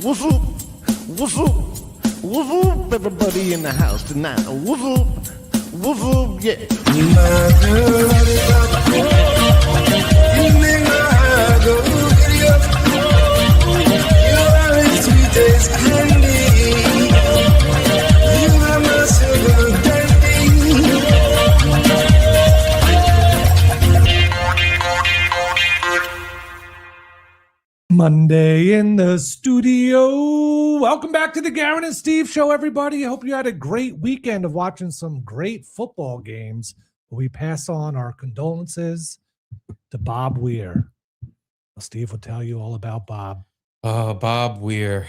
What's up? What's up? What's up, everybody in the house tonight? What's up? What's up? Yeah. Monday in the studio. Welcome back to the Garrett and Steve Show, everybody. I hope you had a great weekend of watching some great football games. We pass on our condolences to Bob Weir. Steve will tell you all about Bob. Bob Weir,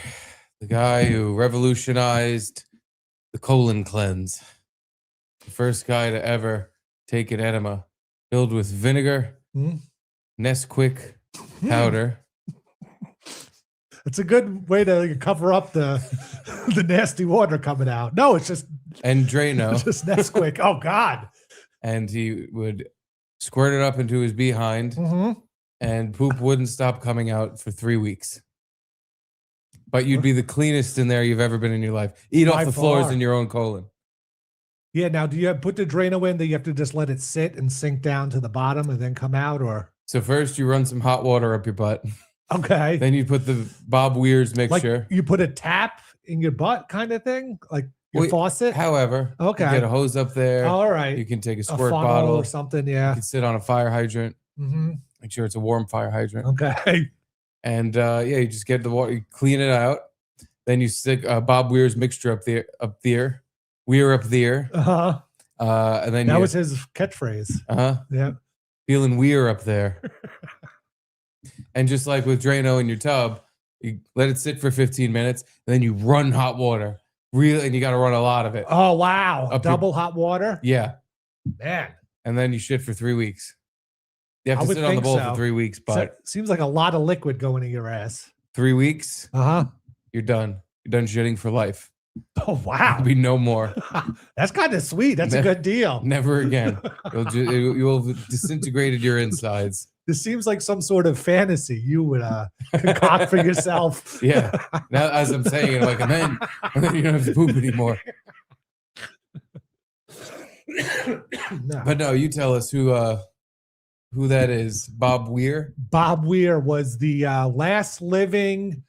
the guy who revolutionized the colon cleanse. The first guy to ever take an enema filled with vinegar, Nesquik powder. It's a good way to cover up the nasty water coming out. No, it's just and Drano. It's just Nesquik. Oh God! And he would squirt it up into his behind, and poop wouldn't stop coming out for 3 weeks. But you'd be the cleanest in there you've ever been in your life. Eat off the floors in your own colon. Yeah. Now, do you put the Drano in? Do you have to just let it sit and sink down to the bottom and then come out, or? So first you run some hot water up your butt. Okay. Then you put the Bob Weir's mixture. Like you put a tap in your butt kind of thing? Like your faucet? However, okay. You get a hose up there. All right. You can take a squirt bottle or something, yeah. You can sit on a fire hydrant. Make sure it's a warm fire hydrant. Okay. And you just get the water, you clean it out. Then you stick Bob Weir's mixture up there. Weir up there. And then that was his catchphrase. Yeah. Feeling Weir up there. And just like with Drano in your tub, you let it sit for 15 minutes, and then you run hot water. And you got to run a lot of it. Oh, wow. Double hot water? Yeah. Man. And then you shit for 3 weeks. You have to sit on the bowl for 3 weeks, but seems like a lot of liquid going in your ass. 3 weeks? You're done. You're done shitting for life. Oh, wow. There'll be no more. That's kind of sweet. That's a good deal. Never again. You'll have disintegrated your insides. This seems like some sort of fantasy you would concoct for yourself. Yeah. Now, as I'm saying it, and then you don't have to poop anymore. No. But no, you tell us who that is. Bob Weir? Bob Weir was the last living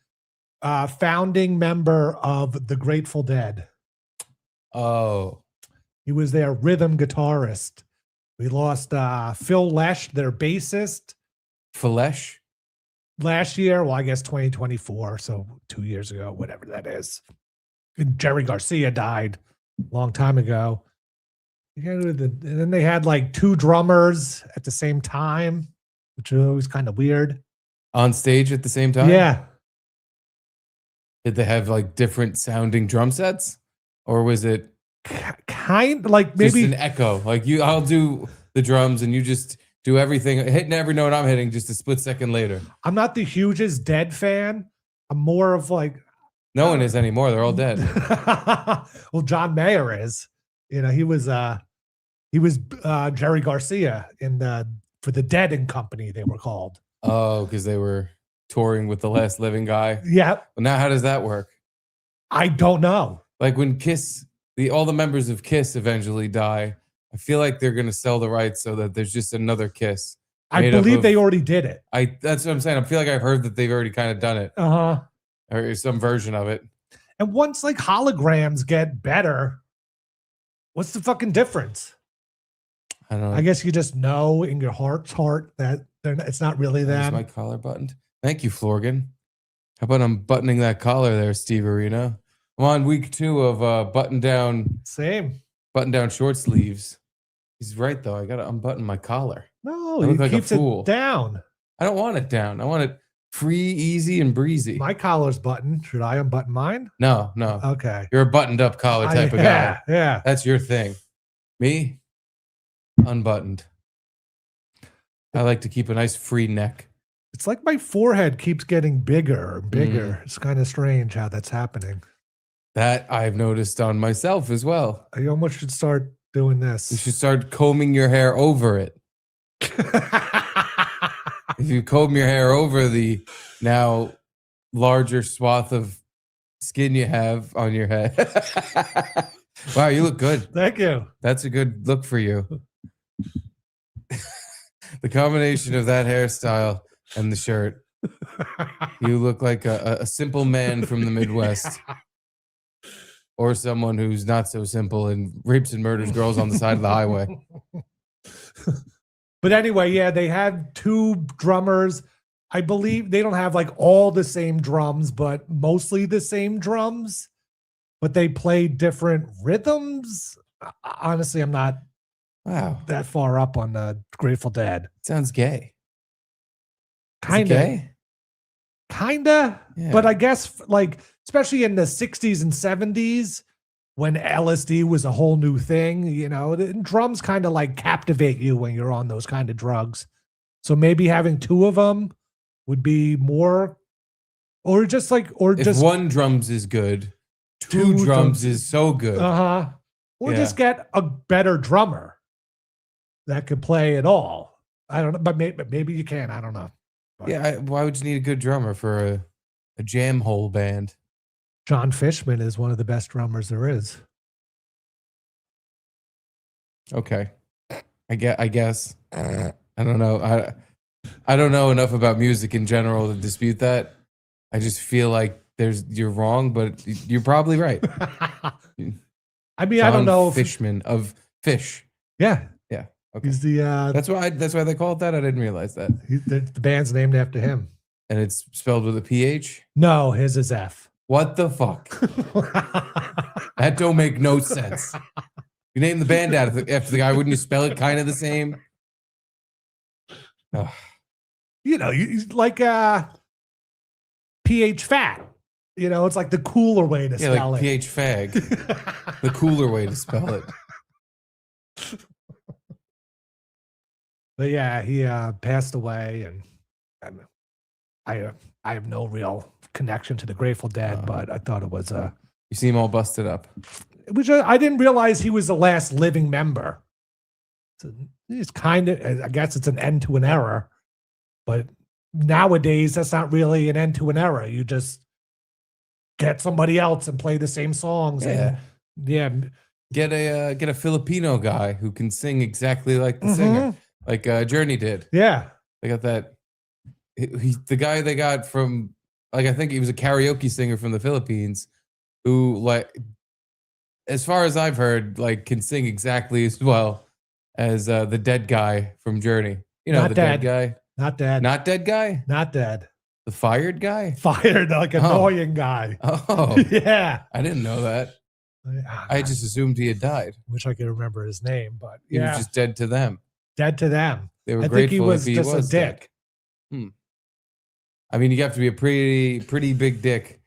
founding member of the Grateful Dead. Oh. He was their rhythm guitarist. We lost Phil Lesh, their bassist. Flesh? Last year, well, I guess 2024, so 2 years ago, whatever that is. And Jerry Garcia died a long time ago. And then they had like 2 drummers at the same time, which was always kind of weird. On stage at the same time? Yeah. Did they have like different sounding drum sets? Or was it kind like maybe just an echo? Like I'll do the drums and you just do everything, hitting every note I'm hitting just a split second later. I'm not the hugest Dead fan. I'm more of like no one is anymore. They're all dead. Well, John Mayer is. He was Jerry Garcia for the Dead and Company, they were called. Oh, because they were touring with the last living guy. Yeah. Well, now how does that work? I don't know. Like when Kiss, all the members of Kiss eventually die, I feel like they're going to sell the rights so that there's just another Kiss. I believe they already did it. That's what I'm saying. I feel like I've heard that they've already kind of done it. Or some version of it. And once like holograms get better, what's the fucking difference? I don't know. I guess you just know in your heart that it's not really them. My collar buttoned. Thank you, Florgan. How about unbuttoning that collar there, Steve Arena? I'm on week 2 of button down short sleeves. He's right though. I gotta unbutton my collar. No, he keeps it down. I don't want it down. I want it free, easy, and breezy. My collar's buttoned. Should I unbutton mine? No. Okay. You're a buttoned up collar type of guy. Yeah. That's your thing. Me? Unbuttoned. I like to keep a nice free neck. It's like my forehead keeps getting bigger and bigger. It's kind of strange how that's happening. That I've noticed on myself as well. I almost should start doing this. You should start combing your hair over it. If you comb your hair over the now larger swath of skin you have on your head. Wow, you look good. Thank you. That's a good look for you. The combination of that hairstyle and the shirt, you look like a simple man from the Midwest. Or someone who's not so simple and rapes and murders girls on the side of the highway. But anyway, yeah, they had 2 drummers. I believe they don't have like all the same drums, but mostly the same drums. But they play different rhythms. Honestly, I'm not that far up on the Grateful Dead. Sounds gay. Kinda. Yeah. But I guess like, especially in the 60s and 70s, when LSD was a whole new thing, you know, the drums kind of like captivate you when you're on those kind of drugs. So maybe having 2 of them would be more, or just like, or if just one drums is good, 2 drums is so good. Or just get a better drummer that could play it all. I don't know, but maybe you can. I don't know. But Yeah, why would you need a good drummer for a jam hole band? John Fishman is one of the best drummers there is. Okay, I guess. I don't know. I don't know enough about music in general to dispute that. I just feel like you're wrong, but you're probably right. I mean, I don't know. Fishman of Fish. Yeah. Yeah. Okay. He's the That's why they call it that. I didn't realize that. The band's named after him. And it's spelled with a PH? No, his is F. What the fuck? That don't make no sense. You name the band after the guy, wouldn't you spell it kind of the same? Ugh. You know, you like PH fat. You know, it's like the cooler way to spell like it. PH fag. The cooler way to spell it. But yeah, he passed away, and I have no real connection to the Grateful Dead, but I thought it was You seem all busted up. which I didn't realize he was the last living member. So it's kind of, I guess it's an end to an era, but nowadays that's not really an end to an era. You just get somebody else and play the same songs. Yeah. And yeah. Get a Filipino guy who can sing exactly like the singer, like Journey did. Yeah. They got that. The guy they got from, like, I think he was a karaoke singer from the Philippines who, like, as far as I've heard, like, can sing exactly as well as the dead guy from Journey. You know, Not the dead. dead guy. Not dead. Not dead guy? Not dead. The fired guy? Fired, like annoying guy. Oh. Yeah. I didn't know that. I just assumed he had died. Wish I could remember his name, but He was just dead to them. Dead to them. They were I think he grateful was if he just was a dick. Dead. I mean, you have to be a pretty big dick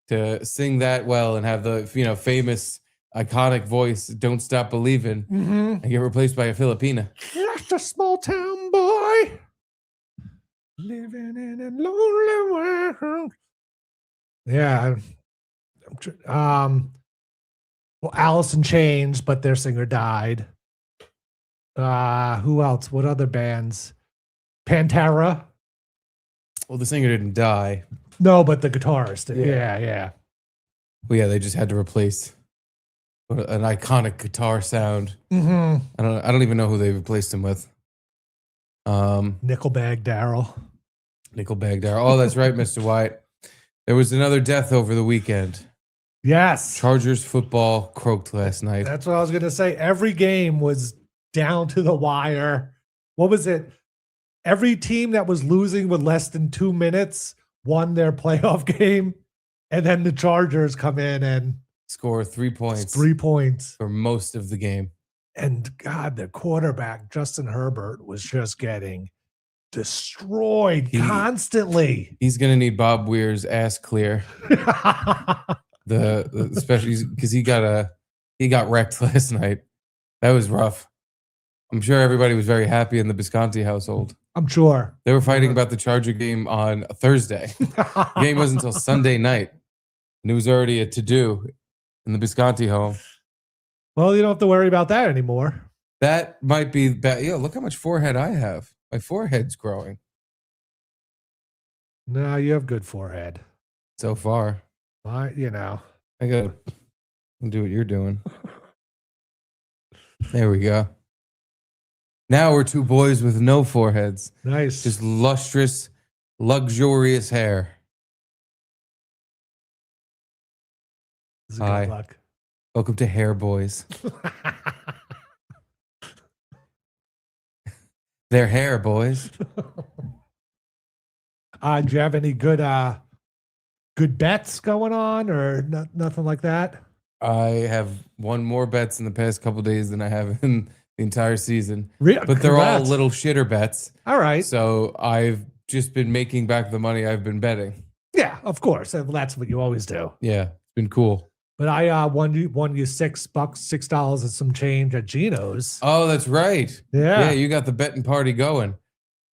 to sing that well and have the famous iconic voice "Don't Stop Believing" and get replaced by a Filipina. Just a small town boy living in a lonely world. Yeah. Well, Alice in Chains, but their singer died. Who else? What other bands? Pantera. Well, the singer didn't die. No, but the guitarist. Yeah. Yeah. Well, yeah, they just had to replace an iconic guitar sound. Mm-hmm. I don't even know who they replaced him with. Nickelback Daryl. Oh, that's right, Mr. White. There was another death over the weekend. Yes. Chargers football croaked last night. That's what I was going to say. Every game was down to the wire. What was it? Every team that was losing with less than 2 minutes won their playoff game. And then the Chargers come in and score 3 points. 3 points. For most of the game. And God, the quarterback, Justin Herbert, was just getting destroyed constantly. He's going to need Bob Weir's ass clear. Especially because he got wrecked last night. That was rough. I'm sure everybody was very happy in the Bisconti household. I'm sure. They were fighting about the Charger game on a Thursday. The game wasn't until Sunday night. And it was already a to-do in the Bisconti home. Well, you don't have to worry about that anymore. That might be bad. Yo, look how much forehead I have. My forehead's growing. No, you have good forehead. So far, I gotta do what you're doing. There we go. Now we're two boys with no foreheads. Nice. Just lustrous, luxurious hair. This is good Hi. luck. Welcome to Hair Boys. They're hair boys. Do you have any good bets going on or nothing like that? I have won more bets in the past couple days than I have in the entire season. But they're all little shitter bets. All right. So I've just been making back the money I've been betting. Yeah, of course. That's what you always do. Yeah, it's been cool. But I won you $6 and some change at Gino's. Oh, that's right. Yeah. Yeah, you got the betting party going.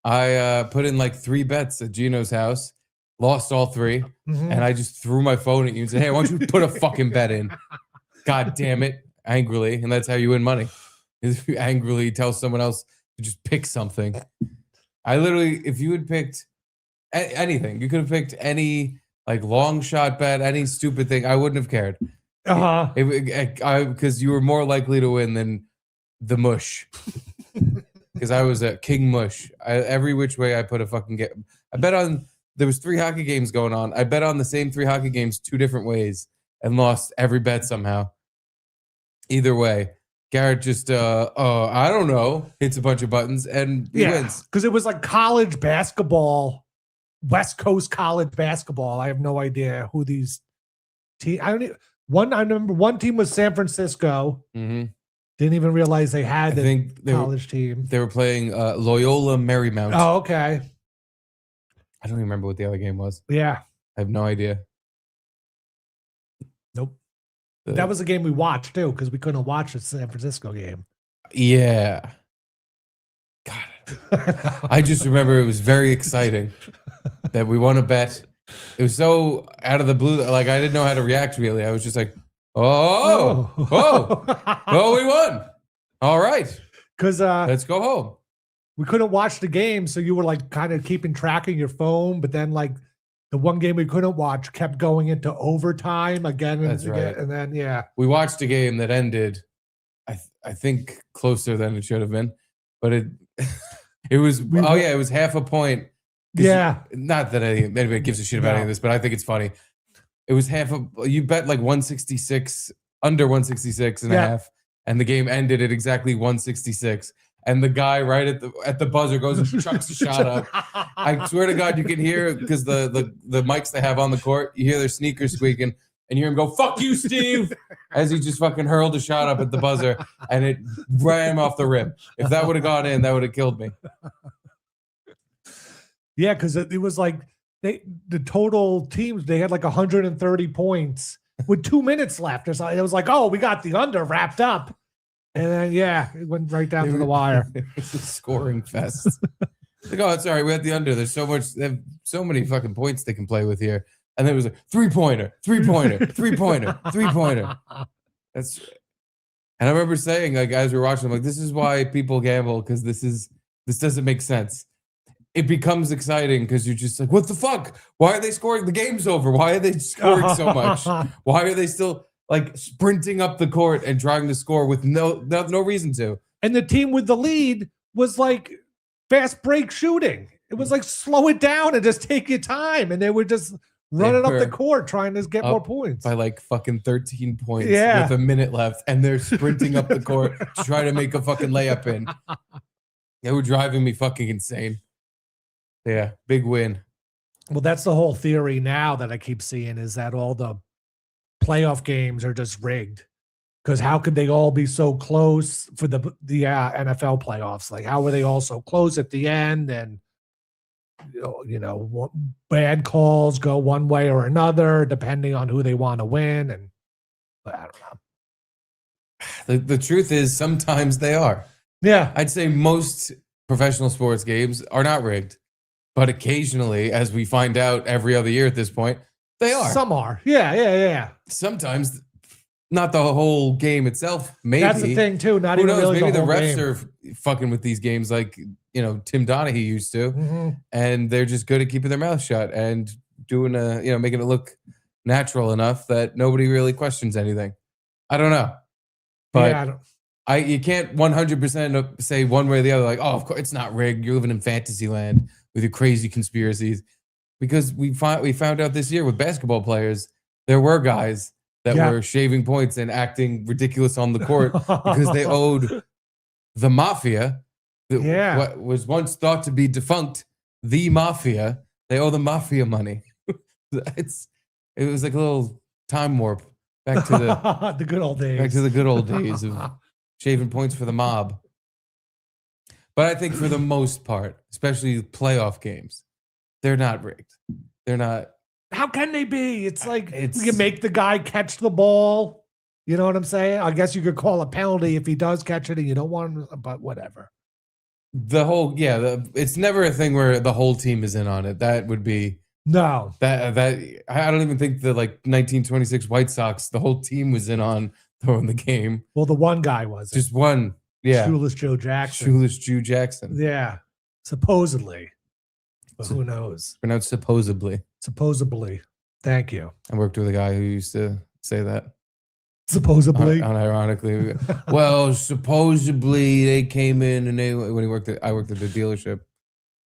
I put in like 3 bets at Gino's house, lost all 3, and I just threw my phone at you and said, hey, why don't you put a fucking bet in? God damn it. Angrily. And that's how you win money. If you angrily tell someone else to just pick something. I literally, if you had picked anything, you could have picked any like long shot bet, any stupid thing, I wouldn't have cared. Because you were more likely to win than the mush. Because I was a king mush. Every which way I put a fucking game. I bet on, there was 3 hockey games going on. I bet on the same 3 hockey games 2 different ways and lost every bet somehow. Either way, Garrett just, I don't know, hits a bunch of buttons and he wins. Because it was like college basketball, West Coast college basketball. I have no idea who these teams. I remember one team was San Francisco. Mm-hmm. Didn't even realize they had a college team. They were playing Loyola Marymount. Oh, okay. I don't even remember what the other game was. Yeah. I have no idea. Nope. That was a game we watched too, because we couldn't watch the San Francisco game. Yeah. God. I just remember it was very exciting that we won a bet. It was so out of the blue. Like, I didn't know how to react really. I was just like, oh, we won. All right. Because let's go home. We couldn't watch the game, so you were like kind of keeping track of your phone, but then like the one game we couldn't watch kept going into overtime again and again, right. and then we watched a game that ended, I think closer than it should have been, but it was it was half a point. Yeah, not that anybody gives a shit about any of this, but I think it's funny. It was you bet like 166 under 166 and a half, and the game ended at exactly 166. And the guy right at the buzzer goes and chucks a shot up. I swear to God, you can hear, because the mics they have on the court, you hear their sneakers squeaking, and you hear him go, "Fuck you, Steve," as he just fucking hurled a shot up at the buzzer, and it ran off the rim. If that would have gone in, that would have killed me. Yeah, because it was like the total teams, they had like 130 points with 2 minutes left or something. It was like, oh, we got the under wrapped up. And then, it went right down to the wire. It was a scoring fest. Like, oh, it's all right. We had the under. There's so much. They have so many fucking points they can play with here. And then it was like 3-pointer, 3-pointer, 3-pointer, 3-pointer. And I remember saying, like, as we were watching, I'm like, this is why people gamble, because this doesn't make sense. It becomes exciting because you're just like, what the fuck? Why are they scoring? The game's over. Why are they scoring so much? Why are they still like sprinting up the court and trying to score with no reason to? And the team with the lead was like fast break shooting. It was like, slow it down and just take your time. And they were just running up the court trying to get more points. By like fucking 13 points with a minute left. And they're sprinting up the court to try to make a fucking layup in. They were driving me fucking insane. Yeah, big win. Well, that's the whole theory now that I keep seeing, is that all the playoff games are just rigged. Because how could they all be so close for the NFL playoffs? Like, how were they all so close at the end? And bad calls go one way or another depending on who they want to win. And I don't know. The truth is, sometimes they are. Yeah, I'd say most professional sports games are not rigged. But occasionally, as we find out every other year at this point, they are. Some are. Yeah. Sometimes, not the whole game itself. Maybe. That's the thing, too. Not even really maybe the refs game. are fucking with these games like, Tim Donaghy used to. Mm-hmm. And they're just good at keeping their mouth shut and doing making it look natural enough that nobody really questions anything. I don't know, but yeah, you can't 100% say one way or the other. Like, oh, of course it's not rigged. You're living in fantasy land with your crazy conspiracies. Because we found out this year with basketball players, there were guys that were shaving points and acting ridiculous on the court because they owed the mafia, what was once thought to be defunct, the mafia. They owe the mafia money. It was like a little time warp back to the good old days. Back to the good old days of shaving points for the mob. But I think for the most part, especially playoff games, they're not rigged. They're not. How can they be? It's like you can make the guy catch the ball. You know what I'm saying? I guess you could call a penalty if he does catch it and you don't want him, but whatever. It's never a thing where the whole team is in on it. That would be no. That I don't even think the 1926 White Sox, the whole team was in on throwing the game. Well, the one guy was just one. Yeah, Shoeless Joe Jackson. Shoeless Jew Jackson. Yeah, supposedly. But who knows? Pronounced supposedly. Supposedly. Thank you. I worked with a guy who used to say that. Supposedly. Unironically. Well, supposedly they came in and I worked at the dealership.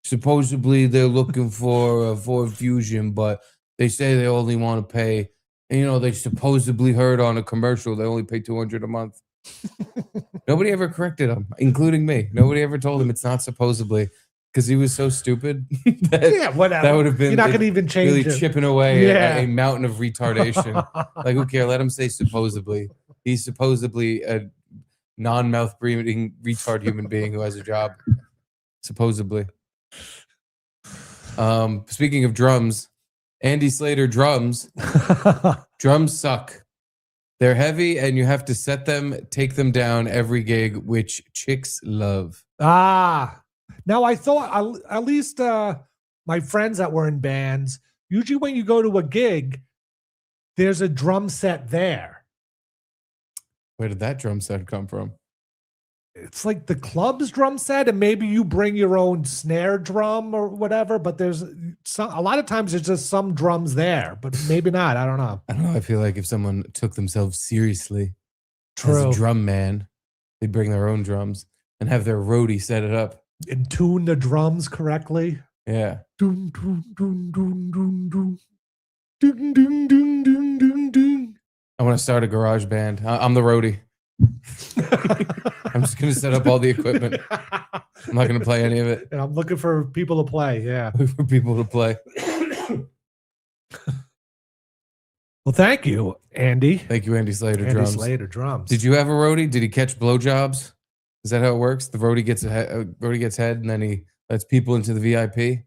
Supposedly they're looking for a Ford Fusion, but they say they only want to pay. And, they supposedly heard on a commercial they only pay $200 a month. Nobody ever corrected him, including me. Nobody ever told him it's not supposedly. Because he was so stupid. Whatever. That would have been. You're not going to even change really it. Chipping away a mountain of retardation. Like, who cares? Let him say supposedly. He's supposedly a non-mouth breathing retard human being who has a job. Supposedly. Speaking of drums, Andy Slater drums. Drums suck. They're heavy, and you have to set them, take them down every gig, which chicks love. Now, I thought, at least my friends that were in bands, usually when you go to a gig, there's a drum set there. Where did that drum set come from? It's like the club's drum set, and maybe you bring your own snare drum or whatever, but there's a lot of times there's just some drums there, but maybe not. I don't know. I feel like if someone took themselves seriously as a drum man, they'd bring their own drums and have their roadie set it up. And tune the drums correctly. Yeah. Doom, doom, doom, doom, doom, doom. Doom, doom, doom, doom, doom, doom. I want to start a garage band. I'm the roadie. I'm just going to set up all the equipment. I'm not going to play any of it. And I'm looking for people to play. Yeah. For people to play. Well, thank you, Andy. Thank you, Andy Slater. Andy drums. Slater drums. Did you have a roadie? Did he catch blowjobs? Is that how it works? The roadie gets head, and then he lets people into the VIP.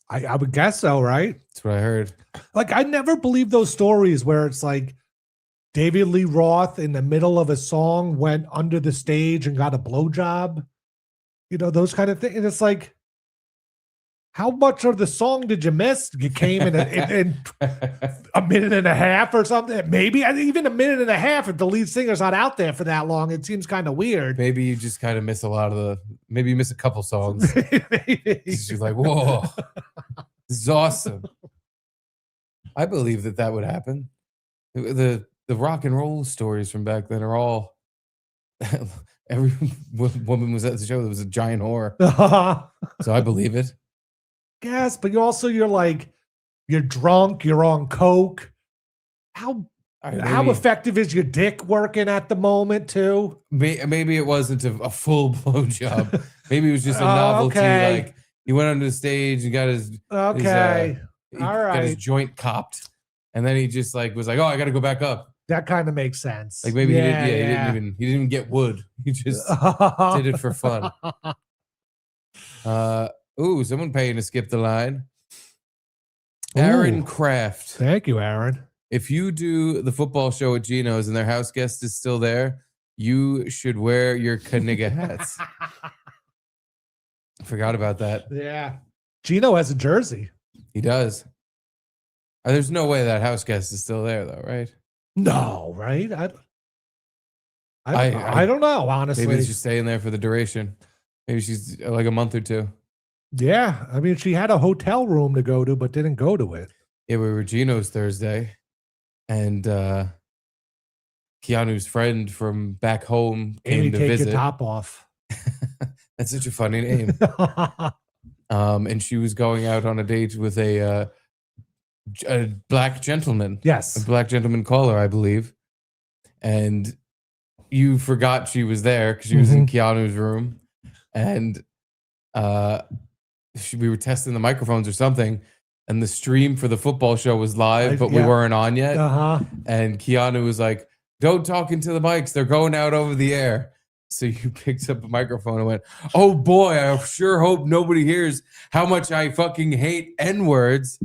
I would guess so, right? That's what I heard. Like, I never believed those stories where it's like David Lee Roth in the middle of a song went under the stage and got a blowjob. Those kind of things. And it's like, how much of the song did you miss? You came in a minute and a half or something. Maybe even a minute and a half if the lead singer's not out there for that long. It seems kind of weird. Maybe you just kind of miss maybe you miss a couple songs. You're like, whoa, this is awesome. I believe that would happen. The rock and roll stories from back then are all, every woman was at the show that was a giant whore. So I believe it. Yes, but you're drunk, you're on coke. How effective is your dick working at the moment too? Maybe it wasn't a full blowjob. Maybe it was just a novelty. Okay. Like he went onto the stage and got his all right, got his joint copped, and then he just was like, oh, I got to go back up. That kind of makes sense. Like maybe he didn't even get wood. He just did it for fun. Ooh, someone paying to skip the line. Aaron Kraft. Thank you, Aaron. If you do the football show at Gino's and their house guest is still there, you should wear your Kaniga hats. Forgot about that. Yeah. Gino has a jersey. He does. There's no way that house guest is still there, though, right? No, right? I don't know, honestly. Maybe she's staying there for the duration. Maybe she's like a month or two. Yeah, I mean, she had a hotel room to go to, but didn't go to it. Yeah, we were Gino's Thursday, and Keanu's friend from back home came Amy, to take visit. your top off. That's such a funny name. And she was going out on a date with a black gentleman. Yes. A black gentleman caller, I believe. And you forgot she was there because she was in Keanu's room. And we were testing the microphones or something. And the stream for the football show was live, but we weren't on yet. And Keanu was like, don't talk into the mics. They're going out over the air. So you picked up a microphone and went, oh boy, I sure hope nobody hears how much I fucking hate N-words.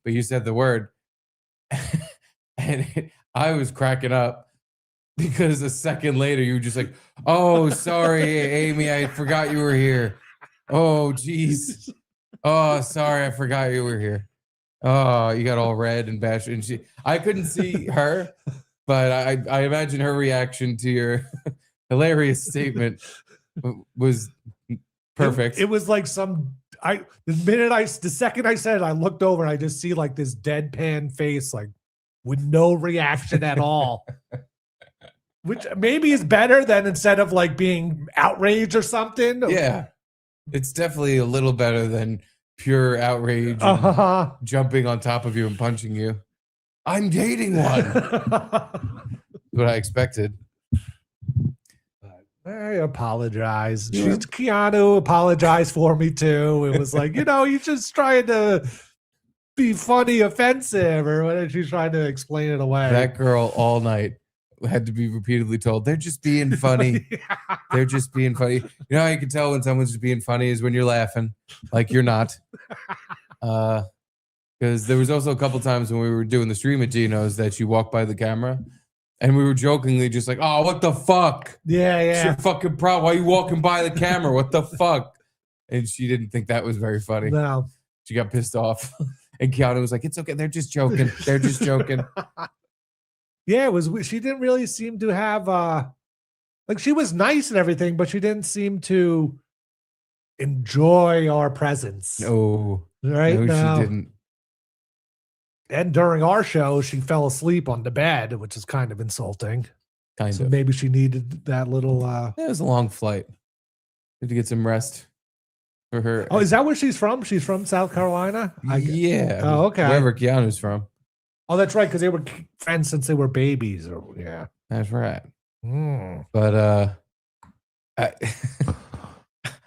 But you said the word. And I was cracking up because a second later you were just like, oh, sorry, Amy, I forgot you were here. Oh, geez. Oh, sorry, I forgot you were here. Oh, you got all red and bashed. And I couldn't see her, but I imagine her reaction to your hilarious statement was perfect. It was like the second I said it, I looked over and I just see like this deadpan face, like with no reaction at all. Which maybe is better than instead of like being outraged or something. Yeah. It's definitely a little better than pure outrage and jumping on top of you and punching you. I'm dating one. What I expected. I apologize. Yeah. Keanu apologized for me too. It was like, you're just trying to be funny, offensive, or whatever. She's trying to explain it away. That girl all night had to be repeatedly told, they're just being funny. Yeah. They're just being funny. You know how you can tell when someone's just being funny is when you're laughing like you're not. Because there was also a couple times when we were doing the stream at Gino's that you walked by the camera and we were jokingly just like, oh, what the fuck? Yeah. It's your fucking problem. Why are you walking by the camera? What the fuck? And she didn't think that was very funny. No. She got pissed off. And Keanu was like, it's okay. They're just joking. They're just joking. Yeah, it was. She didn't really seem to have like she was nice and everything, but she didn't seem to enjoy our presence. No, right? No, she didn't. And during our show, she fell asleep on the bed, which is kind of insulting. So maybe she needed that little. It was a long flight. Had to get some rest for her. Oh, is that where she's from? She's from South Carolina. Yeah. Oh, okay. Wherever Keanu's from. Oh, that's right, because they were friends since they were babies. Yeah, that's right. But I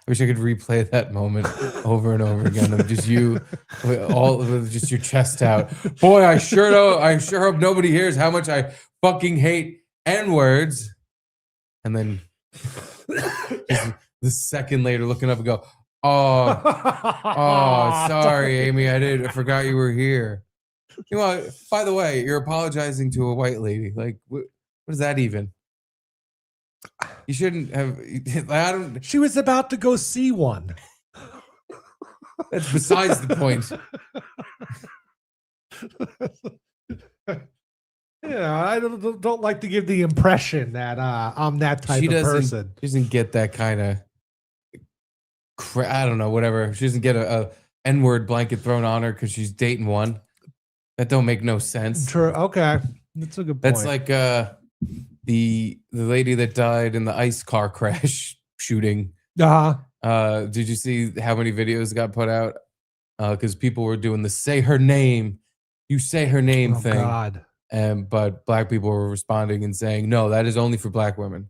wish I could replay that moment over and over again of just you, with just your chest out. Boy, I sure hope nobody hears how much I fucking hate N-words. And then the second later, looking up and go, oh, sorry, Amy, I forgot you were here. You know, by the way, you're apologizing to a white lady. Like, what is that even? You shouldn't have. I don't. She was about to go see one. That's besides the point. Yeah, I don't like to give the impression that I'm that type of person. She doesn't get that kind of. I don't know. Whatever. She doesn't get a N-word blanket thrown on her because she's dating one. That don't make no sense. True. Okay, that's a good point. That's like the lady that died in the ICE car crash shooting. Did you see how many videos got put out? Because people were doing the "say her name," you say her name thing. God. But black people were responding and saying, "No, that is only for black women.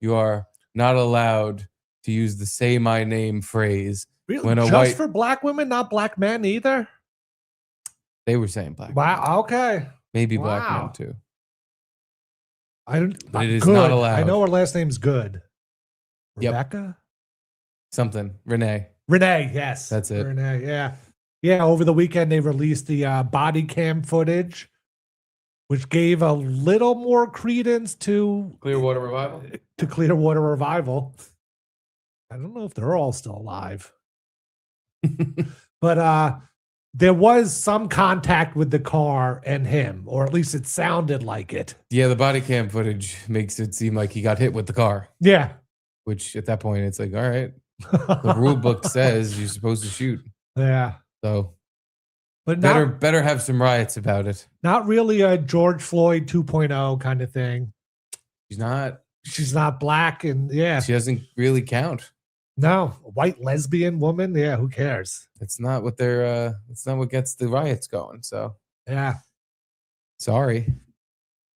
You are not allowed to use the "say my name" phrase." Really? When just for black women, not black men either. They were saying black. Wow. Okay. Maybe black men too. But it is not allowed. I know her last name's Good. Yep. Rebecca? Something. Renee. Yes. That's it. Renee, yeah. Yeah, over the weekend they released the body cam footage, which gave a little more credence to Clearwater Revival. To Clearwater Revival. I don't know if they're all still alive. But there was some contact with the car and him, or at least it sounded like it. Yeah, the body cam footage makes it seem like he got hit with the car. Yeah. Which at that point, it's like, all right. The rule book says you're supposed to shoot. Yeah. So But better have some riots about it. not really a George Floyd 2.0 kind of thing. She's not black, and She doesn't really count. No, a white lesbian woman. Yeah, who cares? It's not what it's not what gets the riots going. So yeah. Sorry.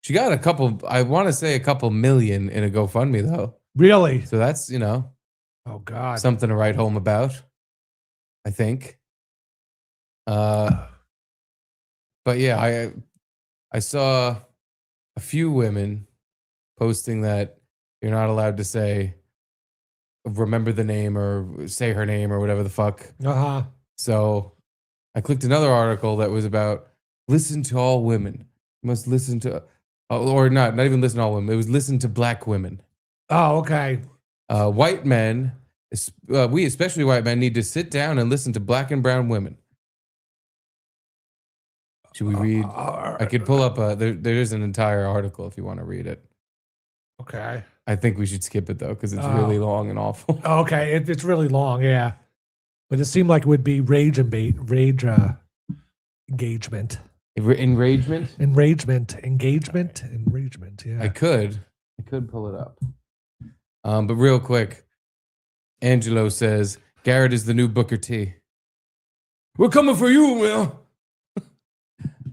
She got I want to say a couple million in a GoFundMe though. Really? So that's, oh God, something to write home about, I think. But yeah, I saw a few women posting that you're not allowed to say, remember the name or say her name or whatever the fuck. So I clicked another article that was about listen to all women. You must listen to, or not even listen to all women. It was listen to black women. Oh, okay. White men, we especially white men, need to sit down and listen to black and brown women. Should we read? I could pull up there is an entire article if you want to read it. Okay. I think we should skip it though because it's really long and awful. Okay, it's really long, yeah. But it seemed like it would be rage engagement. Enragement, yeah. I could pull it up. But real quick, Angelo says Garrett is the new Booker T. We're coming for you, Will.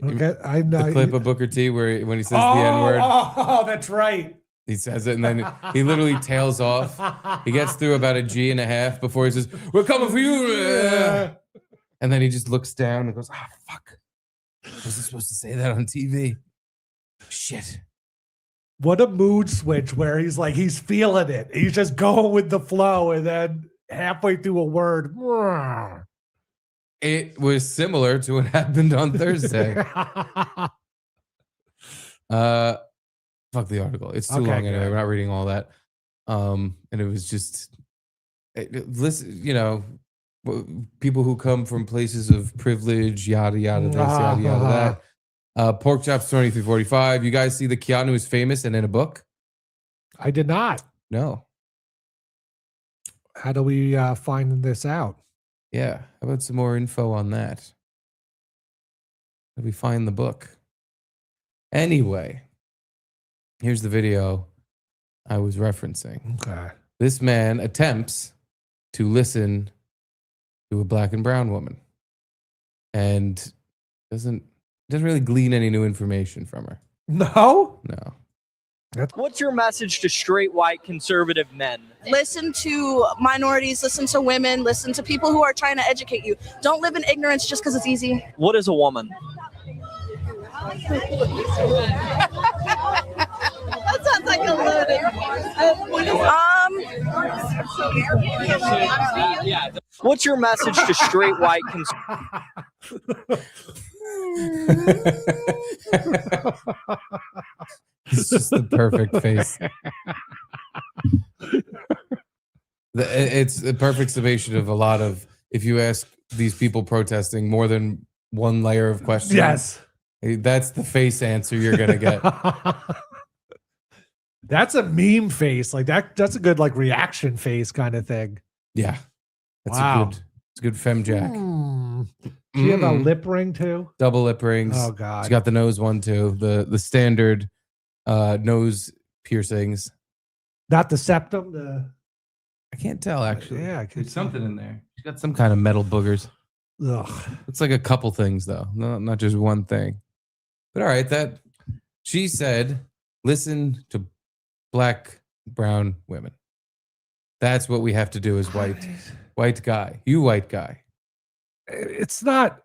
Okay, I know the clip of Booker T when he says the N-word. Oh, that's right. He says it and then he literally tails off. He gets through about a G and a half before he says, "We're coming for you." And then he just looks down and goes, fuck. Was he supposed to say that on TV? Shit. What a mood switch where he's feeling it. He's just going with the flow and then halfway through a word. It was similar to what happened on Thursday. Fuck the article. It's too long anyway. We're not reading all that. And it was just, listen, people who come from places of privilege, yada, yada, this, yada, yada, that. Pork Chops 2345. You guys see the Keanu is famous and in a book? I did not. No. How do we find this out? Yeah. How about some more info on that? How do we find the book? Anyway, here's the video I was referencing. Okay. This man attempts to listen to a black and brown woman and doesn't really glean any new information from her. No? No. What's your message to straight white conservative men? Listen to minorities, listen to women, listen to people who are trying to educate you. Don't live in ignorance just because it's easy. What is a woman? That sounds like a loaded. What's your message to straight white It's just the perfect face. It's a perfect summation of a lot of, if you ask these people protesting more than one layer of questions. Yes. That's the face answer you're going to get. That's a meme face. Like that's a good reaction face kind of thing. Yeah. That's it's a good femme jack. Do you have a lip ring too? Double lip rings. Oh God. She's got the nose one too. The standard nose piercings. Not the septum, I can't tell actually. Yeah, there's something in there. She's got some kind of metal boogers. Ugh. It's like a couple things though. Not just one thing. But all right, that she said, listen to black, brown women. That's what we have to do as white guy. You white guy. It's not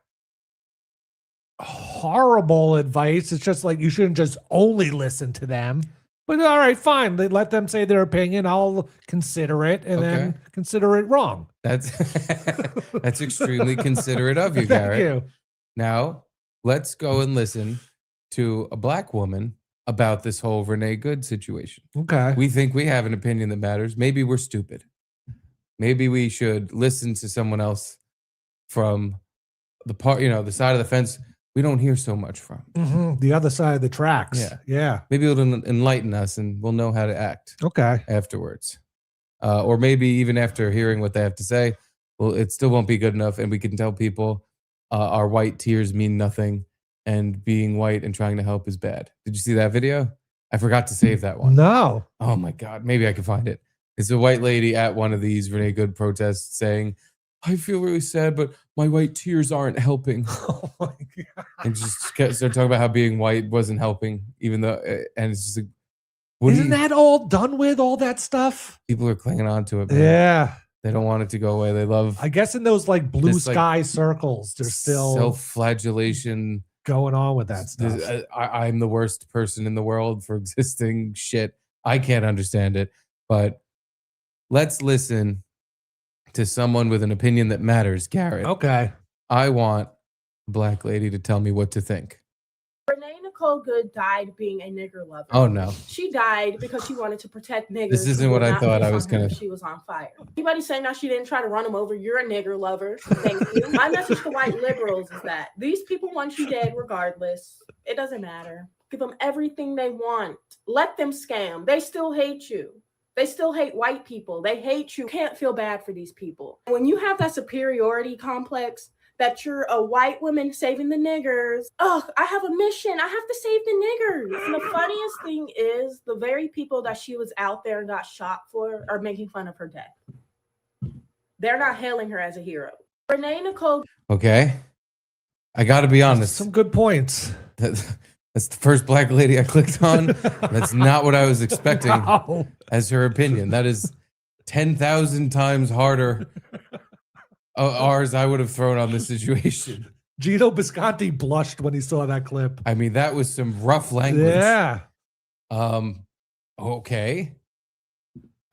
horrible advice. It's just you shouldn't just only listen to them. But all right, fine. Let them say their opinion. I'll consider it and then consider it wrong. That's extremely considerate of you, Garrett. Thank you. Now, let's go and listen to a black woman about this whole Renee Good situation. Okay. We think we have an opinion that matters. Maybe we're stupid. Maybe we should listen to someone else from the part, the side of the fence we don't hear so much from. Mm-hmm. The other side of the tracks. Yeah. Yeah. Maybe it'll enlighten us and we'll know how to act. Okay. Afterwards. or maybe even after hearing what they have to say, well, it still won't be good enough, and we can tell people our white tears mean nothing, and being white and trying to help is bad. Did you see that video? I forgot to save that one. No. Oh my God, maybe I can find it. It's a white lady at one of these Renee Good protests saying, "I feel really sad, but my white tears aren't helping." Oh my God. And just started talking about how being white wasn't helping, even though, and it's just like, what Isn't that all done with, all that stuff? people are clinging on to it, man. Yeah. They don't want it to go away. They love I guess in those like blue This, like, sky circles, there's still self-flagellation. going on with that stuff. I'm the worst person in the world for existing shit. I can't understand it, but let's listen to someone with an opinion that matters, Garrett. Okay. I want a black lady to tell me what to think. Renee Nicole Good died being a nigger lover. Oh no. She died because she wanted to protect niggers. This isn't who what would I not thought piss I was on her gonna- if She was on fire. Anybody saying that she didn't try to run him over, you're a nigger lover. Thank you. My message to white liberals is that these people want you dead regardless. It doesn't matter. Give them everything they want. Let them scam. They still hate you. They still hate white people. They hate you. You can't feel bad for these people. When you have that superiority complex, that you're a white woman saving the niggers. Oh, I have a mission. I have to save the niggers. And the funniest thing is the very people that she was out there and got shot for are making fun of her death. They're not hailing her as a hero. Renee Nicole. Okay. I got to be honest. Some good points. That's the first black lady I clicked on. That's not what I was expecting No. as her opinion. That is 10,000 times harder. Ours I would have thrown on this situation. Gino Bisconti blushed when he saw that clip. I mean, that was some rough language. Yeah. Okay.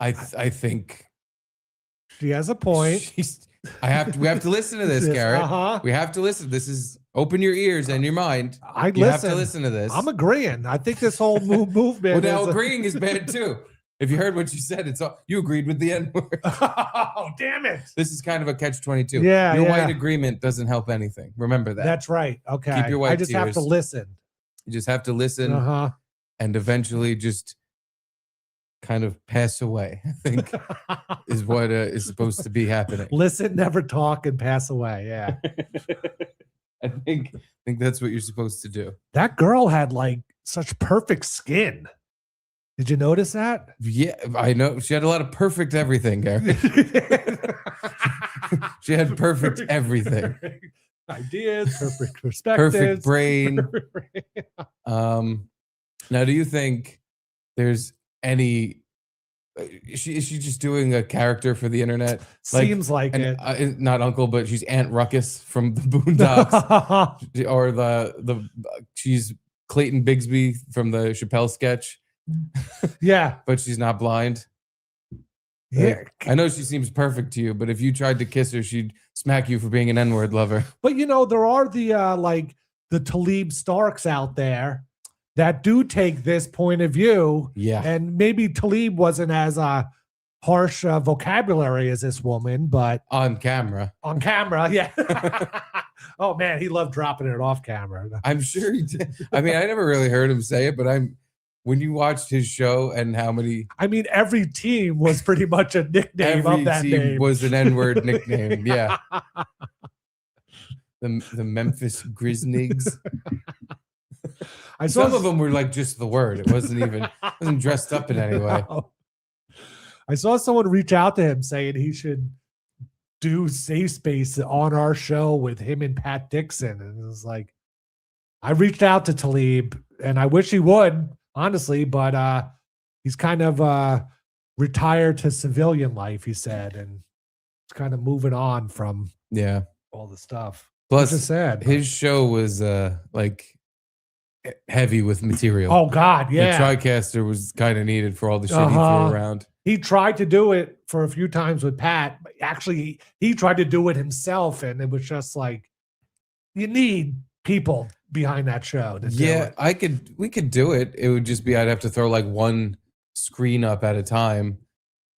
I think She has a point. we have to listen to this, Garrett. Uh-huh. We have to listen. This is open your ears and your mind. You have to listen to this. I'm agreeing. I think this whole movement. Well, now is agreeing is bad too. If you heard what you said, it's all you agreed with the N-word. Oh, damn it. This is kind of a catch-22. Yeah, Your yeah. white agreement doesn't help anything. Remember that. That's right. Okay. Keep your white I just have to tears. listen. You just have to listen Uh-huh. and eventually just kind of pass away, I think is what is supposed to be happening. Listen, never talk, and pass away. Yeah. I think that's what you're supposed to do. That girl had like such perfect skin. Did you notice that? Yeah, I know. She had a lot of perfect everything, Garrett. She had perfect everything. Ideas, perfect perspectives. Perfect brain. Now, do you think there's any? Is she just doing a character for the internet? Seems like it. Not Uncle, but she's Aunt Ruckus from the Boondocks, or the she's Clayton Bigsby from the Chappelle sketch. Yeah, but she's not blind. Yeah, I know she seems perfect to you, but if you tried to kiss her, she'd smack you for being an N-word lover. but you know there are the like the Talib Starks out there that do take this point of view. Yeah, and maybe Talib wasn't as harsh vocabulary as this woman, but on camera, yeah. Oh man, he loved dropping it off camera. I'm sure he did. I mean, I never really heard him say it, but when you watched his show and how many, I mean, every team was pretty much a nickname every of that team name. was an N-word nickname. Yeah, the Memphis Grizznigs. Some of them were like just the word. It wasn't dressed up in any way. No. I saw someone reach out to him saying he should do Safe Space on our show with him and Pat Dixon. And it was like, I reached out to Talib and I wish he would, honestly, but he's kind of retired to civilian life, he said, and it's kind of moving on from all the stuff. Plus, which is sad. His show was like heavy with material. Oh God, yeah. The TriCaster was kind of needed for all the shit he threw around. He tried to do it for a few times with Pat. But actually, he tried to do it himself, and it was just like, you need people behind that show to do it. We could do it. It would just be I'd have to throw like one screen up at a time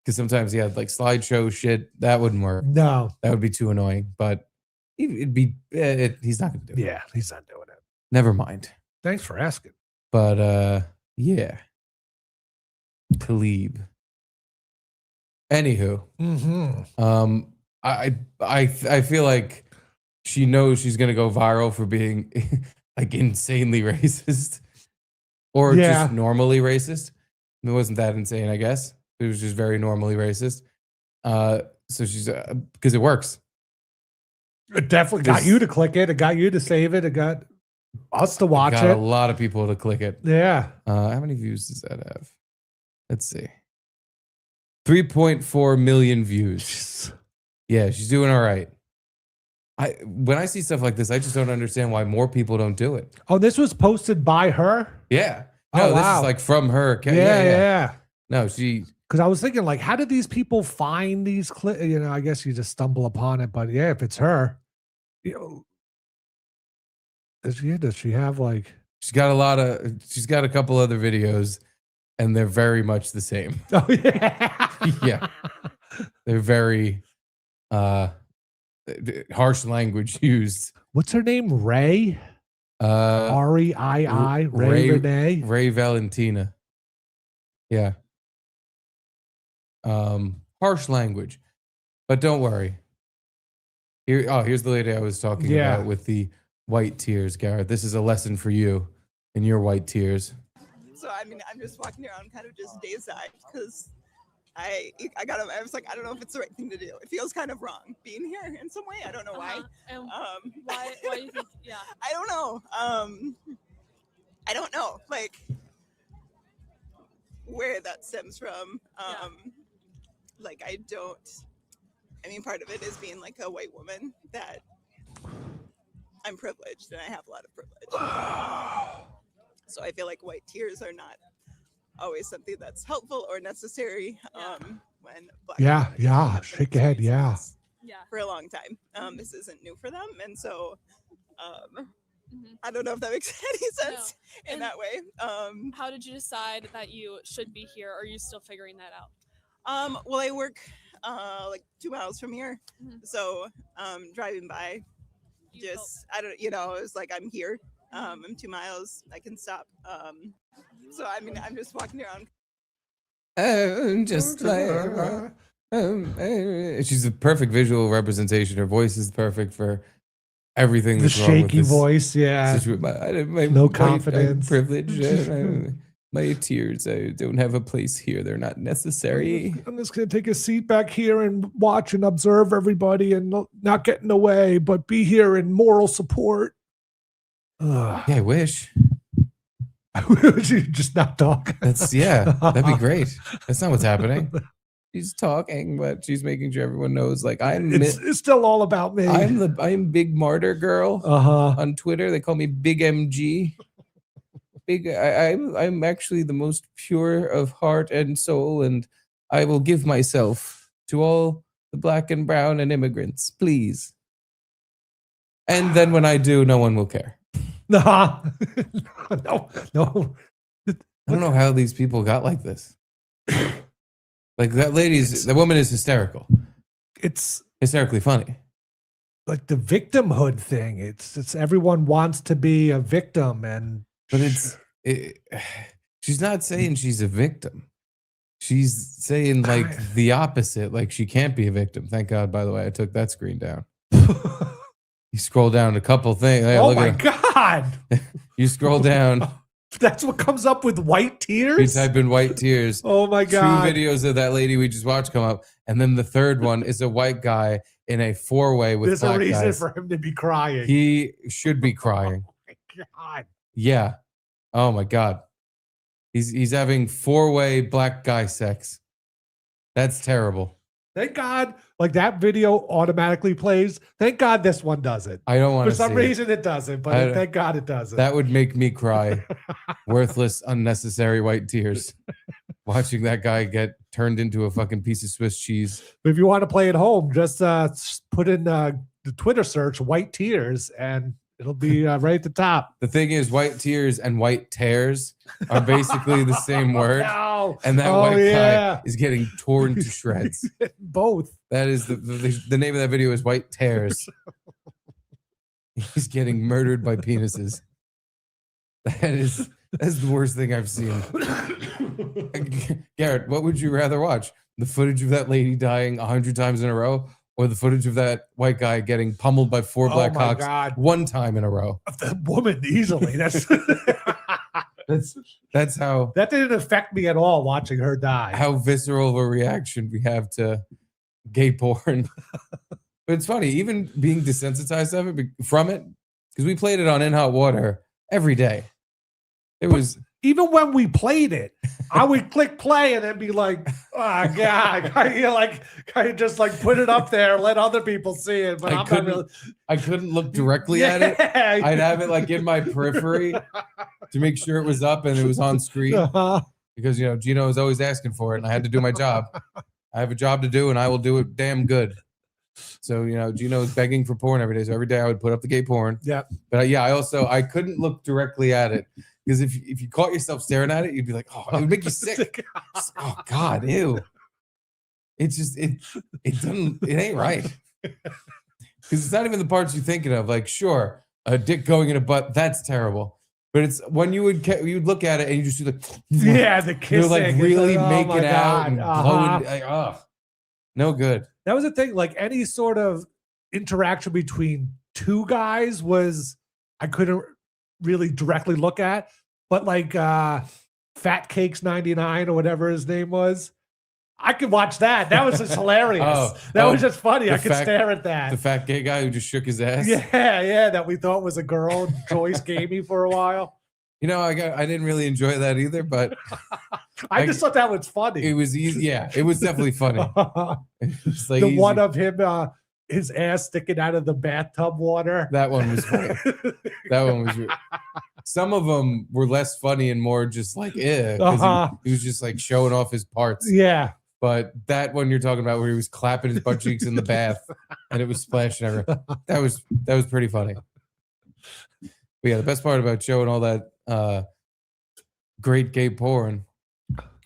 because sometimes he had like slideshow shit. That wouldn't work. No, that would be too annoying. But it'd be he's not gonna do it. Yeah, he's not doing it. Never mind. Thanks for asking. But yeah, Talib. Anywho, Mm-hmm. I feel like she knows she's gonna go viral for being like insanely racist or Yeah. just normally racist. It wasn't that insane, I guess. It was just very normally racist. So she's because it works. It definitely got you to click it. It got you to save it. It got us to watch Got it. a lot of people to click it. Yeah. How many views does that have? Let's see. 3.4 million views. Yeah, she's doing all right. When I see stuff like this, I just don't understand why more people don't do it. Oh, this was posted by her? Yeah. No, Oh, this wow. is like from her. Yeah. No, she. Because I was thinking, like, how did these people find these clips? You know, I guess you just stumble upon it. But yeah, if it's her, you know, does she have like? She's got a couple other videos, and they're very much the same. Oh yeah, Yeah, they're very harsh language used. What's her name? Ray. R-E-I-I. Ray Renee. Ray Valentina. Yeah. Harsh language, but don't worry. Here's the lady I was talking about with the white tears, Garrett. This is a lesson for you in your white tears. So I mean, I'm just walking around, kind of just dazed-eyed because I was like, I don't know if it's the right thing to do. It feels kind of wrong being here in some way. I don't know why. And why you think? Yeah. I don't know. I don't know, like where that stems from. Like I mean, part of it is being like a white woman that I'm privileged and I have a lot of privilege. So I feel like white tears are not always something that's helpful or necessary when black shake your head, for a long time. This isn't new for them, and so I don't know if that makes any sense in that way. How did you decide that you should be here? Or are you still figuring that out? Well, I work like 2 miles from here, so driving by, I don't, it was like I'm here. I'm 2 miles. I can stop. So I mean, I'm just walking around. Just like she's a perfect visual representation. Her voice is perfect for everything. The shaky voice, no confidence, privilege. My tears, I don't have a place here. They're not necessary. I'm just gonna take a seat back here and watch and observe everybody and not get in the way, but be here in moral support. Yeah, I wish. You just not talk. That'd be great. That's not what's happening. She's talking, but she's making sure everyone knows. Like it's still all about me. I'm Big Martyr Girl. On Twitter, they call me Big MG. I'm actually the most pure of heart and soul, and I will give myself to all the black and brown and immigrants, please. And then when I do, no one will care. No. I don't know how these people got like this. Like that woman is hysterical. It's hysterically funny. Like the victimhood thing. It's everyone wants to be a victim, but she's not saying she's a victim. She's saying like the opposite. Like she can't be a victim. Thank God, by the way, I took that screen down. You scroll down a couple things. Hey, oh my God. You scroll down. That's what comes up with white tears? You type in white tears. Oh my God. 2 videos of that lady we just watched come up. And then the third one is a white guy in a 4-way with black guys. There's a reason for him to be crying. He should be crying. Oh my God. Yeah. Oh my God. He's having 4-way black guy sex. That's terrible. Thank God, like that video automatically plays. Thank God this one doesn't. I don't want to. For some reason it doesn't, but thank God it doesn't. That would make me cry. Worthless, unnecessary white tears. Watching that guy get turned into a fucking piece of Swiss cheese. If you want to play at home, just put in the Twitter search white tears and it'll be right at the top. The thing is, white tears and white tears are basically the same word. No. And that white guy is getting torn to shreds. Both. That is the name of that video is White Tears. He's getting murdered by penises. That is That's the worst thing I've seen. Garrett, what would you rather watch? The footage of that lady dying 100 times in a row, or the footage of that white guy getting pummeled by 4 black my cocks God. 1 time in a row? The woman easily. That's how That didn't affect me at all watching her die. how visceral of a reaction we have to gay porn. But it's funny, even being desensitized from it, because we played it on In Hot Water every day. It was Even when we played it, I would click play and then be like, "Oh God!" I just like put it up there, let other people see it. But I'm not really. I couldn't look directly at it. I'd have it like in my periphery to make sure it was up and it was on screen. Because Gino was always asking for it, and I had to do my job. I have a job to do, and I will do it damn good. So Gino was begging for porn every day. So every day I would put up the gay porn. Yeah. But I couldn't look directly at it. Because if you caught yourself staring at it, you'd be like, oh, it would make you sick. Oh God, ew. It's just it ain't right. Because it's not even the parts you're thinking of. Like, sure, a dick going in a butt, that's terrible. But it's when you'd look at it and you just do the kissing. You're like really making out and God. blowing. No good. That was the thing. Like any sort of interaction between two guys I couldn't really directly look at, but like Fat Cakes 99 or whatever his name was, I could watch that. That was just hilarious. That was just funny. I could stare at that. The fat gay guy who just shook his ass. Yeah, that we thought was a girl. Joyce gave me for a while. I didn't really enjoy that either, but I just thought that was funny. It was easy. Yeah, it was definitely funny. It was like the one of him, his ass sticking out of the bathtub water. That one was funny. That one was. Some of them were less funny and more just like, because he was just like showing off his parts. Yeah. But that one you're talking about, where he was clapping his butt cheeks in the bath and it was splashing everywhere, that was pretty funny. But yeah, the best part about showing all that great gay porn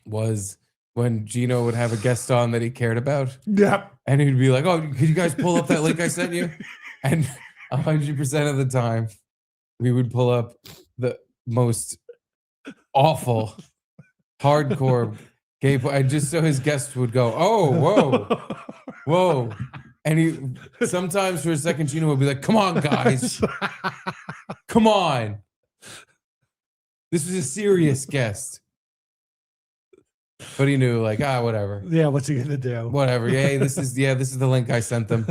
was when Gino would have a guest on that he cared about. Yep. And he'd be like, "Oh, could you guys pull up that link I sent you?" And 100% of the time, we would pull up the most awful, hardcore gay porn, and just so his guest would go, "Oh, whoa." And sometimes for a second, Gino would be like, "Come on, guys. Come on. This was a serious guest." But he knew, like, whatever. Yeah, what's he gonna do? Whatever. Yeah, this is the link I sent them.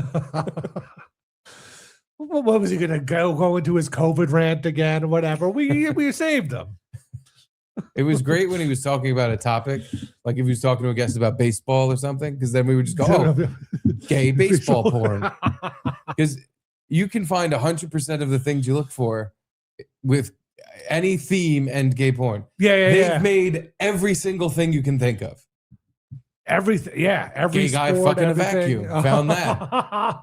What was he gonna go into his COVID rant again or whatever? We saved him. It was great when he was talking about a topic, like if he was talking to a guest about baseball or something, because then we would just go, "Oh, gay baseball porn," because you can find 100% of the things you look for with any theme and gay porn. They've made every single thing you can think of. Everything, every gay guy sport, fucking everything. a vacuum. Found that.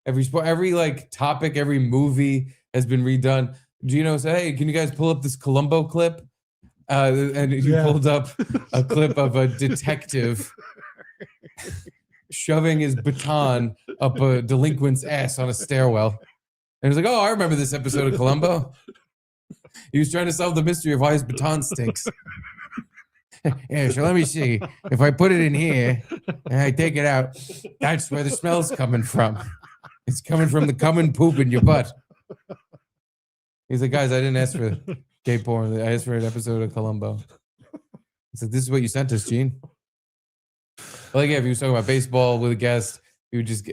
Every sport, every like topic, every movie has been redone. Gino said, "Hey, can you guys pull up this Columbo clip?" And he pulled up a clip of a detective shoving his baton up a delinquent's ass on a stairwell. And he's like, "Oh, I remember this episode of Columbo." He was trying to solve the mystery of why his baton stinks. Yeah, so let me see. If I put it in here and I take it out, that's where the smell's coming from. It's coming from the cum and poop in your butt. He's like, "Guys, I didn't ask for gay porn. I asked for an episode of Columbo." He said, "This is what you sent us, Gene." Like, if he was talking about baseball with a guest, he would just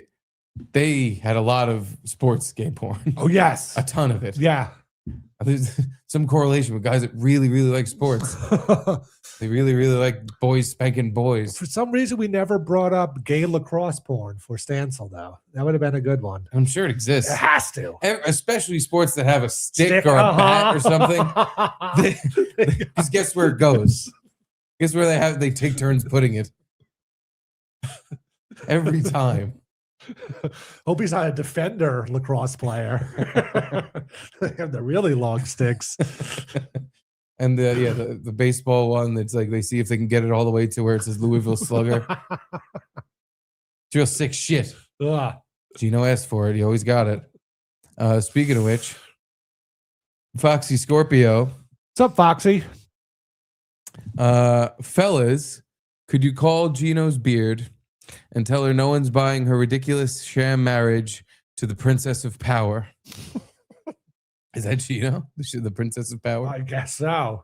they had a lot of sports gay porn. Oh, yes. A ton of it. Yeah. There's some correlation with guys that really, really like sports. They really, really like boys spanking boys. For some reason, we never brought up gay lacrosse porn for Stancil, though. That would have been a good one. I'm sure it exists. It has to. Especially sports that have a stick or a bat or something. Because guess where it goes? Guess where they take turns putting it? Every time. Hope he's not a defender lacrosse player. They have the really long sticks. And the baseball one that's like they see if they can get it all the way to where it says Louisville Slugger. It's real sick shit. Ugh. Gino asked for it. He always got it. Speaking of which, Foxy Scorpio What's up, Foxy? Fellas, could you call Gino's beard and tell her no one's buying her ridiculous sham marriage to the Princess of Power? Is that Gino? The Princess of Power? I guess so.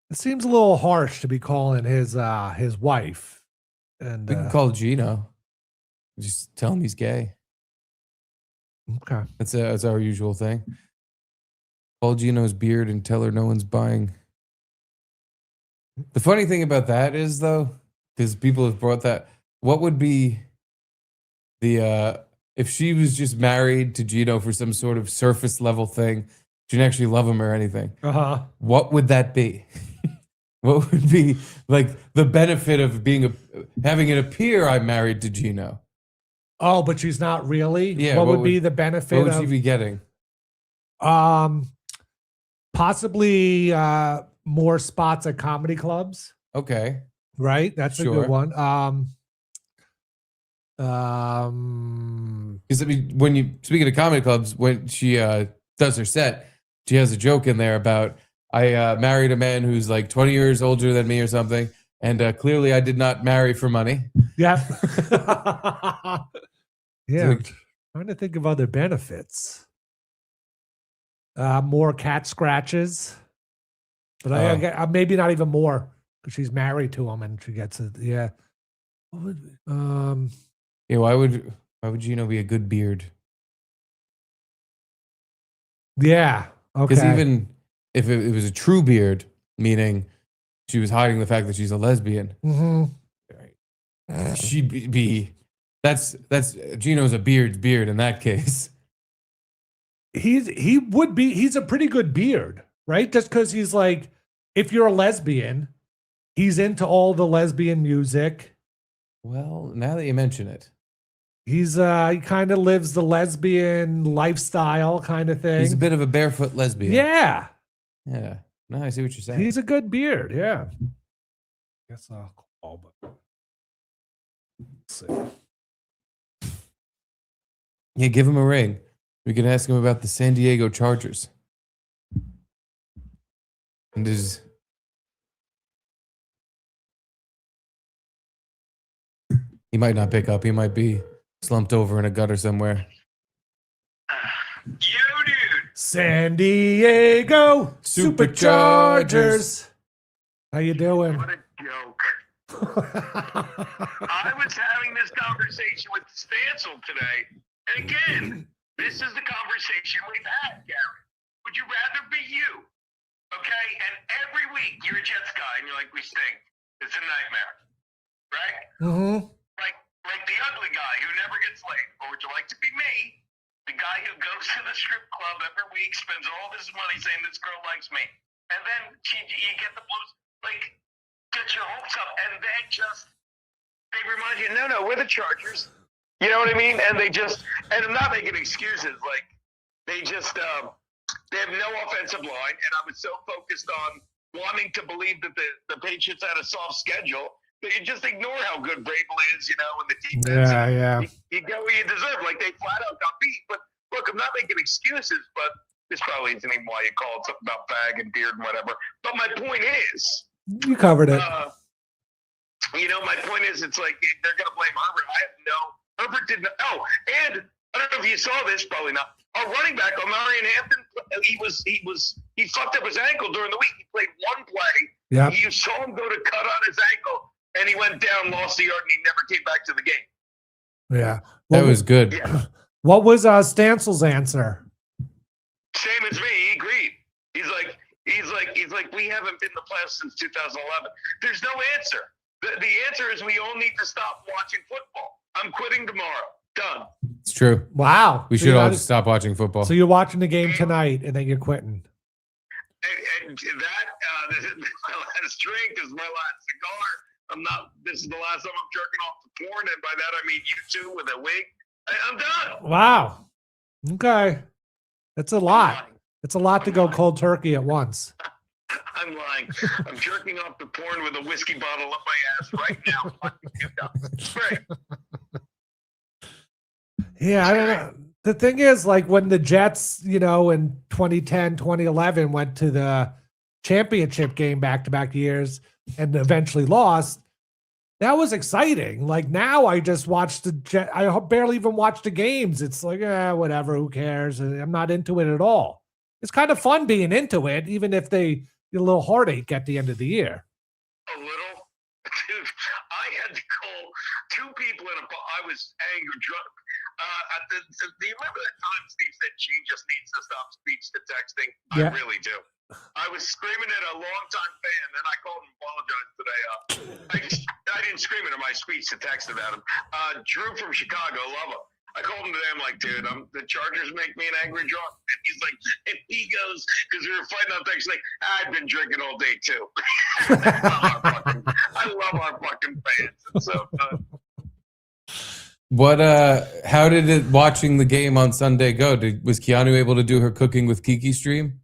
It seems a little harsh to be calling his wife. And We can call Gino. Just tell him he's gay. okay. That's our usual thing. Call Gino's beard and tell her no one's buying. The funny thing about that is, though, because people have brought that, what would be the if she was just married to Gino for some sort of surface level thing, she didn't actually love him or anything. What would that be? What would be like the benefit of having it appear I'm married to Gino? Oh, but she's not really. Yeah. What would be the benefit? What would she be getting? Possibly more spots at comedy clubs. Okay. Right. That's a Sure. good one. Because I mean, when you speaking of comedy clubs, when she does her set, she has a joke in there about I married a man who's like 20 years older than me or something, and clearly I did not marry for money. Yeah. Yeah. Like- I'm trying to think of other benefits. More cat scratches, but I maybe not even more because she's married to him and she gets it. Yeah. What would, Yeah. Why would Gino be a good beard? yeah. Okay. Because even if it was a true beard, meaning she was hiding the fact that she's a lesbian, she'd be that's Gino's a beard in that case. He's a pretty good beard, right? Just because he's like, if you're a lesbian, he's into all the lesbian music. Well, now that you mention it, He kind of lives the lesbian lifestyle kind of thing. he's a bit of a barefoot lesbian. Yeah. Yeah. No, I see what you're saying. He's a good beard. Yeah. Guess I'll call, but let's see. Yeah, give him a ring. We can ask him about the San Diego Chargers. And he might not pick up. He might be slumped over in a gutter somewhere. Yo, dude. San Diego Superchargers. How you doing? What a joke. I was having this conversation with Stancil today. And again, this is the conversation we've had, Garrett. Would you rather be you? Okay? And every week you're a Jets guy and you're like, we stink. It's a nightmare. Right? Mm-hmm. Like the ugly guy who never gets laid. Or would you like to be me? The guy who goes to the strip club every week, spends all this money saying this girl likes me. And then you get the blues, like, get your hopes up. And then they remind you, no, we're the Chargers. You know what I mean? And and I'm not making excuses. Like, they have no offensive line. And I was so focused on wanting to believe that the Patriots had a soft schedule that you just ignore how good Vrabel is, and the defense. Yeah. You get what you deserve. Like, they flat out got beat. But look, I'm not making excuses, but this probably isn't even why you called something about bag and beard and whatever. But my point is, You covered it. my point is, it's like they're going to blame Herbert. Herbert didn't. Oh, and I don't know if you saw this, probably not. Our running back, Omarion Hampton, he fucked up his ankle during the week. He played one play. Yeah. You saw him go to cut on his ankle, and he went down, lost the yard, and he never came back to the game. Yeah. That was good. Yeah. What was Stancel's answer? Same as me. He agreed. He's like, we haven't been in the playoffs since 2011. There's no answer. The answer is we all need to stop watching football. I'm quitting tomorrow. Done. It's true. Wow. We should all just stop watching football. So you're watching the game tonight and then you're quitting. And that this is my last drink. This is my last cigar. This is the last time I'm jerking off the porn, and by that I mean you two with a wig. I'm done. Wow. Okay. That's a lot. It's a lot to go cold turkey at once. I'm lying. I'm jerking off the porn with a whiskey bottle up my ass right now. It's great. Yeah, I don't know. The thing is, like when the Jets, in 2010, 2011 went to the championship game back-to-back years and eventually lost, that was exciting. Like now I just watch I barely even watch the games. It's like, whatever, who cares? And I'm not into it at all. It's kind of fun being into it, even if they get a little heartache at the end of the year. A little? Dude, I had to call two people I was angry drunk. Do you remember that time Steve said Gene just needs to stop speech to texting? Yeah. I really do. I was screaming at a longtime fan, and I called him and apologized today. I didn't scream at him. I speech to texted at him. Drew from Chicago, love him. I called him today. I'm like, dude, the Chargers make me an angry drunk. And he's like, and he goes, because we were fighting on text, like, I've been drinking all day too. I love our fucking fans. It's so good. How did it watching the game on Sunday go? Was Keanu able to do her cooking with Kiki stream?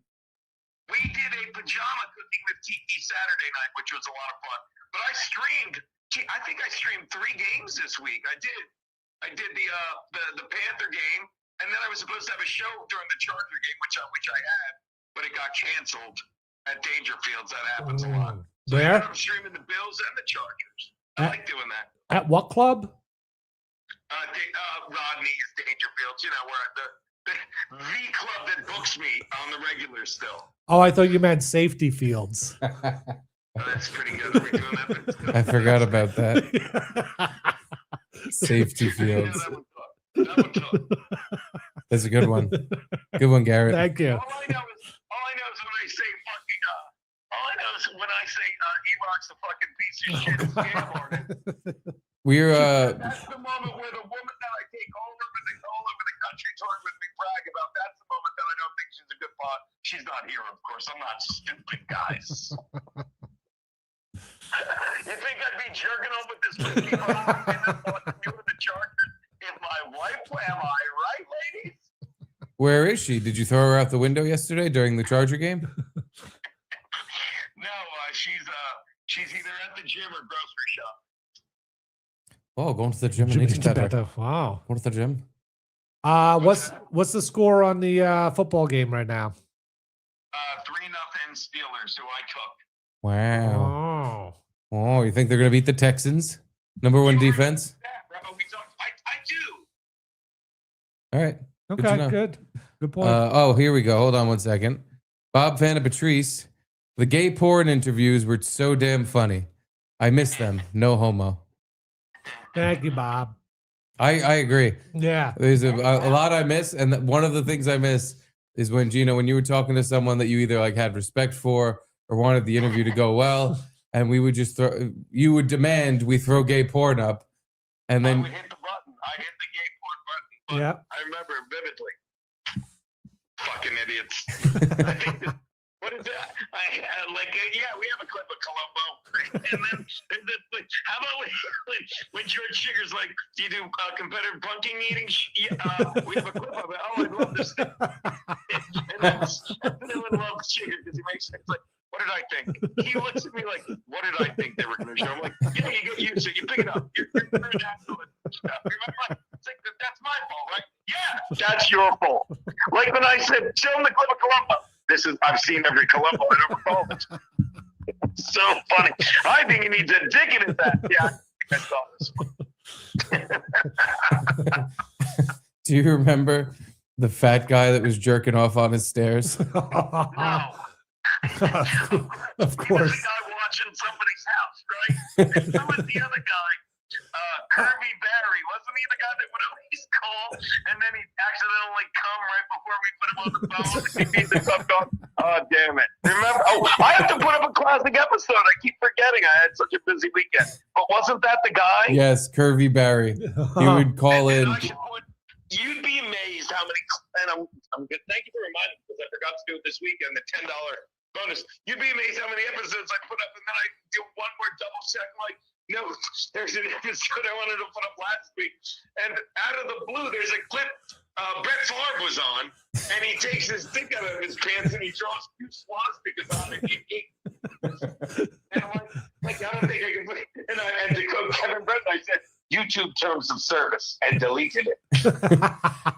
We did a pajama cooking with Kiki Saturday night, which was a lot of fun. But I streamed. I think I streamed 3 games this week. I did the Panther game, and then I was supposed to have a show during the Charger game, which I had, but it got canceled at Dangerfields. That happens a lot. So Where? I'm streaming the Bills and the Chargers. I like doing that. At what club? Rodney's Dangerfields. Where the club that books me on the regular still. Oh, I thought you meant Safety Fields. That's pretty good. Are we doing that? I forgot about that. Safety Fields. That one took. That's a good one. Good one, Garrett. Thank you. All I know is when I say fucking. All I know is when I say E-Rock's a fucking piece of shit scam artist. We're That's the moment where the woman that I take all over the country touring with me brag about. That's the moment that I don't think she's a good pot. She's not here, of course. I'm not stupid, guys. You think I'd be jerking off with this cookie you with the Chargers if my wife? Am I right, ladies? Where is she? Did you throw her out the window yesterday during the Charger game? No, she's either at the gym or grocery shop. Oh, going to the gym and eating better. Wow. Going to the gym. What's the score on the football game right now? 3-0 Steelers, who I cooked. Wow. Oh, you think they're going to beat the Texans? Number 1 defense? I All do. right. Okay, good point. Here we go. Hold on 1 second. Bob Fana Patrice. The gay porn interviews were so damn funny. I miss them. No homo. Thank you, Bob. I agree. Yeah. There's a lot I miss. And one of the things I miss is when, Gino, when you were talking to someone that you either like had respect for or wanted the interview to go well, and we would just you would demand we throw gay porn up, and then I would hit the button. I hit the gay porn button. Yeah. I remember it vividly. Fucking idiots. I think what is that? We have a clip of Columbo. And then how about when George Sugar's like, do you do competitive bunking eating? We have a clip of it. Oh, I love this thing. And then everyone loves Sugar because he makes things like, what did I think? He looks at me like, what did I think they were going to show? I'm like, yeah, you get used to it. You pick it up. You're an asshole. It's like, that's my fault, right? Yeah, that's your fault. Like when I said, show him the clip of Columbo. I've seen every Columbo I ever called it. It's so funny. I think he needs a dick in his ass. Yeah, I saw this one. Do you remember the fat guy that was jerking off on his stairs? No. Of course. There's a guy watching somebody's house, right? And so was the other guy, Kirby Barry. Wasn't he the guy that would always call and then he'd accidentally come right before we put him on the phone? He beat the tough dog. Oh, damn it. Remember? Oh, I have to put up a classic episode. I keep forgetting. I had such a busy weekend. But wasn't that the guy? Yes, Curvy Barry. He would call in. You'd be amazed how many, and I'm good. Thank you for reminding me because I forgot to do it this weekend, the $10 bonus. You'd be amazed how many episodes I put up, and then I do one more double check. Like, no, there's an episode I wanted to put up last week, and out of the blue, there's a clip. Brett Favre was on, and he takes his dick out of his pants and he draws 2 swastikas on it. And I'm like, I don't think I can put it. And to coach Kevin Brett, I said, YouTube terms of service and deleted it.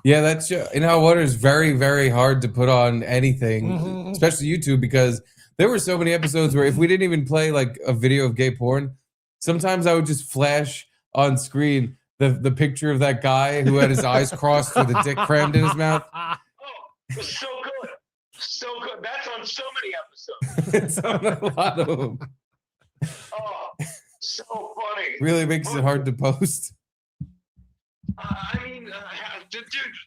Yeah, that's water is very, very hard to put on anything, Mhm. especially YouTube, because there were so many episodes where if we didn't even play like a video of gay porn, sometimes I would just flash on screen the picture of that guy who had his eyes crossed with a dick crammed in his mouth. Oh, it was so good. So good. That's on so many episodes. It's on a lot of them. Oh, so funny. Really makes it hard to post. Dude,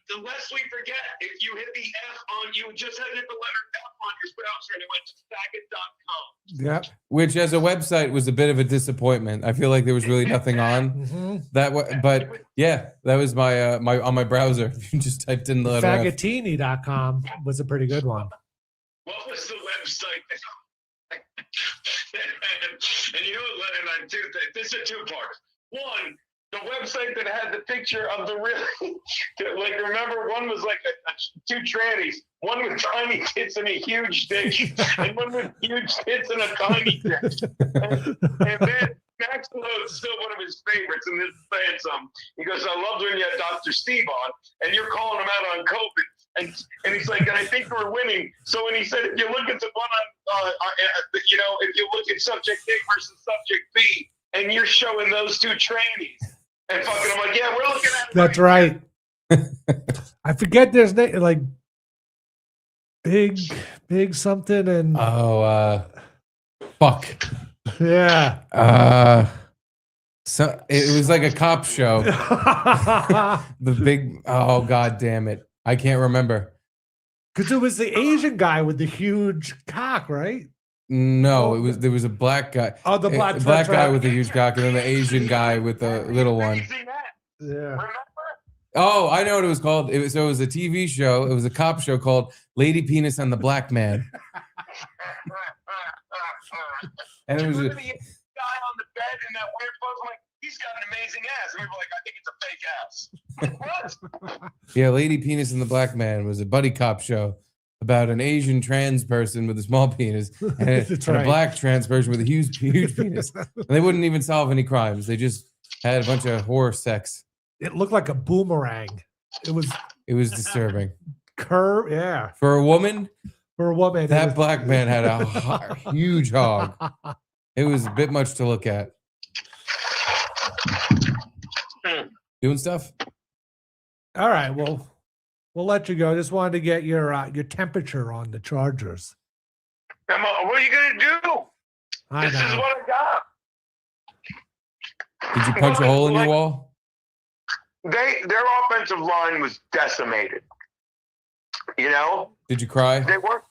the less we forget, if you hit the F on, you just had to hit the letter F on your browser and it went to faggot.com. Yep. Which, as a website, was a bit of a disappointment. I feel like there was really nothing on Mhm. but yeah, that was my on my browser. You just typed in the letter F. Faggotini.com was a pretty good one. What was the website? And you know what, and I do this is two parts. One, the website that had the picture of the really, like, remember, one was like two trannies, one with tiny tits and a huge dick, and one with huge tits and a tiny dick. And then Maxwell is still one of his favorites, and this is saying something. He goes, I loved when you had Dr. Steve on, and you're calling him out on COVID. And he's like, and I think we're winning. So when he said, if you look at the one on, if you look at subject A versus subject B, and you're showing those two trannies, and fucking, I'm like, yeah, we're looking at it. That's right. I forget there's like big something and fuck. Yeah. So it was like a cop show. The big, oh god damn it. I can't remember. Because it was the Asian guy with the huge cock, right? No, there was a black guy. Oh, the black guy with the huge cock, and then the Asian guy with the little one. Yeah. Oh, I know what it was called. It was a TV show. It was a cop show called Lady Penis and the Black Man. And it was a guy on the bed in that weird pose. I'm like, he's got an amazing ass. And we were like, I think it's a fake ass. What? Yeah, Lady Penis and the Black Man was a buddy cop show about an Asian trans person with a small penis and a black trans person with a huge penis. And they wouldn't even solve any crimes. They just had a bunch of horror sex. It looked like a boomerang. It was disturbing. Curve, yeah. For a woman, that black man had a huge hog. It was a bit much to look at. Doing stuff? All right, well, we'll let you go. Just wanted to get your temperature on the Chargers. What are you gonna do? This is what I got. Did you punch a hole in your wall? Their offensive line was decimated. You know? Did you cry? They weren't.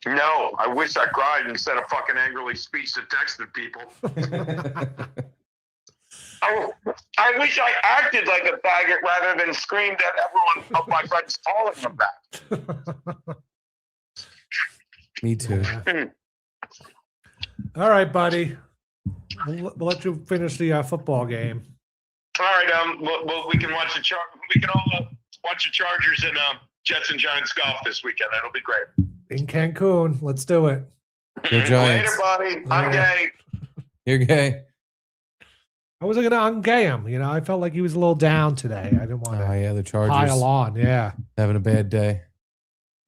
No, I wish I cried instead of fucking angrily speech to texted people. I wish I acted like a faggot rather than screamed at everyone of my friends calling them back. Me too. All right, buddy. We'll let you finish the football game. All right, we can watch we can all watch the Chargers and Jets and Giants golf this weekend. That'll be great. In Cancun. Let's do it. Go Giants. Later, buddy. I'm gay. You're gay. I wasn't going to ungay him. You know, I felt like he was a little down today. I didn't want to the Chargers pile on. Yeah. Having a bad day.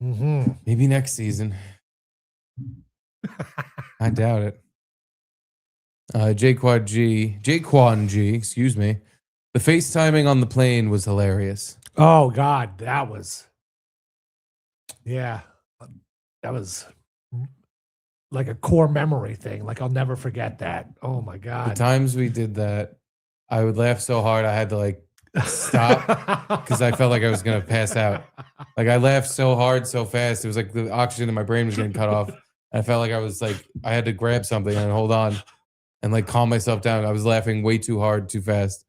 Mm-hmm. Maybe next season. I doubt it. Jaquan G, excuse me. The FaceTiming on the plane was hilarious. Oh, God. That was like a core memory thing. Like, I'll never forget that. Oh, my God. The times we did that, I would laugh so hard I had to like stop because I felt like I was going to pass out. Like, I laughed so hard, so fast. It was like the oxygen in my brain was getting cut off. I felt like I had to grab something and hold on and like calm myself down. I was laughing way too hard, too fast.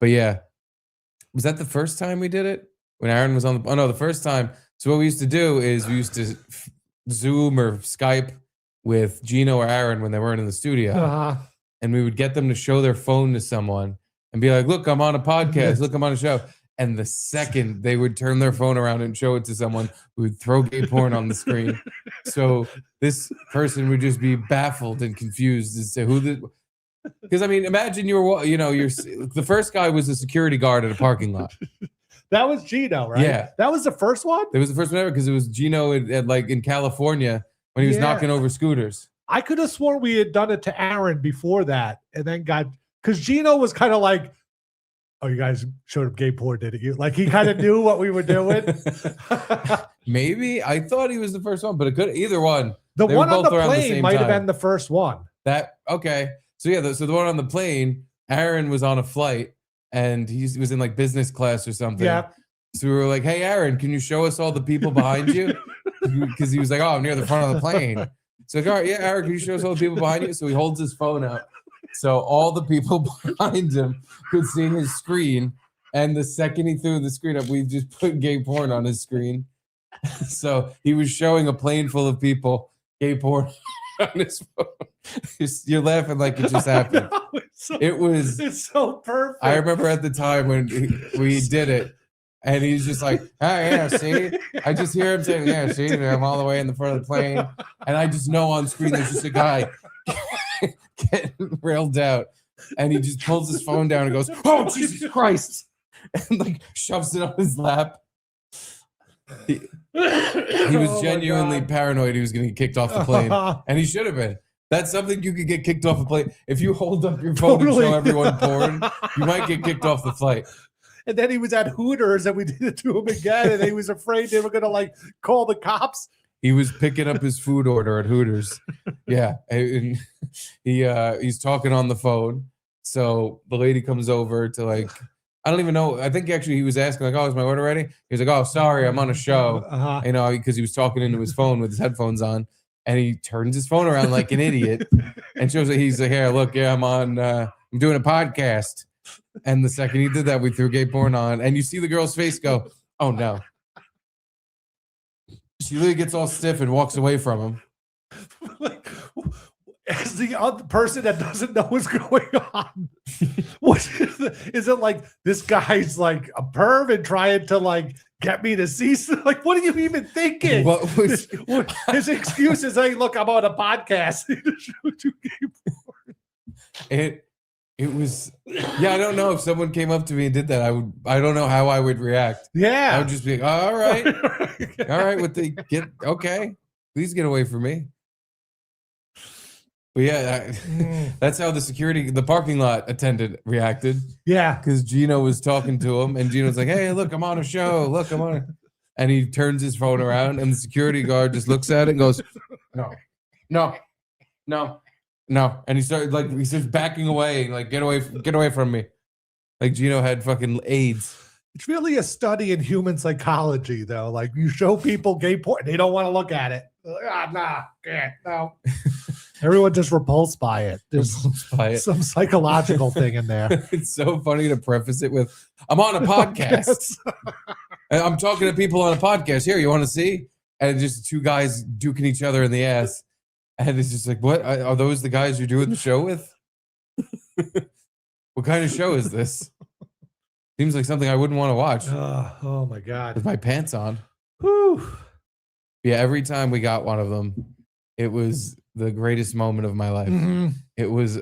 But yeah, was that the first time we did it? When Aaron was on the first time. So what we used to do is we used to Zoom or Skype with Gino or Aaron when they weren't in the studio. Uh-huh. And we would get them to show their phone to someone and be like, look, I'm on a podcast. Look, I'm on a show. And the second they would turn their phone around and show it to someone, we would throw gay porn on the screen. So this person would just be baffled and confused as to Because I mean, imagine you're the first guy was a security guard at a parking lot. That was Gino, right? Yeah. That was the first one? It was the first one ever because it was Gino at like in California when he was knocking over scooters. I could have sworn we had done it to Aaron before that and then because Gino was kind of like, oh, you guys showed him gay porn, didn't you? Like he kind of knew what we were doing. Maybe. I thought he was the first one, but it could either one. The They one were on the both around the plane same might have time. been the first one. Okay. So yeah, so the one on the plane, Aaron was on a flight and he was in like business class or something. Yeah. So we were like, hey, Aaron, can you show us all the people behind you? Because he was like, oh, I'm near the front of the plane. So like, all right, yeah, Aaron, can you show us all the people behind you? So he holds his phone out. So all the people behind him could see his screen. And the second he threw the screen up, we just put gay porn on his screen. So he was showing a plane full of people gay porn on his phone. You're laughing like it just happened. It's so perfect. I remember at the time when we did it, and he's just like, oh, yeah, see? I just hear him saying, yeah, see? I'm all the way in the front of the plane. And I just know on screen there's just a guy getting railed out. And he just pulls his phone down and goes, oh, Jesus Christ. And like shoves it on his lap. He was genuinely paranoid he was going to get kicked off the plane. And he should have been. That's something you could get kicked off a plane. If you hold up your phone and show everyone porn, you might get kicked off the flight. And then he was at Hooters and we did it to him again. And he was afraid they were going to like call the cops. He was picking up his food order at Hooters. Yeah. And he's talking on the phone. So the lady comes over to like, I don't even know. I think actually he was asking like, oh, is my order ready? He was like, oh, sorry, I'm on a show. Because he was talking into his phone with his headphones on. And he turns his phone around like an idiot and shows that he's like, here, look, yeah, I'm doing a podcast. And the second he did that, we threw gay porn on. And you see the girl's face go, oh, no. She really gets all stiff and walks away from him. As the other person that doesn't know what's going on, is it like this guy's like a perv and trying to like get me to see? Like, what are you even thinking? His excuse is, hey, look, I'm on a podcast. It was, yeah, I don't know if someone came up to me and did that. I don't know how I would react. Yeah. I would just be like, all right. All right. Okay. Please get away from me. But yeah, that's how the parking lot attendant reacted. Yeah. Because Gino was talking to him and Gino's like, hey, look, I'm on a show. Look, I'm on it. And he turns his phone around and the security guard just looks at it and goes, no. And he starts backing away, like, get away from me. Like Gino had fucking AIDS. It's really a study in human psychology, though. Like you show people gay porn, they don't want to look at it. No. Everyone just repulsed by it. There's some psychological thing in there. It's so funny to preface it with, I'm on a podcast. And I'm talking to people on a podcast. Here, you want to see? And just two guys duking each other in the ass. And it's just like, what? Are those the guys you're doing the show with? What kind of show is this? Seems like something I wouldn't want to watch. Oh my God. With my pants on. Whew. Yeah, every time we got one of them, it was the greatest moment of my life. Mm-hmm. It was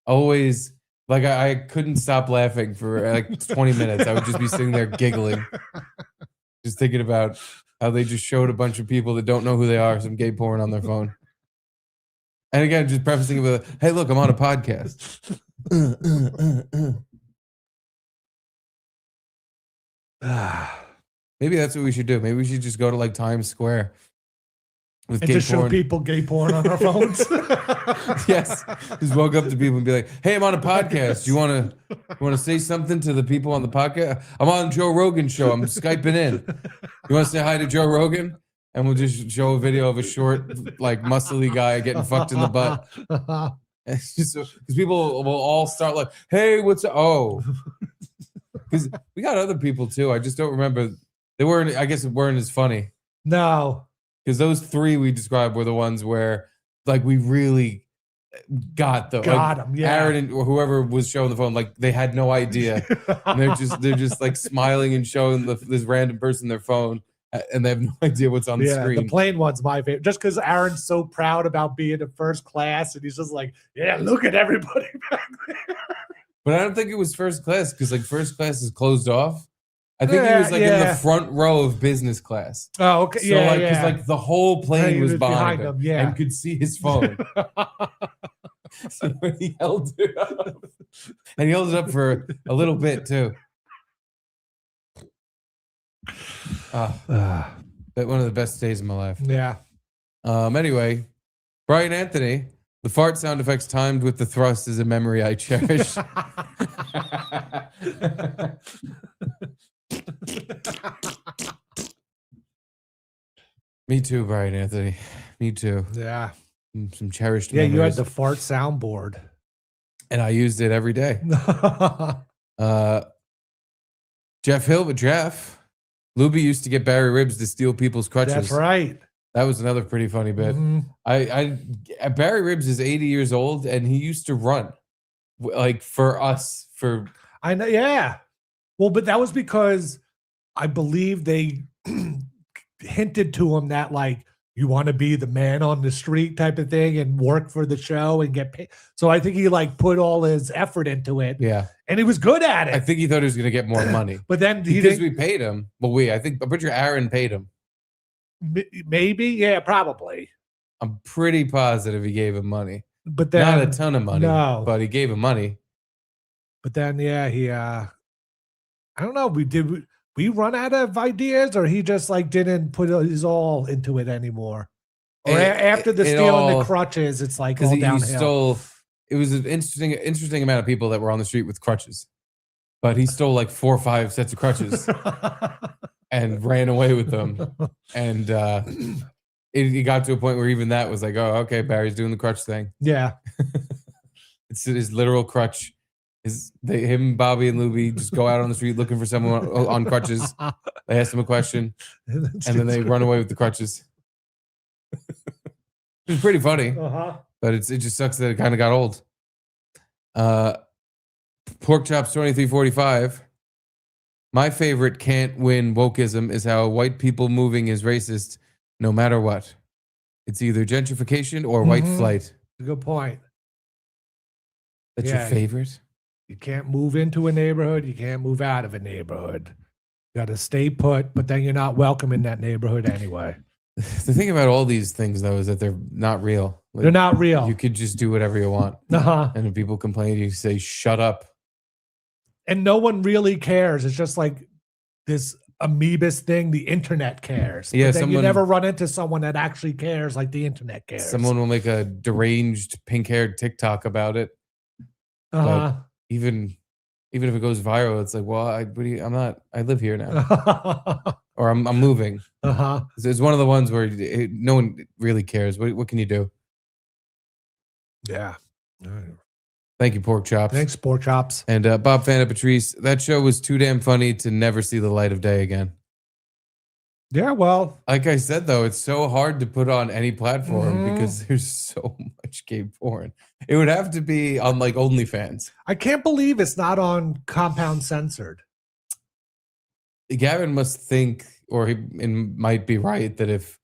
always like I couldn't stop laughing for like 20 minutes. I would just be sitting there giggling, just thinking about how they just showed a bunch of people that don't know who they are some gay porn on their phone. And again, just prefacing it with, hey, look, I'm on a podcast. Maybe that's what we should do. Maybe we should just go to like Times Square with and gay just show porn. people gay porn on our phones. Yes, just walk up to people and be like, "Hey, I'm on a podcast. You want to say something to the people on the podcast? I'm on Joe Rogan's show. I'm Skyping in. You want to say hi to Joe Rogan?" And we'll just show a video of a short, like muscly guy getting fucked in the butt. Because people will all start like, "Hey, what's up?" Oh, because we got other people too. I just don't remember. They weren't. I guess weren't as funny. No. Because those three we described were the ones where, like, we really got them. Yeah. Aaron and or whoever was showing the phone, like, they had no idea. And they're just like smiling and showing this random person their phone, and they have no idea what's on the screen. The plane one's my favorite. Just because Aaron's so proud about being in first class, and he's just like, yeah, look at everybody back there. But I don't think it was first class because like first class is closed off. I think he was like in the front row of business class. Oh, okay. So because like the whole plane was behind him, and could see his phone. So he held it up, and he held it up for a little bit too. One of the best days of my life. Yeah. Anyway, Brian Anthony, the fart sound effects timed with the thrust is a memory I cherish. Me too, Brian Anthony. Me too. Yeah. Some cherished memories. You had memories. the fart soundboard. And I used it every day. Jeff Hill with Jeff. Luby used to get Barry Ribs to steal people's crutches. That's right. That was another pretty funny bit. Barry Ribs is 80 years old, and he used to run, like for us. I know, yeah. Well, but that was because I believe they hinted to him that like you want to be the man on the street type of thing and work for the show and get paid. So I think he like put all his effort into it. Yeah. And he was good at it. I think he thought he was going to get more money. But then because we paid him. Well, I'm pretty sure Aaron paid him. Maybe. Yeah, probably. I'm pretty positive he gave him money. But then not a ton of money. No. But he gave him money. But then, yeah, he, I don't know. We run out of ideas, or he just like didn't put his all into it anymore. Or after the stealing the crutches, it's like all downhill. It was an interesting amount of people that were on the street with crutches, but he stole like 4 or 5 sets of crutches and ran away with them. And it got to a point where even that was like, oh, okay, Barry's doing the crutch thing. Yeah, it's his literal crutch. Him, Bobby, and Luby just go out on the street looking for someone on crutches. They ask him a question, and then they run away with the crutches. It was pretty funny, but it just sucks that it kind of got old. Pork Chops 2345. My favorite can't win wokeism is how white people moving is racist no matter what. It's either gentrification or white flight. Good point. That's your favorite? You can't move into a neighborhood. You can't move out of a neighborhood. You got to stay put, but then you're not welcome in that neighborhood anyway. The thing about all these things, though, is that they're not real. They're not real. You could just do whatever you want. And if people complain, you say, shut up. And no one really cares. It's just like this amoebus thing. The internet cares. Yeah, but then you never run into someone that actually cares like the internet cares. Someone will make a deranged pink-haired TikTok about it. But even if it goes viral, it's like, well, I live here now. Or I'm moving. It's one of the ones where no one really cares. What can you do? Yeah. Thank you, Pork Chops. Thanks, Pork Chops. And Bob Fanta Patrice, that show was too damn funny to never see the light of day again. Yeah, well. Like I said, though, it's so hard to put on any platform because there's so much gay porn. It would have to be on like OnlyFans. I can't believe it's not on Compound Censored. Gavin must think, or he might be right, that if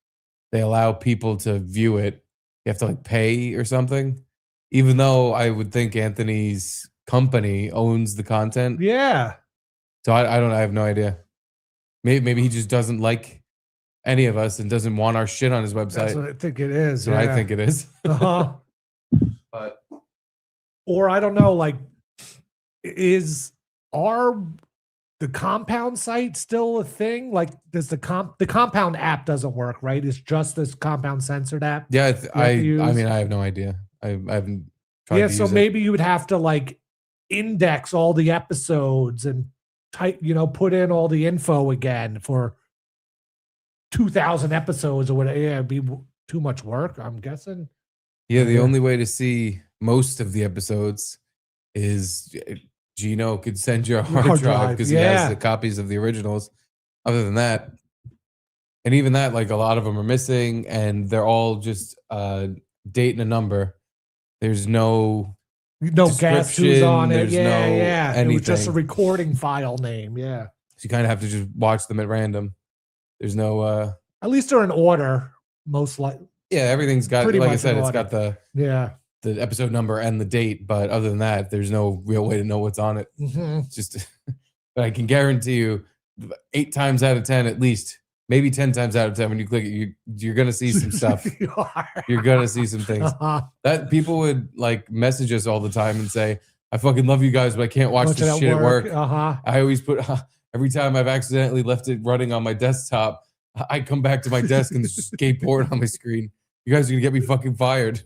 they allow people to view it, you have to like pay or something. Even though I would think Anthony's company owns the content. Yeah. So I don't know. I have no idea. Maybe he just doesn't like any of us and doesn't want our shit on his website. That's what I think it is. That's what I think it is. But or I don't know, like, is the Compound site still a thing? Like, does the Compound app doesn't work, right? It's just this Compound Censored app. Yeah, I mean, I have no idea. I haven't tried to so use maybe you would have to like index all the episodes and type, put in all the info again for 2,000 episodes or whatever. Yeah, it'd be too much work, I'm guessing. Yeah, the only way to see most of the episodes is Gino could send you a hard drive because he has the copies of the originals. Other than that, and even that, like a lot of them are missing and they're all just date and a number. There's no guess who's on it. There's no Anything. It was just a anything. recording file name. Yeah. So you kind of have to just watch them at random. There's no At least they're in order, most likely. yeah, everything's got, Pretty like I much said, in it's got the episode number and the date, but other than that, there's no real way to know what's on it. It's just, but I can guarantee you 8 times out of 10, at least, maybe 10 times out of 10, when you click it, you're going to see some stuff. You're going to see some things. That people would like message us all the time and say, I fucking love you guys, but I can't watch this shit at work. I always put, every time I've accidentally left it running on my desktop, I come back to my desk and there's gay porn on my screen. You guys are going to get me fucking fired.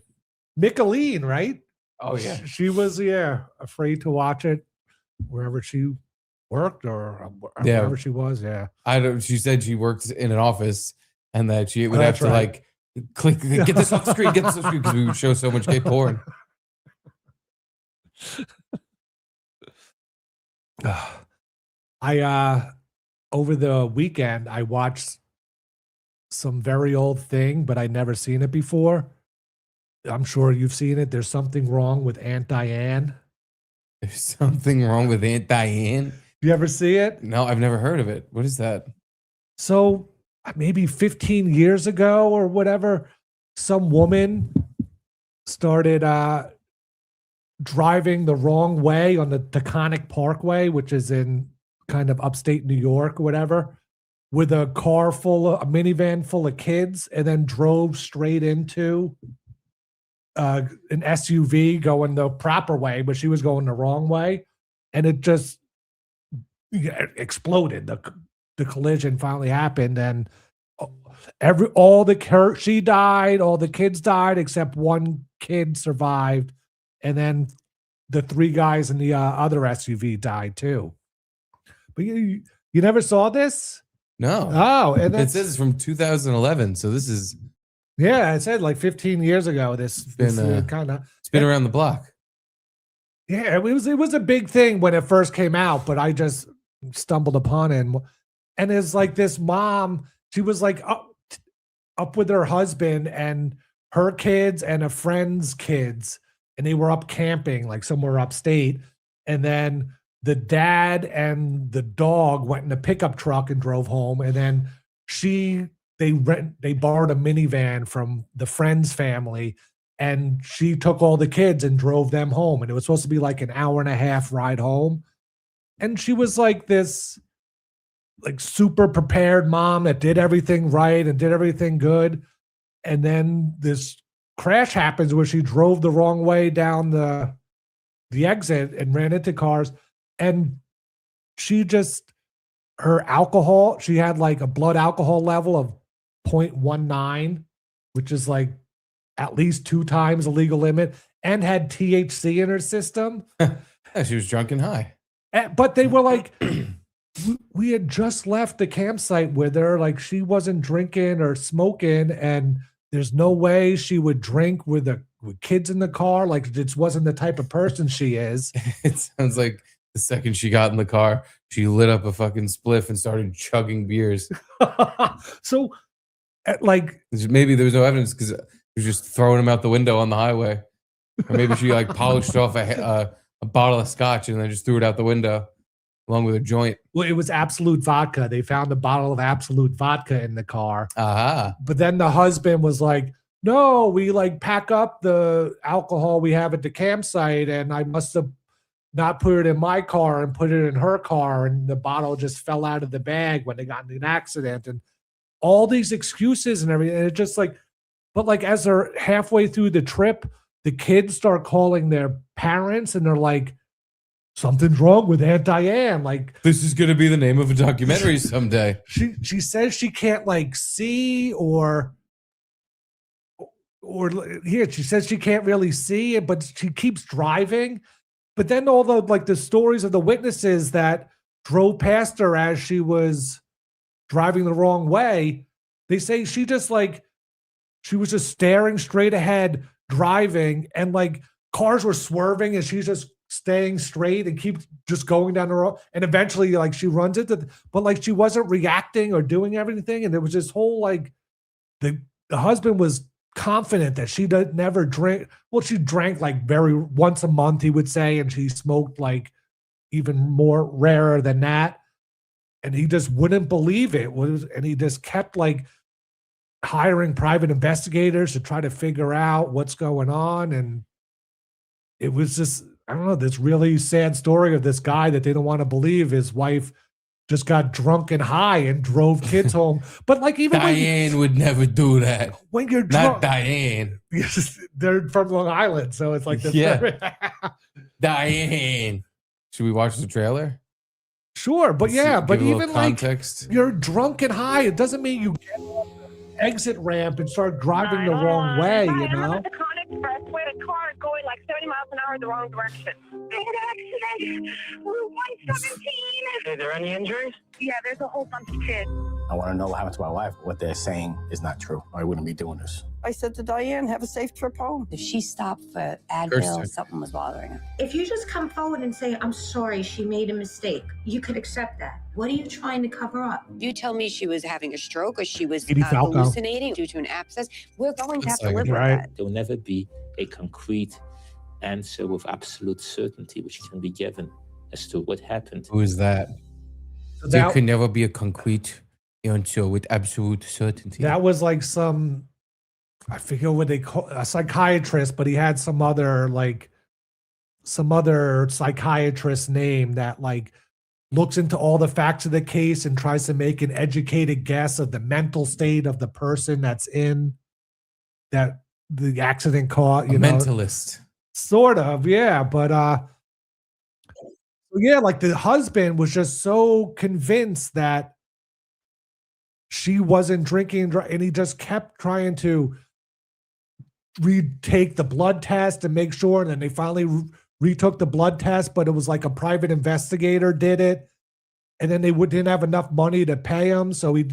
Micheline, right? Oh, yeah. She was, afraid to watch it wherever she worked or wherever she was. Yeah. She said she worked in an office and that she would have to like click, get this off the screen, get this off the screen, because we would show so much gay porn. I over the weekend I watched some very old thing, but I'd never seen it before. I'm sure you've seen it. There's Something Wrong with Aunt Diane. There's Something Wrong with Aunt Diane. You ever see it? No, I've never heard of it. What is that? So maybe 15 years ago or whatever, some woman started driving the wrong way on the Taconic Parkway, which is in kind of upstate New York or whatever, with a minivan full of kids, and then drove straight into an SUV going the proper way, but she was going the wrong way. And it just exploded. The collision finally happened, and she died, all the kids died, except one kid survived. And then the 3 guys in the other SUV died too. But you never saw this? No. Oh, and it says it's from 2011. So this is. Yeah, it said like 15 years ago. It's been around the block. Yeah, it was a big thing when it first came out, but I just stumbled upon it. And it's like this mom, she was like up with her husband and her kids and a friend's kids. And they were up camping, like somewhere upstate. And then the dad and the dog went in a pickup truck and drove home. And then they borrowed a minivan from the friend's family. And she took all the kids and drove them home. And it was supposed to be like an hour and a half ride home. And she was like this, like super prepared mom that did everything right and did everything good. And then this crash happens where she drove the wrong way down the exit and ran into cars. And she had like a blood alcohol level of 0.19, which is like at least 2 times the legal limit, and had THC in her system. Yeah, she was drunk and high. But they were like, we had just left the campsite where they're like, she wasn't drinking or smoking, and there's no way she would drink with kids in the car. Like, this wasn't the type of person she is. It sounds like the second she got in the car, she lit up a fucking spliff and started chugging beers. So, like, maybe there was no evidence because she was just throwing them out the window on the highway, or maybe she like polished off a bottle of scotch and then just threw it out the window along with a joint. Well, it was Absolute vodka. They found a bottle of Absolute vodka in the car. Aha. But then the husband was like, no, we like pack up the alcohol we have at the campsite, and I must have not put it in my car and put it in her car, and the bottle just fell out of the bag when they got in an accident, and all these excuses and everything. And it just like, but like as they're halfway through the trip, the kids start calling their parents, and they're like, something's wrong with Aunt Diane. Like, this is going to be the name of a documentary someday. She says she can't like see or here, she says she can't really see it, but she keeps driving. But then all the stories of the witnesses that drove past her as she was driving the wrong way, they say she was just staring straight ahead, driving, and like cars were swerving, and she's just staying straight and keep just going down the road. And eventually, like, she runs into, but like she wasn't reacting or doing everything. And there was this whole like the husband was confident that she never drink. Well, she drank like once a month, he would say, and she smoked like even more rarer than that. and he just wouldn't believe it. And he just kept like hiring private investigators to try to figure out what's going on. And it was just, I don't know, this really sad story of this guy that they don't want to believe his wife just got drunk and high and drove kids home. But like even Diane would never do that. When you're drunk, not Diane. They're from Long Island, so it's like this. Yeah. Diane. Should we watch the trailer? Sure, but yeah, but even like context. You're drunk and high, it doesn't mean you get on the exit ramp and start driving the wrong way, you know? I'm at the Con Expressway, the car is going like 70 miles an hour in the wrong direction. Accident, Route 117. Are there any injuries? Yeah, there's a whole bunch of kids. I want to know what happened to my wife. What they're saying is not true. I wouldn't be doing this. I said to Diane, have a safe trip home. If she stopped for Advil, something was bothering her. If you just come forward and say, I'm sorry, she made a mistake, you could accept that. What are you trying to cover up? You tell me she was having a stroke or she was Falco. hallucinating due to an abscess. We're going to have to live with that. There will never be a concrete answer with absolute certainty which can be given as to what happened. Who is that? So there can never be a concrete answer with absolute certainty. That was like some, I forget what they call a psychiatrist, but he had some other psychiatrist name that like looks into all the facts of the case and tries to make an educated guess of the mental state of the person that's in that the accident caused. You know, mentalist. Sort of, yeah. But yeah, like the husband was just so convinced that she wasn't drinking, and he just kept trying to retake the blood test and make sure. And then they finally retook the blood test, but it was like a private investigator did it. And then they didn't have enough money to pay him, so he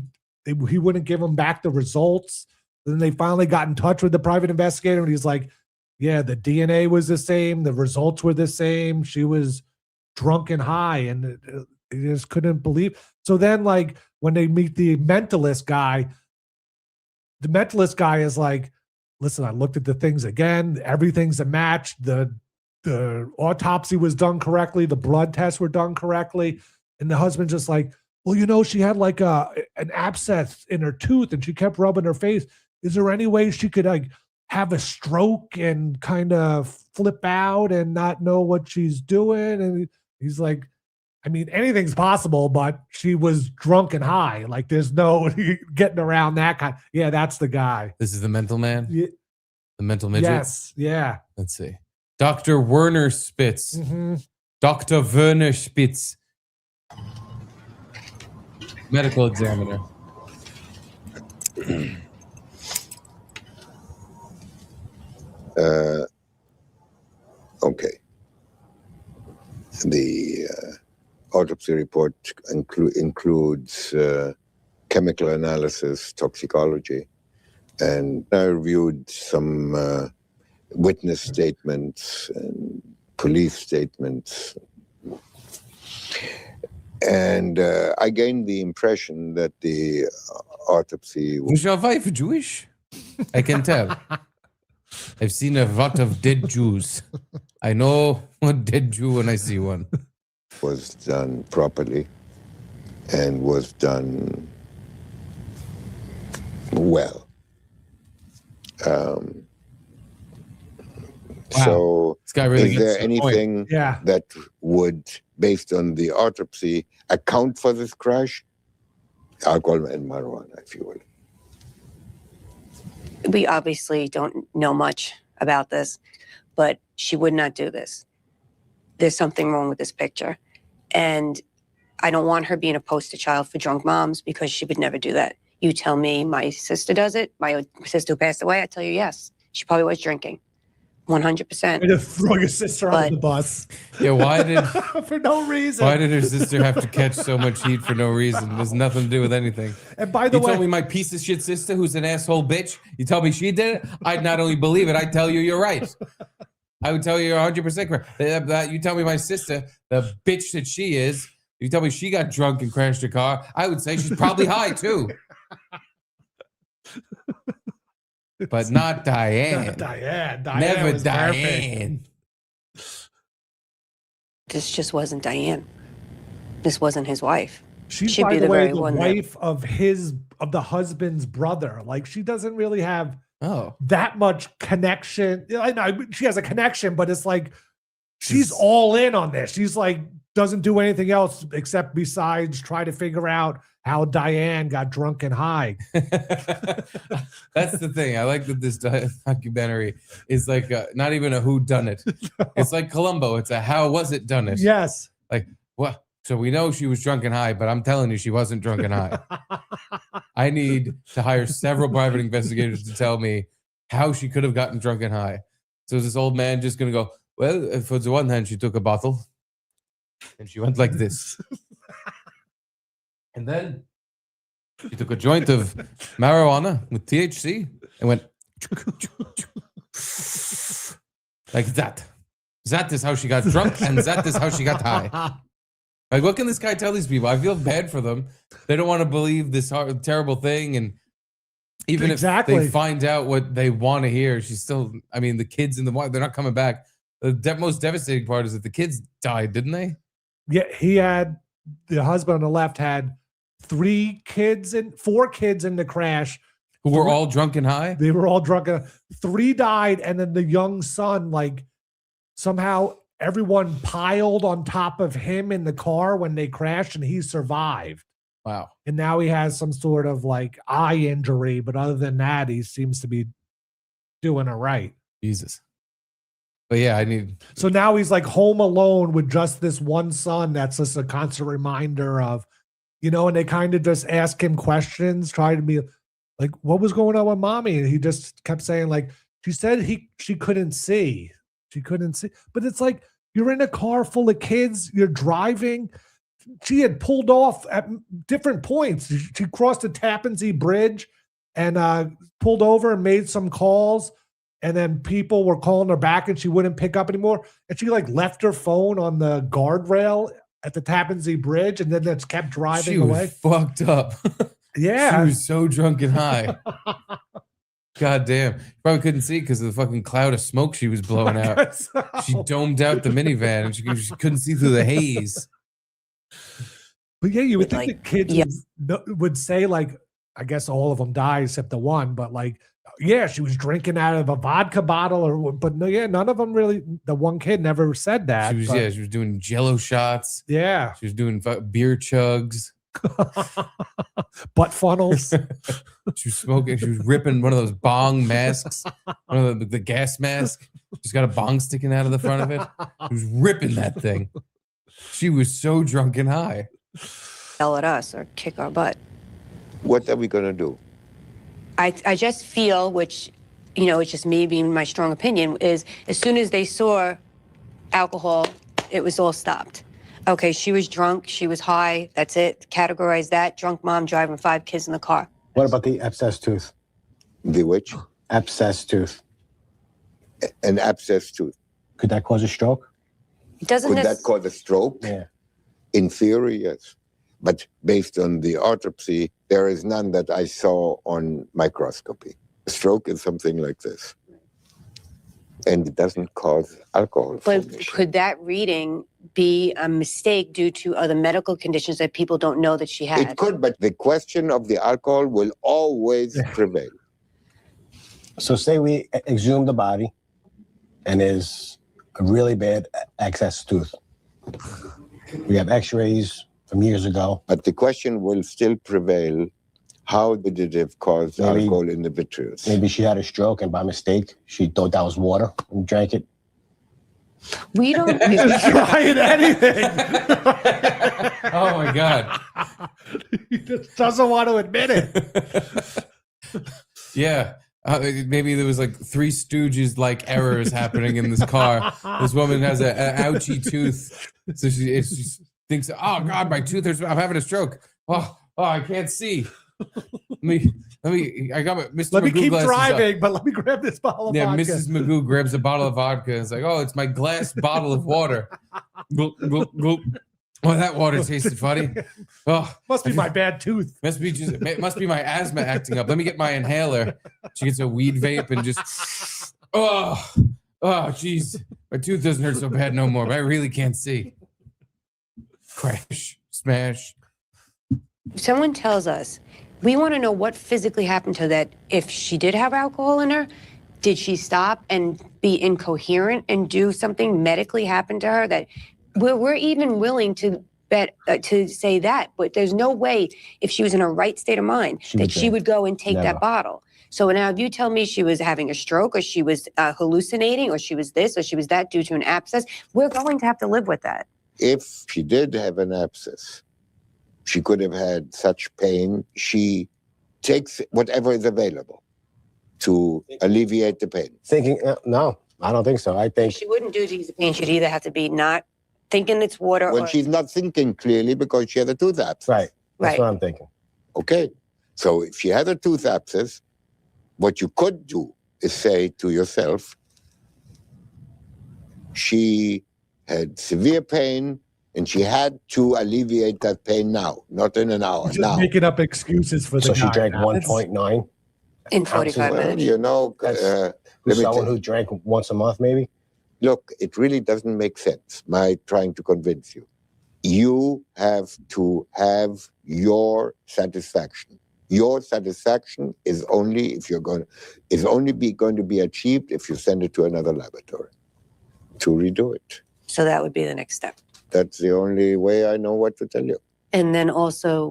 wouldn't give him back the results. Then they finally got in touch with the private investigator, and he's like, yeah, the DNA was the same. The results were the same. She was drunk and high, and they just couldn't believe. So then, like, when they meet the mentalist guy is like, listen, I looked at the things again. Everything's a match. The autopsy was done correctly. The blood tests were done correctly. And the husband's just like, well, you know, she had like an abscess in her tooth and she kept rubbing her face. Is there any way she could like have a stroke and kind of flip out and not know what she's doing? And he's like, I mean, anything's possible, but she was drunk and high. Like, there's no getting around that kind. Yeah, that's the guy. This is the mental man? Yeah. The mental midget? Yes, yeah. Let's see. Dr. Werner Spitz. Mm-hmm. Dr. Werner Spitz. Medical examiner. Okay. The autopsy report includes chemical analysis, toxicology, and I reviewed some witness statements and police statements. And I gained the impression that the autopsy was... Is your wife Jewish? I can tell. I've seen a lot of dead Jews. I know a dead Jew when I see one. Was done properly and was done well. Wow. So this guy really is there anything that would, based on the autopsy, account for this crash? Alcohol and marijuana, if you will. We obviously don't know much about this, but she would not do this. There's something wrong with this picture. And I don't want her being a poster child for drunk moms because she would never do that. You tell me my sister does it, my sister who passed away, I tell you yes. She probably was drinking. 100%. Way to throw your sister on the bus. Yeah, why did... for no reason. Why did her sister have to catch so much heat for no reason? There's nothing to do with anything. And by the way... You told me my piece of shit sister, who's an asshole bitch, you tell me she did it? I'd not only believe it, I'd tell you you're right. I would tell you you're 100% correct. You tell me my sister, the bitch that she is, you tell me she got drunk and crashed her car, I would say she's probably high too. But not Diane. Not Diane. Diane Never was Diane. Perfect. This just wasn't Diane. This wasn't his wife. She's, She'd by be the the way, very the one that- wife of the husband's brother. Like, she doesn't really have Oh, that much connection. I know she has a connection, but it's like she's all in on this. She's like, doesn't do anything else except besides try to figure out how Diane got drunk and high. that's the thing. I like that this documentary is like not even a who done it. It's like Columbo. It's a how was it done it. Yes. Like, what? So we know she was drunk and high, but I'm telling you, she wasn't drunk and high. I need to hire several private investigators to tell me how she could have gotten drunk and high. So is this old man just going to go, well, for the one hand, she took a bottle and she went like this. And then she took a joint of marijuana with THC and went like that. That is how she got drunk, and that is how she got high. Like, what can this guy tell these people? I feel bad for them. They don't want to believe this terrible thing, and even if they find out what they want to hear, she's still. I mean, the kids in the water, they're not coming back. The most devastating part is that the kids died, didn't they? Yeah, he had the husband on the left had 4 kids in the crash who were all drunk and high. They were all drunk. 3 died, and then the young son, like, somehow everyone piled on top of him in the car when they crashed, and he survived. Wow. And now he has some sort of like eye injury, but other than that, he seems to be doing it right. Jesus. But yeah, I need. So now he's like home alone with just this one son. That's just a constant reminder of, and they kind of just ask him questions, try to be like, what was going on with mommy? And he just kept saying, like, she said she couldn't see. She couldn't see. But it's like, you're in a car full of kids, you're driving. She had pulled off at different points. She crossed the Tappan Zee Bridge and pulled over and made some calls. And then people were calling her back and she wouldn't pick up anymore. And she like left her phone on the guardrail at the Tappan Zee Bridge and then just kept driving away. She was fucked up. Yeah. She was so drunk and high. God damn. You probably couldn't see because of the fucking cloud of smoke she was blowing out. So. She domed out the minivan and she couldn't see through the haze. But yeah, you would think the kids would say, like, I guess all of them died except the one, but like, yeah, she was drinking out of a vodka bottle, but no, yeah, none of them really. The one kid never said that. She was doing Jello shots. Yeah, she was doing beer chugs, butt funnels. She was smoking. She was ripping one of those bong masks, one of the gas mask. She's got a bong sticking out of the front of it. She was ripping that thing. She was so drunk and high. Yell at us or kick our butt. What are we going to do? I just feel, which, it's just me being my strong opinion, is as soon as they saw alcohol, it was all stopped. Okay, she was drunk, she was high, that's it. Categorize that. Drunk mom driving 5 kids in the car. What about the abscess tooth? The which? Abscess tooth. An abscess tooth. Could that cause a stroke? It doesn't. Could that cause a stroke? Yeah. In theory, yes. But based on the autopsy, there is none that I saw on microscopy. A stroke is something like this. And it doesn't cause alcohol But formation. could that reading be a mistake due to other medical conditions that people don't know that she had? It could, but the question of the alcohol will always prevail. So say we exhume the body and there's a really bad excess tooth. We have x-rays from years ago. But the question will still prevail. How did it have caused alcohol in the vitreous? Maybe she had a stroke and by mistake, she thought that was water and drank it. We don't trying anything. Oh my God. He just doesn't want to admit it. Yeah. Maybe there was like 3 Stooges like errors happening in this car. This woman has an ouchy tooth. So she thinks, oh God, my tooth hurts. I'm having a stroke. Oh, I can't see. Let me. I got my Mr. Let me Magoo keep glasses driving, up. but let me grab this bottle of vodka. Mrs. Magoo grabs a bottle of vodka and it's like, oh, it's my glass bottle of water. Gulp, gulp, gulp. Oh, that water tasted funny. Oh, must be my bad tooth. Must be my asthma acting up. Let me get my inhaler. She gets a weed vape and just, geez, my tooth doesn't hurt so bad no more. But I really can't see. Crash, smash. someone tells us, we want to know what physically happened to her, that if she did have alcohol in her, did she stop and be incoherent and do something medically happen to her? That we're even willing to bet to say that, but there's no way if she was in her right state of mind that she would go and take Never. that bottle. So now if you tell me she was having a stroke, or she was hallucinating, or she was this, or she was that due to an abscess, we're going to have to live with that. If she did have an abscess, she could have had such pain. She takes whatever is available to alleviate the pain. Thinking, no, I don't think so. I think She wouldn't do these pain. She'd either have to be not thinking it's water, When or she's not thinking clearly because she had a tooth abscess. right. That's Right. what I'm thinking. Okay. So if she had a tooth abscess, what you could do is say to yourself, she had severe pain and she had to alleviate that pain now, not in an hour, Just now. making up excuses for the So she guy. drank Now, 1.9. in 45 Well, minutes. you know, That's let me someone tell- who drank once a month, maybe. look, it really doesn't make sense, my trying to convince you. You have to have your satisfaction. Your satisfaction is only if going to be achieved if you send it to another laboratory to redo it. So that would be the next step. That's the only way I know what to tell you. And then also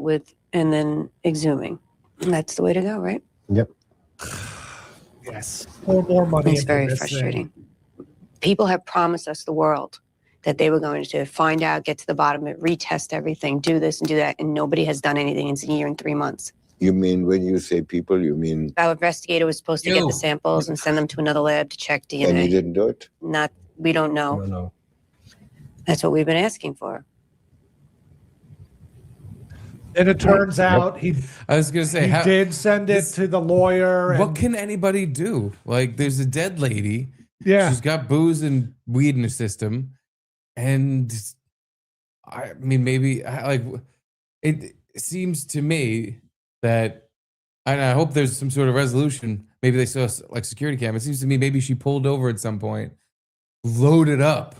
and then exhuming. That's the way to go, right? Yep. Yes. Pour more money. It's into very this frustrating. thing. People have promised us the world, that they were going to find out, get to the bottom of it, retest everything, do this and do that, and nobody has done anything in a year and 3 months. You mean when you say people, you mean, Our investigator was supposed to get the samples and send them to another lab to check and you DNA. didn't do it? We don't know. I don't know. That's what we've been asking for. And it turns out I was gonna say, he did send it to the lawyer. what and- can anybody do? Like, there's a dead lady. Yeah. She's got booze and weed in her system, and I mean, maybe like it seems to me that, and I hope there's some sort of resolution. Maybe they saw like security cam. It seems to me maybe she pulled over at some point, loaded up,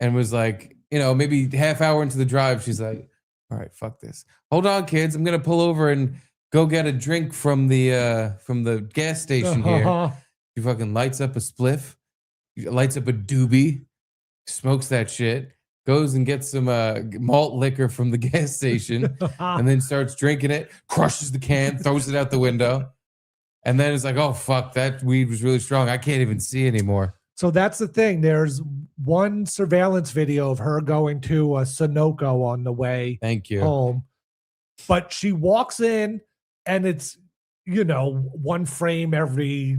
and was like, maybe half hour into the drive, she's like, all right, fuck this. Hold on, kids. I'm gonna pull over and go get a drink from the gas station here. She fucking lights up a spliff, lights up a doobie, smokes that shit, goes and gets some malt liquor from the gas station, and then starts drinking it, crushes the can, throws it out the window, and then it's like, oh fuck, that weed was really strong. I can't even see anymore. So that's the thing. There's one surveillance video of her going to a Sunoco on the way home. But she walks in and it's, one frame every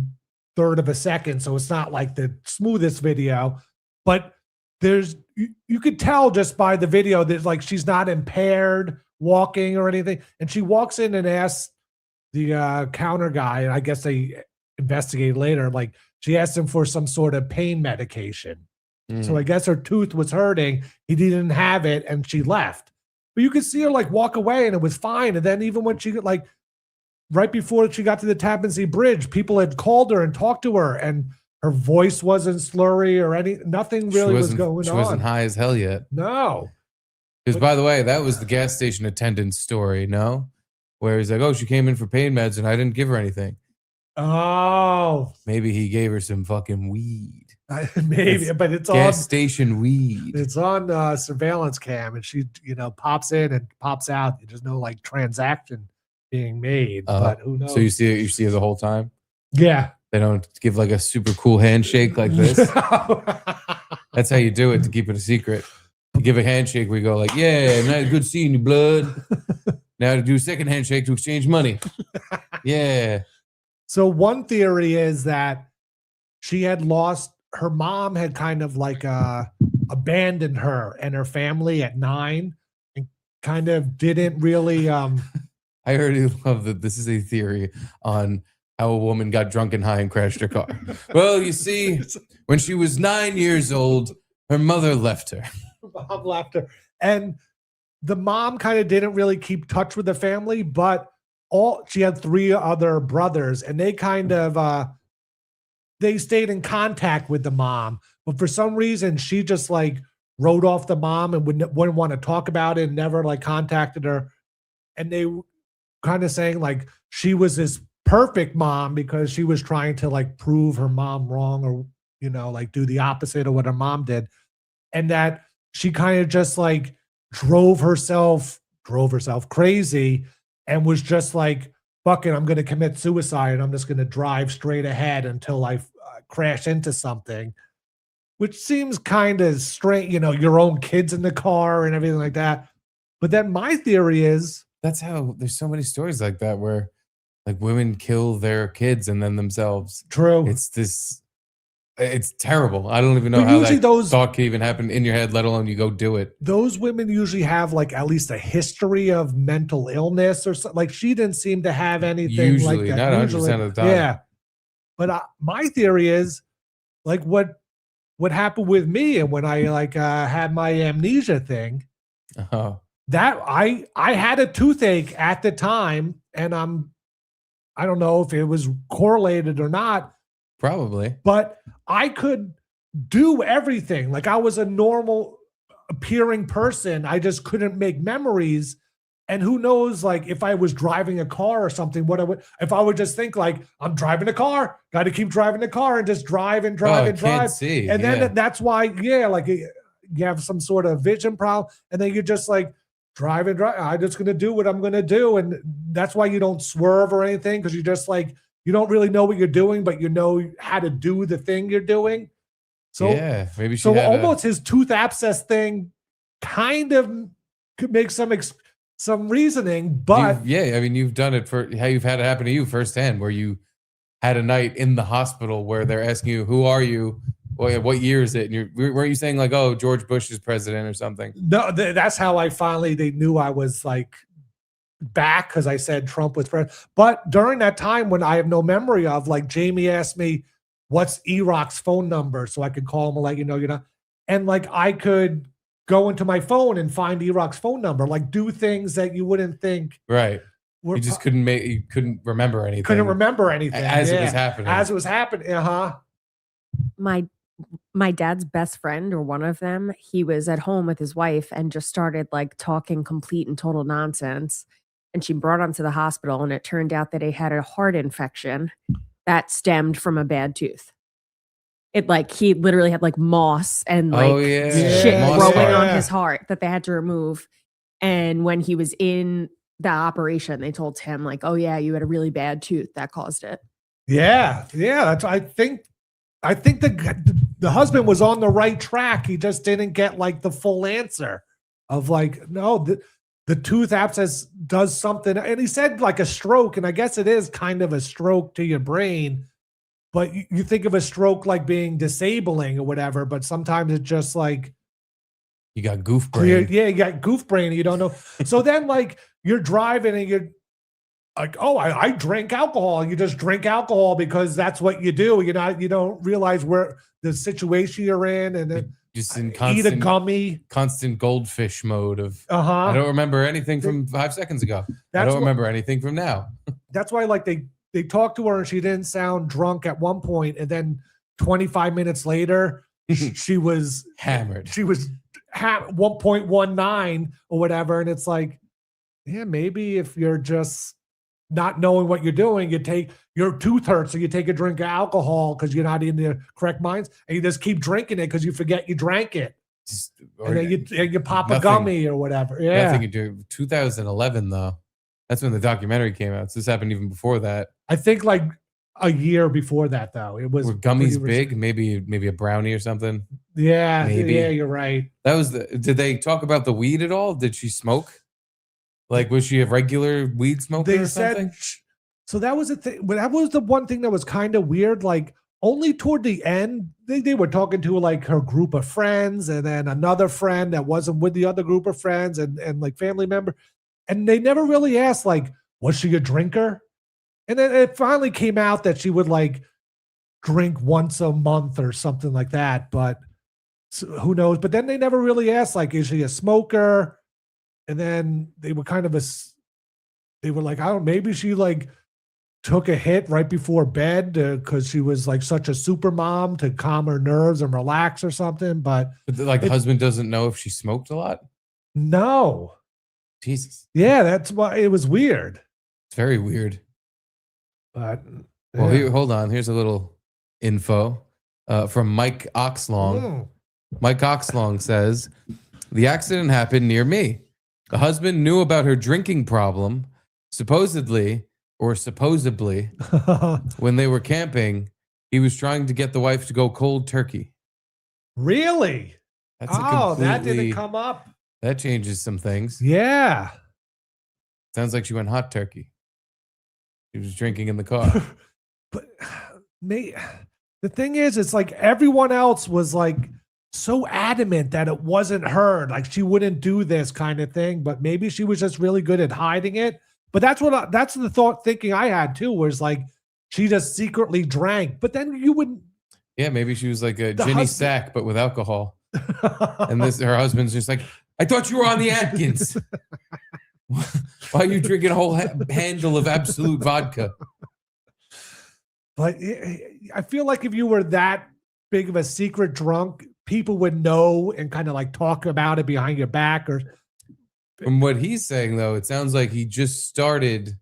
third of a second. So it's not like the smoothest video. But you could tell just by the video that like she's not impaired walking or anything. And she walks in and asks the counter guy, and I guess they investigate later, like, she asked him for some sort of pain medication. So I guess her tooth was hurting. He didn't have it, and she left. But you could see her like walk away, and it was fine. And then even when she right before she got to the Tappan Zee Bridge, people had called her and talked to her, and her voice wasn't slurry or nothing really was going on. She wasn't high as hell yet. No. Because by the way, that was the gas station attendant's story, no? Where he's like, oh, she came in for pain meds and I didn't give her anything. Oh. Maybe he gave her some fucking weed. Maybe, but it's gas on station weed. It's on surveillance cam, and she, pops in and pops out. There's no like transaction being made, but who knows? So you see her the whole time? Yeah. They don't give like a super cool handshake like this. That's how you do it to keep it a secret. You give a handshake where you go like, yeah, nice, good seeing you, blood. Now to do a second handshake to exchange money. Yeah. So one theory is that she had lost, her mom had kind of like abandoned her and her family at 9 and kind of didn't really. I already love that this is a theory on how a woman got drunk and high and crashed her car. Well, you see, when she was 9 years old, her mother left her. Bob left her. And the mom kind of didn't really keep touch with the family, but she had 3 other brothers, and they kind of they stayed in contact with the mom. But for some reason, she just like wrote off the mom and wouldn't want to talk about it, and never like contacted her and they kind of saying like she was this perfect mom because she was trying to like prove her mom wrong, or like do the opposite of what her mom did, and that she kind of just like drove herself crazy and was just like, fuck it, I'm going to commit suicide and I'm just going to drive straight ahead until I crash into something, which seems kind of strange, your own kids in the car and everything like that. But then my theory is that's how there's so many stories like that where like women kill their kids and then themselves. True. It's terrible. I don't even know how that thought can even happen in your head, let alone you go do it. Those women usually have like at least a history of mental illness or something. Like she didn't seem to have anything Usually, like that. not 100% of the time. Yeah. But my theory is like what happened with me, and when I had my amnesia thing, that I had a toothache at the time, and I don't know if it was correlated or not. Probably. But I could do everything. Like I was a normal appearing person. I just couldn't make memories. And who knows, like if I was driving a car or something, if I would just think like, I'm driving a car, got to keep driving the car and just drive and drive and drive. Can't see. And then that's why, like you have some sort of vision problem, and then you're just like drive and drive. I'm just going to do what I'm going to do. And that's why you don't swerve or anything. Cause you're just like, you don't really know what you're doing, but you know how to do the thing you're doing. So yeah, maybe so almost his tooth abscess thing kind of could make some reasoning, but you've done it for how you've had it happen to you firsthand, where you had a night in the hospital where they're asking you, "Who are you? What year is it?" And weren't you saying like, "Oh, George Bush is president" or something? No, that's how they knew I was like back, because I said Trump was president. But during that time when I have no memory of, like Jamie asked me, "What's E-Rock's phone number?" so I could call him and let you know, and like I could go into my phone and find E-Rock's phone number, like do things that you wouldn't think. Right. You just couldn't remember anything. Couldn't remember anything as it was happening. As it was happening. My dad's best friend, or one of them, he was at home with his wife and just started like talking complete and total nonsense. And she brought him to the hospital, and it turned out that he had a heart infection that stemmed from a bad tooth. It like he literally had like moss and like shit growing on his heart that they had to remove. And when he was in the operation, they told him like, "Oh yeah, you had a really bad tooth that caused it." Yeah. That's I think the husband was on the right track. He just didn't get like the full answer of like, no, the tooth abscess does something. And he said like a stroke, and I guess it is kind of a stroke to your brain. But you think of a stroke like being disabling or whatever, but sometimes it's just like you got goof brain. You got goof brain. And you don't know. So then like you're driving and you're like, "Oh, I drink alcohol." You just drink alcohol because that's what you do. You don't realize where the situation you're in, and then just in eat a gummy. Constant goldfish mode of I don't remember anything from 5 seconds ago. I don't remember anything from now. That's why like they talked to her and she didn't sound drunk at one point, and then 25 minutes later she was hammered. She was 1.19 or whatever, and it's like, yeah, maybe if you're just not knowing what you're doing, you take your tooth hurts, so you take a drink of alcohol because you're not in the correct minds, and you just keep drinking it because you forget you drank it. And then you pop a gummy or whatever. Yeah. Nothing you do. 2011 though. That's when the documentary came out. So this happened even before that. I think like a year before that though. It was were gummies big? Maybe a brownie or something. Yeah, maybe. Yeah, you're right. That was did they talk about the weed at all? Did she smoke? Like, was she a regular weed smoker or something? So that was the thing. But that was the one thing that was kind of weird. Like, only toward the end, they were talking to like her group of friends, and then another friend that wasn't with the other group of friends, and like family member. And they never really asked, like, was she a drinker? And then it finally came out that she would like drink once a month or something like that. But who knows? But then they never really asked, like, is she a smoker? And then they were kind of they were like, I don't, maybe she like took a hit right before bed because she was like such a super mom to calm her nerves and relax or something. But like the husband doesn't know if she smoked a lot? No. Jesus. Yeah, that's why it was weird. It's very weird. But Well, yeah. here, hold on. Here's a little info from Mike Oxlong. Mm. Mike Oxlong says, the accident happened near me. The husband knew about her drinking problem, supposedly, when they were camping, he was trying to get the wife to go cold turkey. Really? That's a that didn't completely- come up. That changes some things. Yeah. Sounds like she went hot turkey. She was drinking in the car. But the thing is, it's like everyone else was like so adamant that it wasn't her, like she wouldn't do this kind of thing. But maybe she was just really good at hiding it. But that's the thinking I had too, was like she just secretly drank. But then you wouldn't. Yeah, maybe she was like a The Ginny husband- Sack, but with alcohol. And her husband's just like, I thought you were on the Atkins. Why are you drinking a whole handle of Absolute vodka? But I feel like if you were that big of a secret drunk, people would know and kind of like talk about it behind your back. Or From what he's saying, though, it sounds like he just started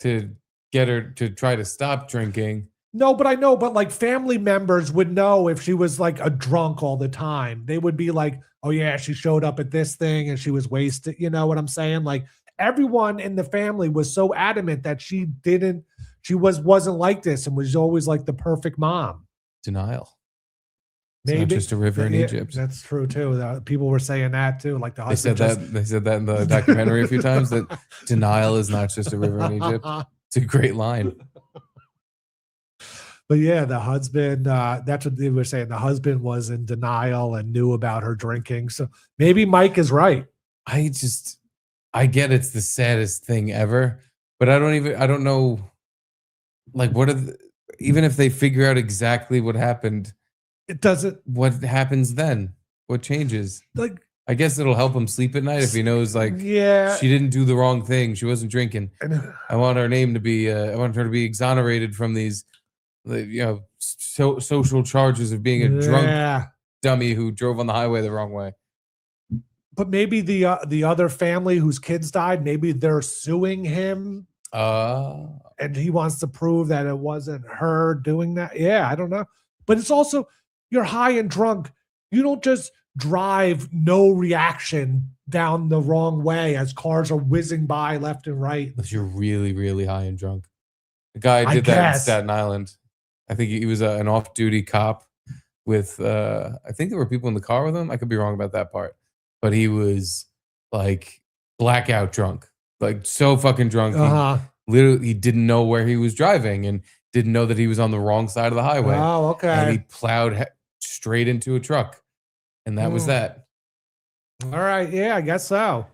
to get her to try to stop drinking. no, but I know, but like family members would know if she was like a drunk all the time. They would be like, oh yeah, she showed up at this thing and she was wasted. You know what I'm saying? Like everyone in the family was so adamant that she wasn't like this and was always like the perfect mom. Denial. It's not just a river in Yeah, Egypt. That's true too. People were saying that too. Like the They said husband that. They said that in the documentary a few times. That denial is not just a river in Egypt. It's a great line. But yeah, the husband, that's what they were saying. The husband was in denial and knew about her drinking. So maybe Mike is right. I get it's the saddest thing ever, but I don't know. Like, even if they figure out exactly what happened, it doesn't. What happens then? What changes? Like, I guess it'll help him sleep at night if he knows, like, yeah, she didn't do the wrong thing. She wasn't drinking. I want her name to be. I want her to be exonerated from these, social charges of being a drunk dummy who drove on the highway the wrong way. But maybe the other family whose kids died, maybe they're suing him. And he wants to prove that it wasn't her doing that. Yeah, I don't know. But it's also, you're high and drunk. You don't just drive no reaction down the wrong way as cars are whizzing by left and right. Unless you're really, really high and drunk. The guy I did that in guess. Staten Island. I think he was an off-duty cop with, I think there were people in the car with him. I could be wrong about that part. But he was like blackout drunk. Like so fucking drunk. He didn't know where he was driving and didn't know that he was on the wrong side of the highway. Oh, okay. And he plowed straight into a truck. And that was that. All right. Yeah, I guess so.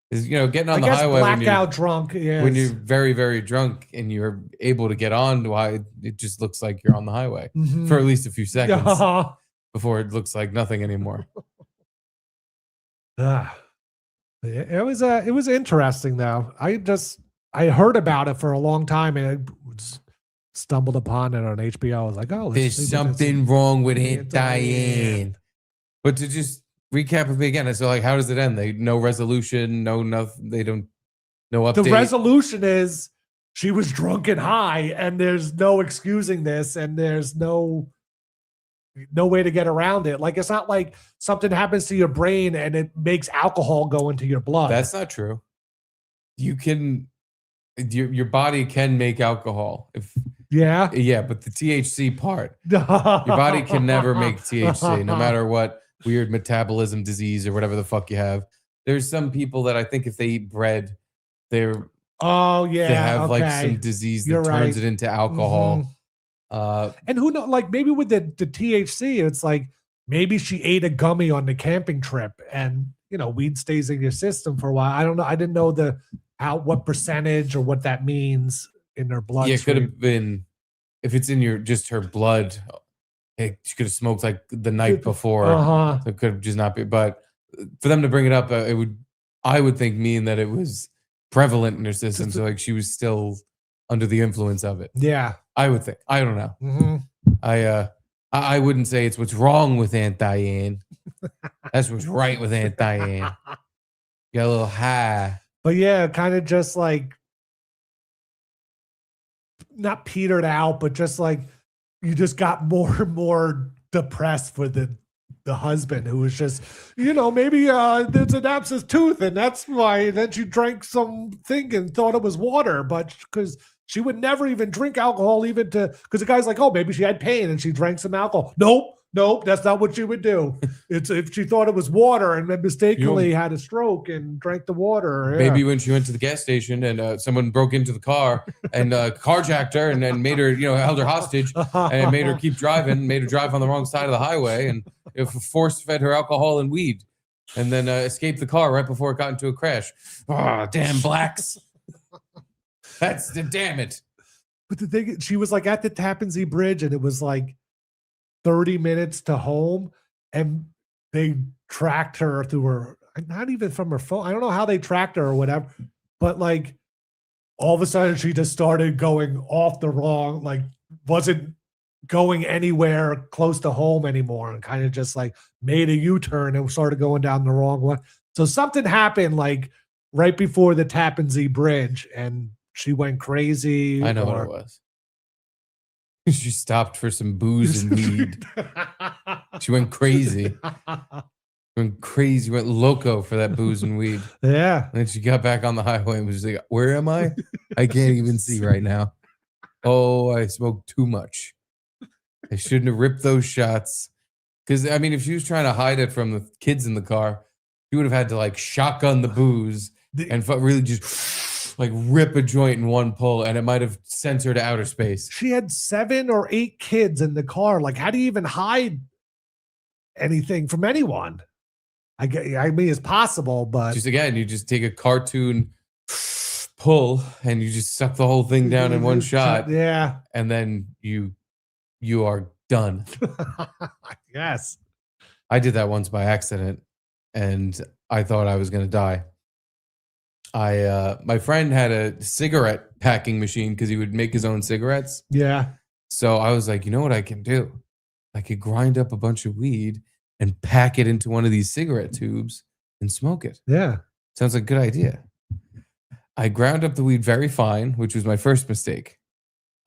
Is getting on I the guess highway blackout drunk. Yeah. when you're very, very drunk and you're able to get on, why it just looks like you're on the highway Mhm. for at least a few seconds Yeah. before it looks like nothing anymore. It was interesting though. I heard about it for a long time and I just stumbled upon it on HBO. I was like, oh, let's There's see what this something is. wrong with Aunt Aunt Diane. But to just recap it again, so like, how does it end? They no resolution, no nothing. They don't no update. The resolution is she was drunk and high, and there's no excusing this, and there's no way to get around it. Like it's not like something happens to your brain and it makes alcohol go into your blood. That's not true. You can your body can make alcohol if yeah, but the THC part, your body can never make THC, no matter what weird metabolism disease or whatever the fuck you have. There's some people that I think if they eat bread, they have like some disease that You're turns right. it into alcohol. And who knows, like maybe with the THC, it's like maybe she ate a gummy on the camping trip and weed stays in your system for a while. I don't know. I didn't know what percentage or what that means in her blood. Yeah, it could have been if it's in just her blood. She could have smoked like the night before. Uh-huh. So it could have just not been. But for them to bring it up, I would think mean that it was prevalent in her system. So like she was still under the influence of it. Yeah, I would think. I don't know. Mm-hmm. I wouldn't say it's what's wrong with Aunt Diane. That's what's right with Aunt Diane. Got a little high. But yeah, kind of just like not petered out, but just like you just got more and more depressed for the husband who was just, maybe there's an abscess tooth and that's why. And then she drank something and thought it was water, but because she would never even drink alcohol, because the guy's like, oh, maybe she had pain and she drank some alcohol. Nope, that's not what she would do. It's if she thought it was water and then mistakenly had a stroke and drank the water. Yeah. Maybe when she went to the gas station and someone broke into the car and carjacked her and then made her, held her hostage and made her keep driving, made her drive on the wrong side of the highway and force fed her alcohol and weed and then escaped the car right before it got into a crash. Oh, damn blacks. Damn it. But the thing, she was like at the Tappan Zee Bridge and it was like 30 minutes to home and they tracked her through her, not even from her phone. I don't know how they tracked her or whatever, but like all of a sudden she just started going off the wrong, like wasn't going anywhere close to home anymore and kind of just like made a U-turn and started going down the wrong one. So something happened like right before the Tappan Zee Bridge and she went crazy. I know what it was. She stopped for some booze and weed. She went crazy. Went loco for that booze and weed. Yeah. And then she got back on the highway and was like, where am I? I can't even see right now. Oh, I smoked too much. I shouldn't have ripped those shots. Because, I mean, if she was trying to hide it from the kids in the car, she would have had to like shotgun the booze and really just like rip a joint in one pull and it might have sent her to outer space. She had 7 or 8 kids in the car. Like, how do you even hide anything from anyone? I mean, it's possible, but just again, you just take a cartoon pull and you just suck the whole thing down in one shot. Yeah. And then you are done. Yes. I did that once by accident and I thought I was going to die. My friend had a cigarette packing machine because he would make his own cigarettes. Yeah. So I was like, you know what I can do? I could grind up a bunch of weed and pack it into one of these cigarette tubes and smoke it. Yeah. Sounds like a good idea. I ground up the weed very fine, which was my first mistake.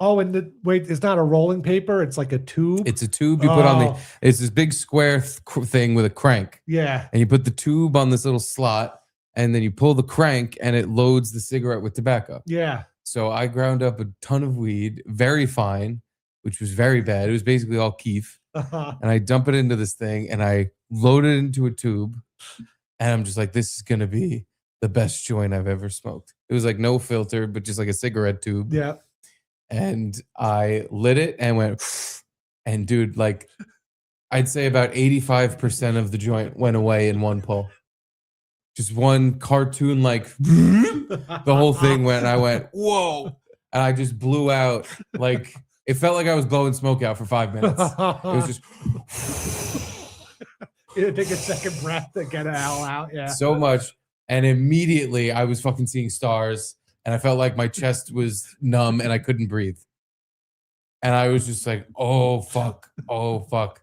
Oh, and wait, it's not a rolling paper. It's like a tube. It's a tube you put on it's this big square thing with a crank. Yeah. And you put the tube on this little slot and then you pull the crank and it loads the cigarette with tobacco. Yeah. So I ground up a ton of weed, very fine, which was very bad. It was basically all keef. And I dump it into this thing and I load it into a tube. And I'm just like, this is going to be the best joint I've ever smoked. It was like no filter, but just like a cigarette tube. Yeah. And I lit it and went, and dude, like I'd say about 85% of the joint went away in one pull. Just one cartoon, like the whole thing went, and I went, whoa. And I just blew out. Like, it felt like I was blowing smoke out for 5 minutes. It was just. You take a second breath to get it all out. Yeah. So much. And immediately I was fucking seeing stars. And I felt like my chest was numb and I couldn't breathe. And I was just like, oh, fuck. Oh, fuck.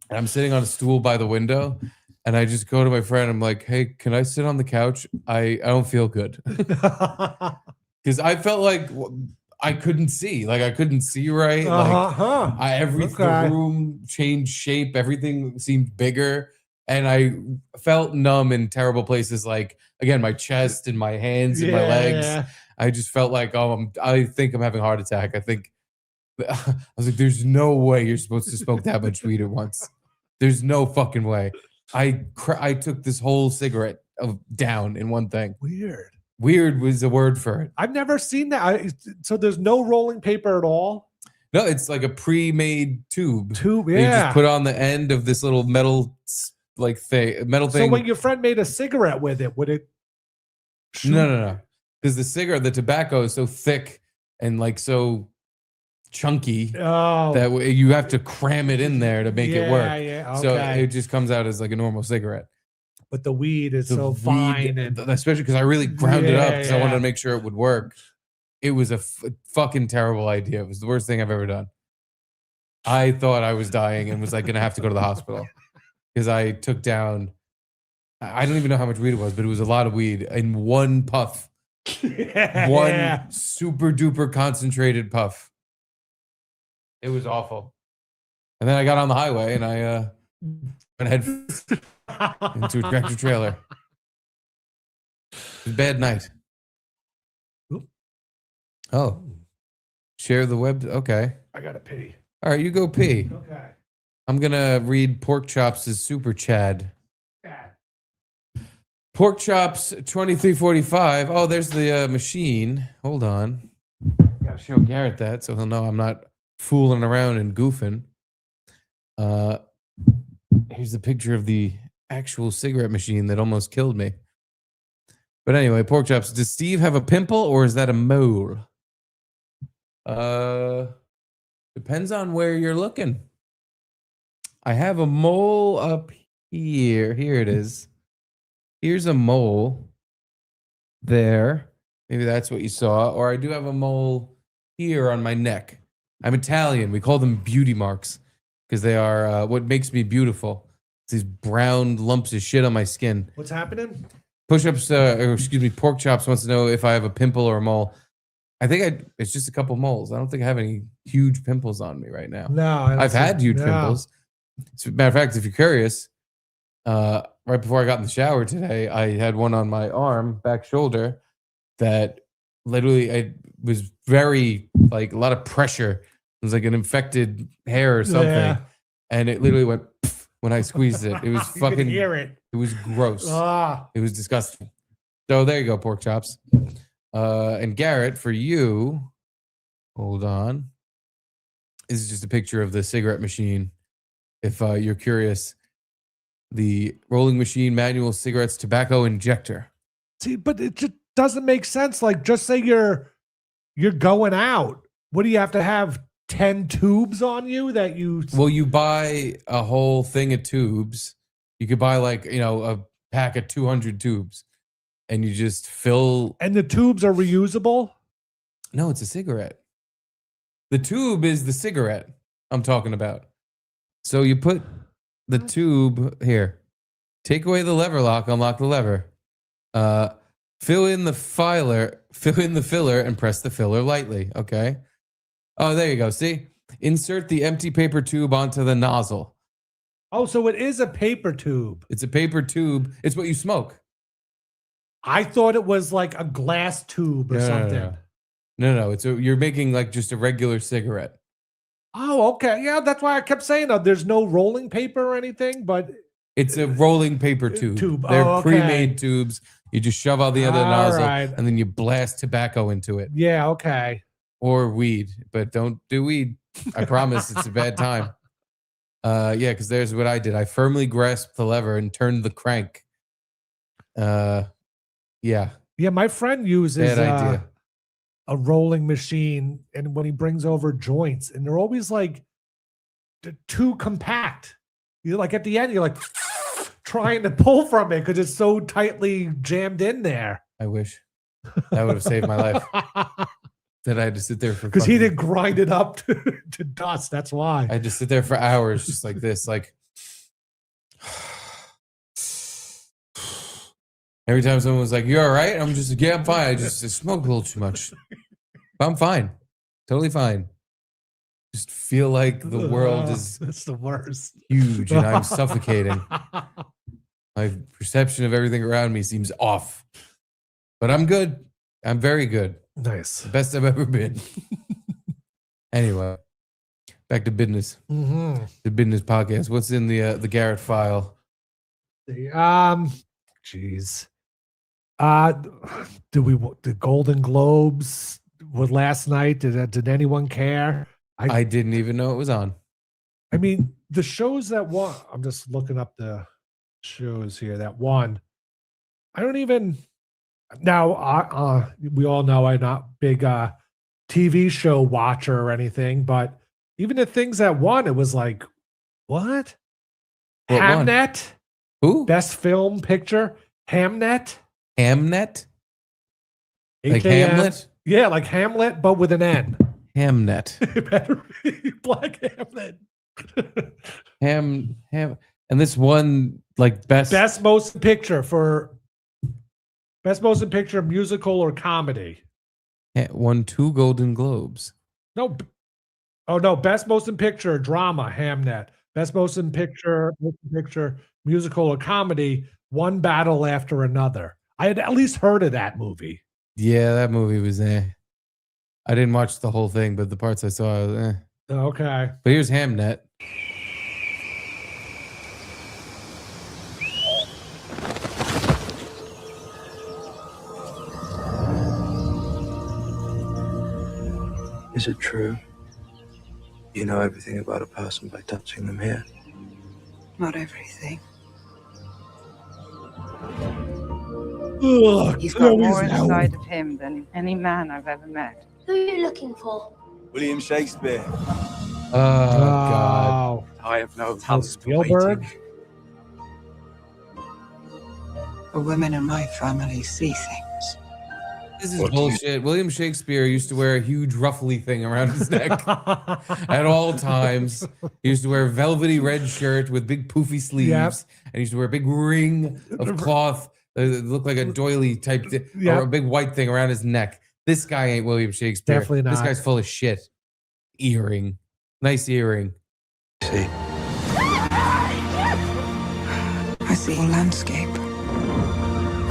And I'm sitting on a stool by the window. And I just go to my friend. I'm like, hey, can I sit on the couch? I don't feel good. Because I felt like I couldn't see. Like, I couldn't see right. The room changed shape. Everything seemed bigger. And I felt numb in terrible places. Like, again, my chest and my hands and my legs. Yeah. I just felt like, I think I'm having a heart attack. I was like, there's no way you're supposed to smoke that much weed at once. There's no fucking way. I took this whole cigarette down in one thing. Weird. Weird was the word for it. I've never seen that. So there's no rolling paper at all? No, it's like a pre-made tube. Yeah. You just put on the end of this little metal thing. So when your friend made a cigarette with it, would it shoot? No. Because the tobacco is so thick and like so chunky that you have to cram it in there to make it work. Yeah, okay. So it just comes out as like a normal cigarette. But the weed is so fine, and especially because I really ground it up because I wanted to make sure it would work. It was a fucking terrible idea. It was the worst thing I've ever done. I thought I was dying and was like going to have to go to the hospital because I took down I don't even know how much weed it was, but it was a lot of weed in one puff. One super duper concentrated puff. It was awful. And then I got on the highway and I went head into a tractor trailer. It was a bad night. Oh. Share the web. Okay. I gotta pee. All right, you go pee. Okay. I'm going to read Pork Chops' Super Chad. Pork Chops 2345. Oh, there's the machine. Hold on. Gotta show Garrett that so he'll know I'm not fooling around and goofing. Here's the picture of the actual cigarette machine that almost killed me. But anyway, Pork Chops, does Steve have a pimple or is that a mole? Depends on where you're looking. I have a mole up here. Here it is. Here's a mole there. Maybe that's what you saw. Or I do have a mole here on my neck. I'm Italian. We call them beauty marks because they are what makes me beautiful. It's these brown lumps of shit on my skin. What's happening? Push-ups, or excuse me, Pork Chops wants to know if I have a pimple or a mole. I think it's just a couple moles. I don't think I have any huge pimples on me right now. No, I've had huge pimples. As a matter of fact, if you're curious, right before I got in the shower today, I had one on my arm, back shoulder, that literally I was very, like, a lot of pressure. It was like an infected hair or something. Yeah. And it literally went when I squeezed it. It was You fucking, could hear it. It was gross. Ah. It was disgusting. So there you go, Pork Chops. And Garrett, for you, hold on. This is just a picture of the cigarette machine. If you're curious, the rolling machine, manual cigarettes, tobacco injector. See, but it just doesn't make sense. Like, just say you're going out. What do you have to have? 10 tubes on you that you? Well, you buy a whole thing of tubes. You could buy a pack of 200 tubes, and you just fill. And the tubes are reusable? No, it's a cigarette. The tube is the cigarette I'm talking about. So you put the tube here. Take away the lever lock, unlock the lever. Fill in the filler, and press the filler lightly. Okay. Oh, there you go. See? Insert the empty paper tube onto the nozzle. Oh, so it is a paper tube. It's a paper tube. It's what you smoke. I thought it was like a glass tube or something. No. You're making like just a regular cigarette. Oh, okay. Yeah, that's why I kept saying there's no rolling paper or anything, but it's a rolling paper tube. They're okay. pre-made tubes. You just shove out the other All nozzle, right. and then you blast tobacco into it. Yeah, okay. Or weed, but don't do weed. I promise it's a bad time. Yeah, because there's what I did. I firmly grasped the lever and turned the crank. Yeah. Yeah, my friend uses Bad idea. a rolling machine, and when he brings over joints, and they're always like too compact. You're like at the end, you're like trying to pull from it because it's so tightly jammed in there. I wish that would have saved my life. That I had to sit there for because he didn't grind it up to dust. That's why I had to sit there for hours, just like this, like every time someone was like, "You all right?" I'm just like, "Yeah, I'm fine. I just smoked a little too much. But I'm fine, totally fine. Just feel like the world is that's the worst, huge, and I'm suffocating. My perception of everything around me seems off, but I'm good. I'm very good. Nice. The best I've ever been. Anyway, back to business. Mm-hmm. The business podcast. What's in the Garrett file? Jeez. The Golden Globes was last night? Did anyone care? I didn't even know it was on. I mean, the shows that won. I'm just looking up the shows here that won. I don't even. Now, we all know I'm not big TV show watcher or anything, but even the things that won, it was like, what? Hamnet? Who? Best film picture? Hamnet? Hamnet? Like H-A-M. Hamlet? Yeah, like Hamlet, but with an N. Hamnet. It better be Black Hamlet. Ham. And this won Like best motion picture for best motion picture, musical or comedy. Won 2 Golden Globes. No, oh no, best motion picture, drama, Hamnet. Best motion picture, musical or comedy, one battle after another. I had at least heard of that movie. Yeah, that movie was I didn't watch the whole thing, but the parts I saw, I was Okay. But here's Hamnet. Is it true? You know everything about a person by touching them here. Not everything. Ugh, He's got more Chloe's inside out. of him than any man I've ever met. Who are you looking for? William Shakespeare. Oh, God. I have no Oh, talent for Spielberg. waiting. The women in my family see things. This is bullshit. William Shakespeare used to wear a huge ruffly thing around his neck at all times. He used to wear a velvety red shirt with big poofy sleeves. Yep. And he used to wear a big ring of cloth that looked like a doily type thing, Yep. or a big white thing around his neck. This guy ain't William Shakespeare. Definitely This not. guy's full of shit. Earring. Nice earring. See, I see a landscape.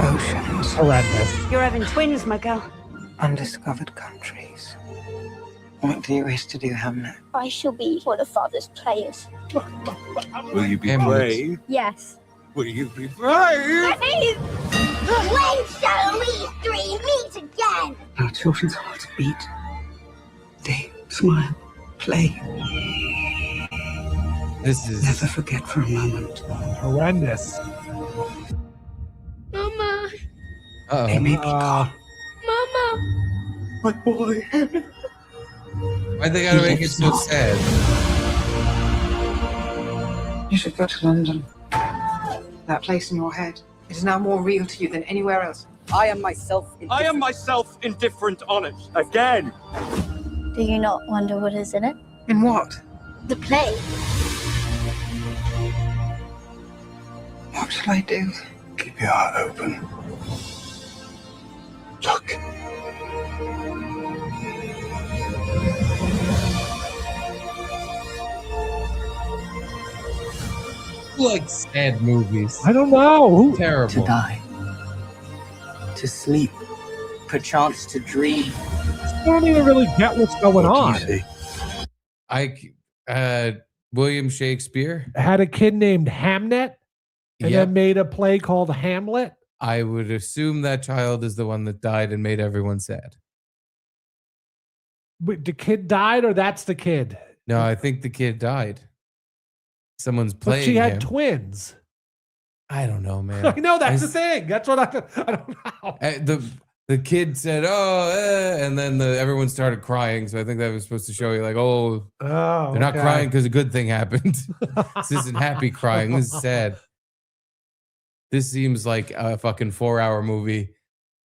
Oceans. Horrendous. You're having twins, my girl. Undiscovered countries. What do you wish to do, Hamlet? I shall be one of Father's players. will you be Hamlet. brave? Yes. Will you be brave? When shall we three meet again? Our children's hearts beat. They smile, play. This is Never forget for a moment. Horrendous. Mama. They may be gone. Mama. My boy. why'd they gotta make it so sad? You should go to London. That place in your head. It is now more real to you than anywhere else. I am myself indifferent on it. Again. Do you not wonder what is in it? In what? The play. What shall I do? Keep your heart open. Look. Like sad movies. I don't know. Who? Terrible. To die. To sleep. Perchance to dream. I don't even really get what's going on. William Shakespeare. Had a kid named Hamnet and Yep. then made a play called Hamlet. I would assume that child is the one that died and made everyone sad. Wait, the kid died, or that's the kid? No, I think the kid died. Someone's But playing she had him. twins. I don't know, man. I know that's I the thing. That's what I don't know. The kid said, "Oh," and then everyone started crying. So I think that was supposed to show you, like, oh, Oh, they're not okay. crying because a good thing happened. This isn't happy crying. This is sad. This seems like a fucking 4-hour movie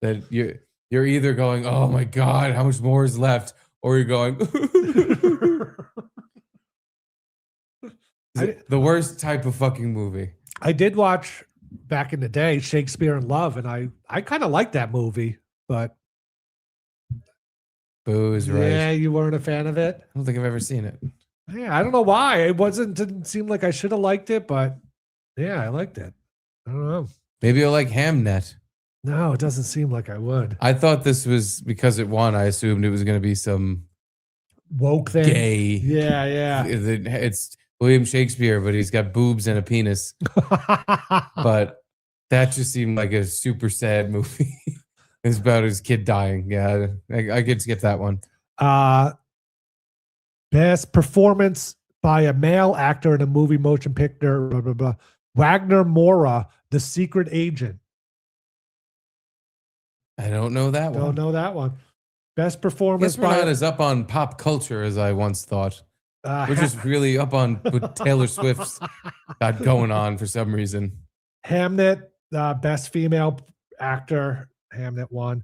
that you're either going, "Oh my god, how much more is left," or you're going, the worst type of fucking movie. I did watch back in the day Shakespeare in Love, and I kind of liked that movie, but Boo is right. yeah, you weren't a fan of it. I don't think I've ever seen it. Yeah, I don't know why. Didn't seem like I should have liked it, but yeah, I liked it. I don't know. Maybe you'll like Hamnet. No, it doesn't seem like I would. I thought this was because it won. I assumed it was going to be some Woke thing. gay. Yeah, yeah. It's William Shakespeare, but he's got boobs and a penis. But that just seemed like a super sad movie. It's about his kid dying. Yeah, I could skip that one. Best performance by a male actor in a movie, motion picture, blah, blah, blah. Wagner Moura, The Secret Agent. I don't know that one. Don't know that one. Best I performance guess we're by not as up on pop culture as I once thought. We're just really up on what Taylor Swift's got going on for some reason. Hamnet, best female actor. Hamnet won.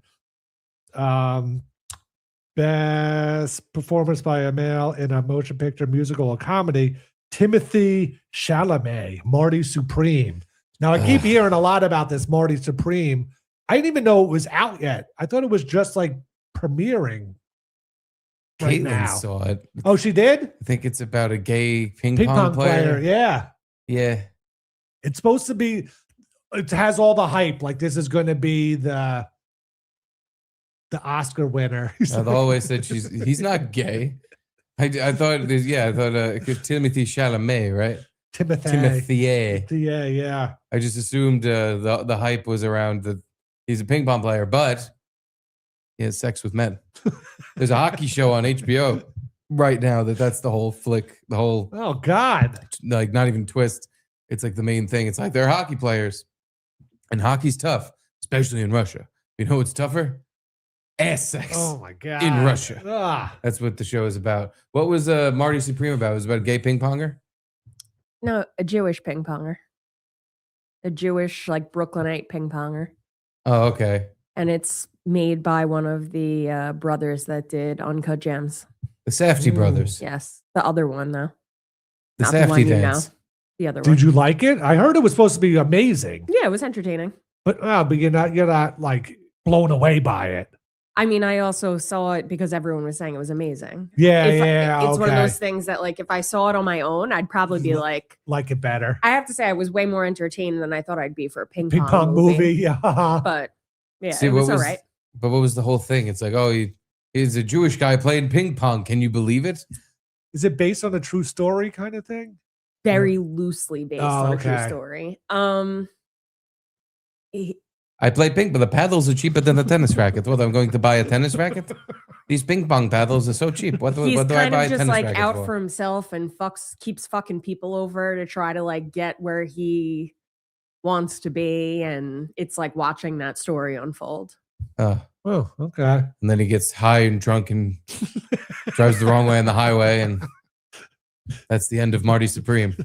Best performance by a male in a motion picture, musical, or comedy. Timothy Chalamet, Marty Supreme. Now, I keep hearing a lot about this Marty Supreme. I didn't even know it was out yet. I thought it was just like premiering right Caitlin now. saw it. Oh, she did? I think it's about a gay ping Ping pong player. Yeah. Yeah. It's supposed to be, it has all the hype. Like this is going to be the Oscar winner. I've always said he's not gay. I thought, Timothy Chalamet, right? Timothy. Yeah. I just assumed the hype was around he's a ping pong player, but he has sex with men. There's a hockey show on HBO right now that's the whole flick, the whole. Oh God! Like not even twist. It's like the main thing. It's like they're hockey players, and hockey's tough, especially in Russia. You know what's tougher? Ass sex. Oh my God! In Russia. That's what the show is about. What was Marty Supreme about? It was about a gay ping ponger. No, a Jewish ping ponger. A Jewish, like, Brooklynite ping ponger. Oh, okay. And it's made by one of the brothers that did Uncut Gems. The Safdie brothers. Yes. The other one, though. The Not Safdie one you dance. know. The other one. Did you like it? I heard it was supposed to be amazing. Yeah, it was entertaining. But you're not like blown away by it. I mean, I also saw it because everyone was saying it was amazing. Yeah, It's one of okay. those things that, like, if I saw it on my own, I'd probably be like it better. I have to say, I was way more entertained than I thought I'd be for a ping Pong movie. Yeah. But yeah, See, it was what all was, right. But what was the whole thing? It's like, oh, he's a Jewish guy playing ping pong. Can you believe it? Is it based on a true story kind of thing? Very loosely based on a true okay. story. I play ping, but the paddles are cheaper than the tennis racket. What, I'm going to buy a tennis racket? These ping pong paddles are so cheap. What do He's I kind buy of a just tennis like racket out for himself and keeps fucking people over to try to like get where he wants to be, and it's like watching that story unfold. Oh, okay. And then he gets high and drunk and drives the wrong way on the highway, and that's the end of Marty Supreme.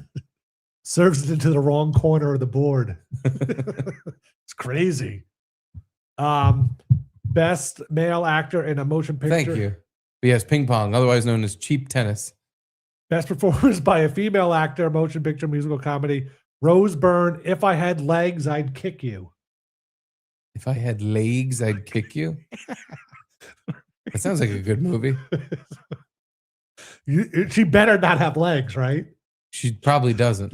Serves it into the wrong corner of the board. It's crazy. Best male actor in a motion picture. Thank you. But yes, ping pong, otherwise known as cheap tennis. Best performance by a female actor, motion picture, musical comedy. Rose Byrne, If I Had Legs, I'd Kick You. If I had legs, I'd kick you. That sounds like a good movie. She better not have legs, right? She probably doesn't.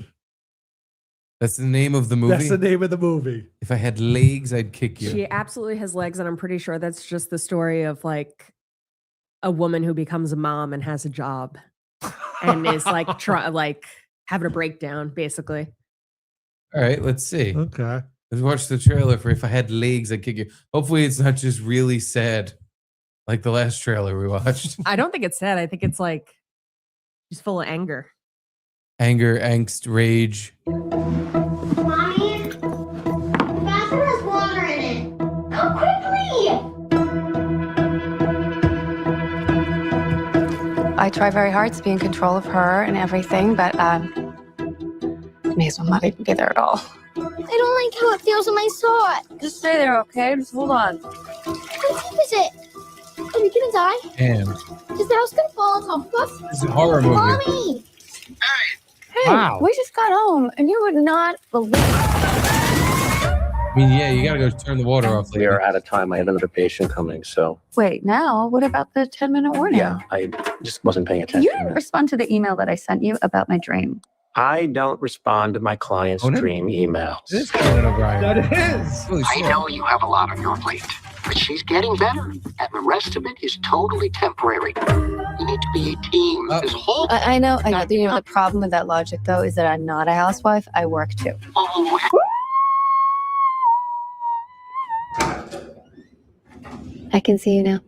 That's the name of the movie? That's the name of the movie. If I had legs, I'd kick you. She absolutely has legs, and I'm pretty sure that's just the story of like a woman who becomes a mom and has a job and is like having a breakdown, basically. All right, let's see. Okay. Let's watch the trailer for If I Had Legs, I'd Kick You. Hopefully it's not just really sad like the last trailer we watched. I don't think it's sad. I think it's like she's full of anger. Anger, angst, rage. Mommy, the bathroom has water in it. Come quickly. I try very hard to be in control of her and everything, but may as well not even be there at all. I don't like how it feels when I saw it. Just stay there, okay? Just hold on. How deep is it? Are we gonna die? Damn. Is the house gonna fall on top of us? It's a horror movie. Mommy! Hey, Wow. we just got home, and you would not believe. I mean, yeah, you gotta go turn the water off. We are out of time. I have another patient coming, so Wait, now? What about the 10-minute warning? yeah, I just wasn't paying You attention. didn't respond to the email that I sent you about my dream. I don't respond to my clients' dream emails. This is Conan O'Brien. That is. I know you have a lot on your plate, but she's getting better, and the rest of it is totally temporary. You need to be a team. This whole I know. The problem with that logic, though, is that I'm not a housewife. I work too. I can see you now.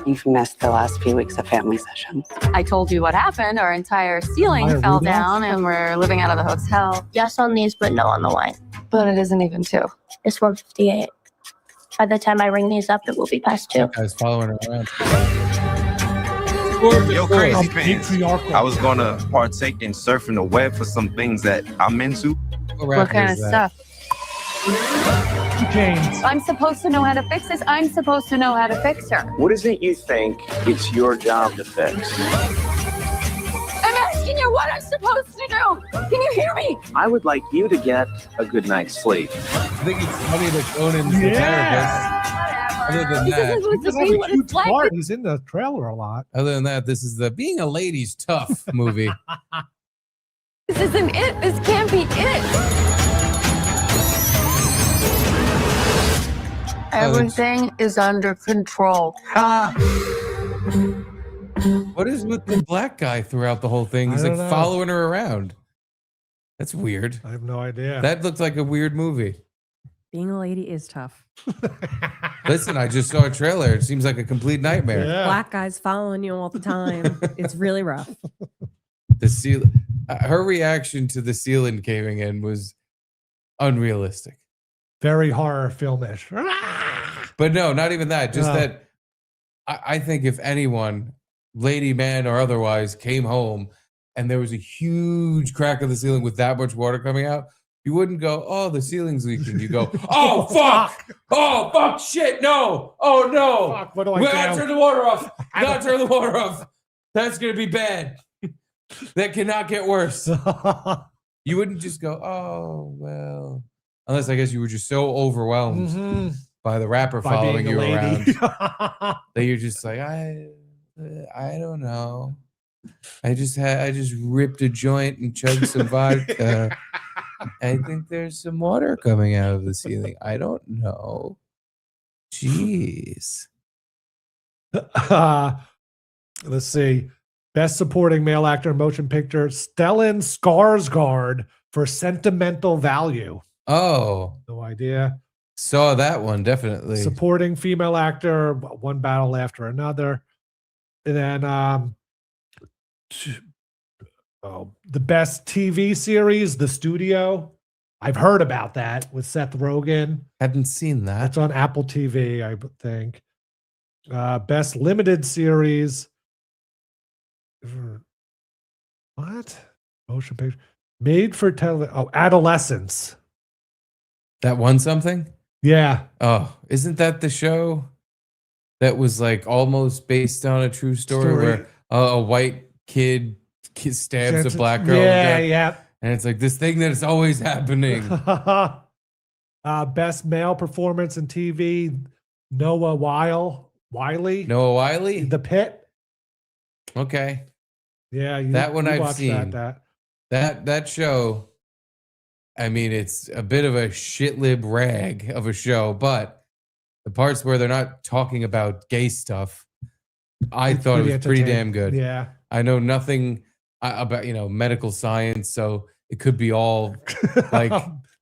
You've missed the last few weeks of family sessions. I told you what happened. Our entire ceiling Fire fell Rudolph? down, and we're living out of the hotel. Yes on these, but no on the wine. But it isn't even 2. It's 1:58. By the time I ring these up, it will be past 2. Guy's following her around. Yo, crazy fans. I was gonna partake in surfing the web for some things that I'm into. What kind of stuff? James. I'm supposed to know how to fix this. I'm supposed to know how to fix her. What is it you think it's your job to fix? what I'm supposed to do. Can you hear me? I would like you to get a good night's sleep. I think it's funny that Conan's the therapist. Other than This isn't that, supposed He does to have be a what huge it's like. part. He's in the trailer a lot. other than that, this is the being a lady's tough movie. This isn't it. This can't be it. Everything is under control. What is with the black guy throughout the whole thing? He's I like don't know. following her around. That's weird. I have no idea. That looked like a weird movie. Being a lady is tough. Listen, I just saw a trailer. It seems like a complete nightmare. Black guys following you all the time. It's really rough. The seal, her reaction to the ceiling caving in was unrealistic. Very horror filmish. But no, not even that. Just Oh. that I think if anyone, lady, man, or otherwise, came home and there was a huge crack of the ceiling with that much water coming out, you wouldn't go, "Oh, the ceiling's leaking." You go, "Oh, fuck! Oh, fuck! Shit! No! Oh no! Fuck, what do I We do? gotta turn the water off. Gotta turn the water off. That's gonna be bad. That cannot get worse." You wouldn't just go, "Oh well," unless I guess you were just so overwhelmed Mhm. by the rapper By following being a you lady. around that you're just like, I don't know. I just ripped a joint and chugged some vodka. I think there's some water coming out of the ceiling. I don't know. Jeez. Let's see. Best supporting male actor in motion picture, Stellan Skarsgård for Sentimental Value. Oh, No idea. saw that one definitely. Supporting female actor, one battle after another. And then the best TV series, The Studio. I've heard about that with Seth Rogen. Hadn't seen that. That's on Apple TV, I think. Best limited series. What? Motion picture. Made for television. Oh, Adolescence. That won something? Yeah. Oh, isn't that the show that was like almost based on a true story where a white kid stabs a black girl? Yeah, to death? yeah. And it's like this thing that is always happening. Best male performance in TV. Noah Wiley. Noah Wiley? The Pit. Okay. Yeah, That one I've watched seen. That show, I mean, it's a bit of a shitlib rag of a show, but the parts where they're not talking about gay stuff, I It's thought it pretty was pretty damn entertaining. good. Yeah. I know nothing about, medical science, so it could be all like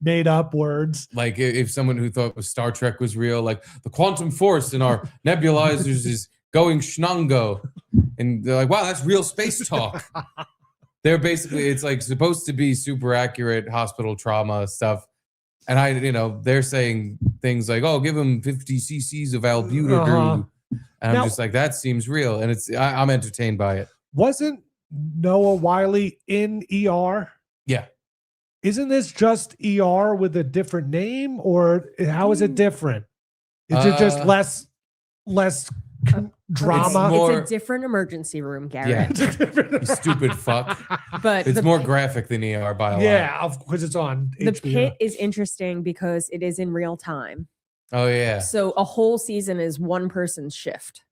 made up words. Like if someone who thought Star Trek was real, like the quantum force in our nebulizers is going schnungo. And they're like, wow, that's real space talk. They're basically, it's like supposed to be super accurate hospital trauma stuff. And they're saying things like, oh, give him 50 cc's of albuterol. And I'm just like, that seems real. And I'm entertained by it. Wasn't Noah Wiley in ER? Yeah. Isn't this just ER with a different name, or how is it different? Is it just less drama? It's a different emergency room, Garrett. Yeah. You stupid fuck. But it's the more Pit- graphic than ER by a lot. Yeah, because it's on The HBO. Pit is interesting because it is in real time. Oh, yeah. So a whole season is one person's shift.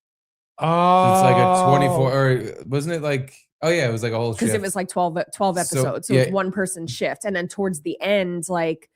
Oh, It's like a 24, or wasn't it like, oh, yeah, it was like a whole Because shift. it was like 12 episodes. So yeah. it's one person's shift. And then towards the end, like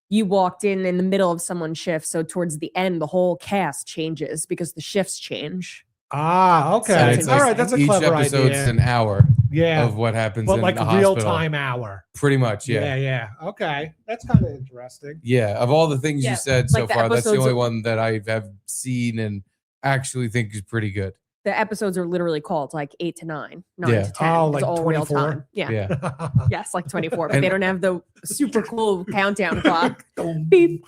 you walked in the middle of someone's shift. So towards the end, the whole cast changes because the shifts change. Ah, okay. And it's All like right, that's a each clever episode's idea. an hour Yeah. of what happens But in like the real hospital. time hour. Pretty much, yeah. Yeah. Okay. That's kind of interesting. Yeah, of all the things Yeah, you said so like the far, that's the episodes only of- one that I have seen and actually think is pretty good. The episodes are literally called like 8 to 9, 9 Yeah. to 10. Oh, It's like all real 24? time. Yeah. Yeah. Yes, like 24. But And- they don't have the super cool countdown clock. Beep.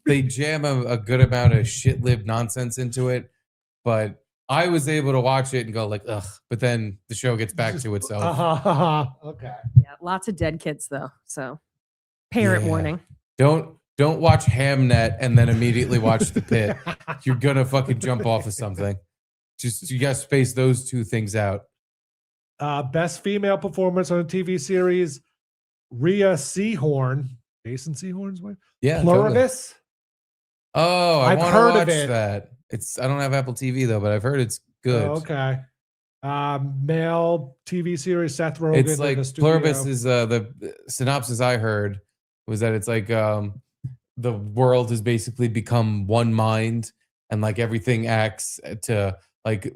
They jam a good amount of shit-lib nonsense into it, but I was able to watch it and go like, ugh. But then the show gets back to itself. Okay. Yeah, lots of dead kids though. So parent Yeah. warning. Don't watch Hamnet and then immediately watch The Pit. You're gonna fucking jump off of something. Just you gotta space those two things out. Best female performance on a TV series, Rhea Seehorn. Jason Seehorn's wife? Yeah. Pluribus? Oh, I I've want to heard of watch it. that. I don't have Apple TV though, but I've heard it's good. Oh, okay. Male TV series, Seth Rogen. It's in like the studio. Pluribus is the synopsis I heard was that it's like the world has basically become one mind and like everything acts to like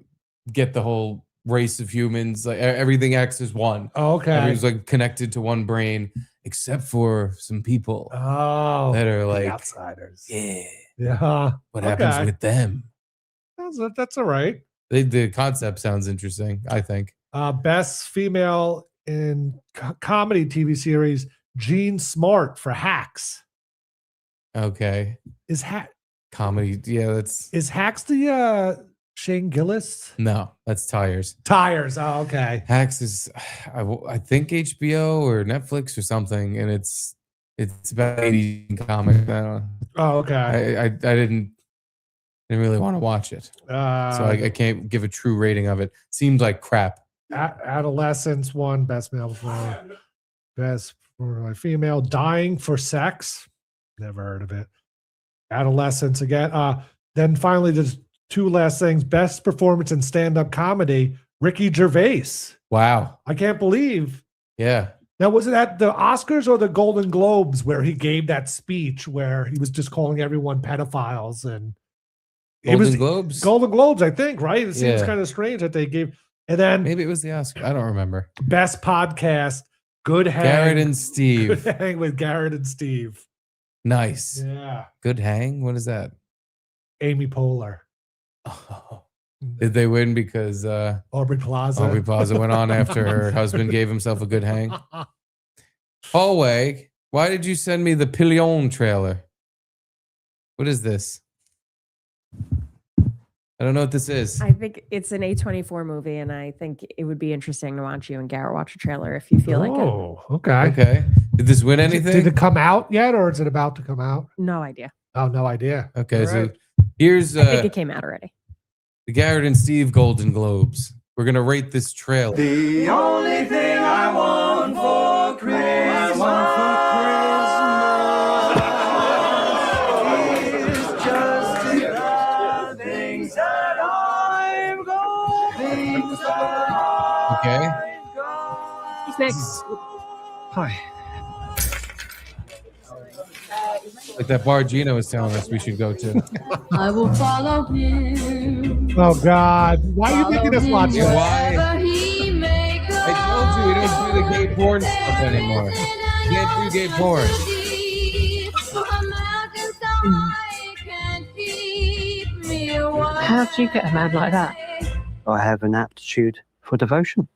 get the whole race of humans, like everything acts as one. Oh, okay. Everyone's like connected to one brain except for some people that are the like outsiders. Yeah. What happens Okay. with them? That's all right. The concept sounds interesting, I think. Best female in comedy TV series, Jean Smart for Hacks. Okay. Is comedy? Yeah, that's Is Hacks the Shane Gillis? no, that's Tires. Tires. Oh, okay. Hacks is, I think HBO or Netflix or something, and it's about 80s comic. I don't know. Oh, okay. I didn't really want to watch it, so I can't give a true rating of it. Seemed like crap. Adolescence won best male performer. Best for female, Dying for Sex. Never heard of it. Adolescence again. Then finally, just two last things. Best performance in stand-up comedy, Ricky Gervais. Wow. I can't believe. Yeah. Now, was it at the Oscars or the Golden Globes where he gave that speech where he was just calling everyone pedophiles? And Golden Globes? Golden Globes, I think, right? It seems Yeah. kind of strange that they gave. And then Maybe it was the Oscar. I don't remember. best podcast, Good Hang. Garrett and Steve. Good Hang with Garrett and Steve. Nice. Yeah. Good hang. What is that? Amy Poehler. Did they win because Aubrey Plaza. Aubrey Plaza went on after her husband gave himself a good hang? Hallway, why did you send me the Pillion trailer? What is this? I don't know what this is. I think it's an A24 movie, and I think it would be interesting to watch you and Garrett watch a trailer if you feel like it. Oh, okay. Okay. Did this win anything? Did it come out yet, or is it about to come out? No idea. Oh, no idea. Okay, All so right. here's I think it came out already. the Garrett and Steve Golden Globes. We're gonna rate this trailer. The only thing I want for Christmas is just the things that I've got. Things that Okay. Who's next? Hi. Like that bar Gino was telling us we should go to. I will follow him. Oh, God. Why are you making us watch Yeah, this? why? Wherever he may go. I told you we don't do the gay porn stuff anymore. You can't do gay porn. How do you get a man like that? I have an aptitude for devotion.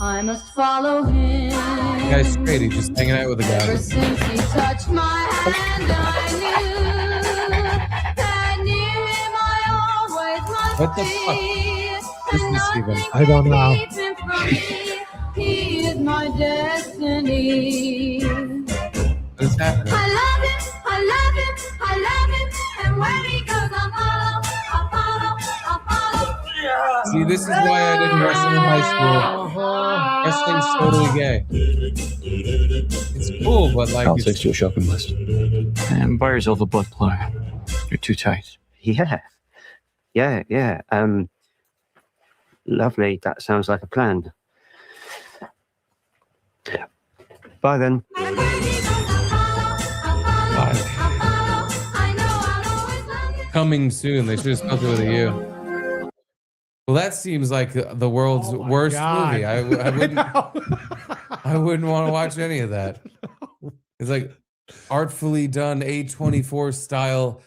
I must follow him. The guy's straight. He's just hanging out with a Ever guy. since he touched my hand, I knew that near him I always must What the fuck? be. This is Steven. I don't know. Keep him from me. He is my destiny. What is happening? I love him, I love him, I love him. And where he goes, I'll follow. See, this is why I didn't wrestle in high school. Wrestling's totally gay. It's cool, but like, I'll it's, take to your shopping list. And where's all the blood flow? You're too tight. Yeah. Lovely. That sounds like a plan. Bye then. coming soon. They should have spelled it with a U. Well, that seems like the world's worst God. movie. I wouldn't. I wouldn't want to watch any of that. It's like artfully done A24 style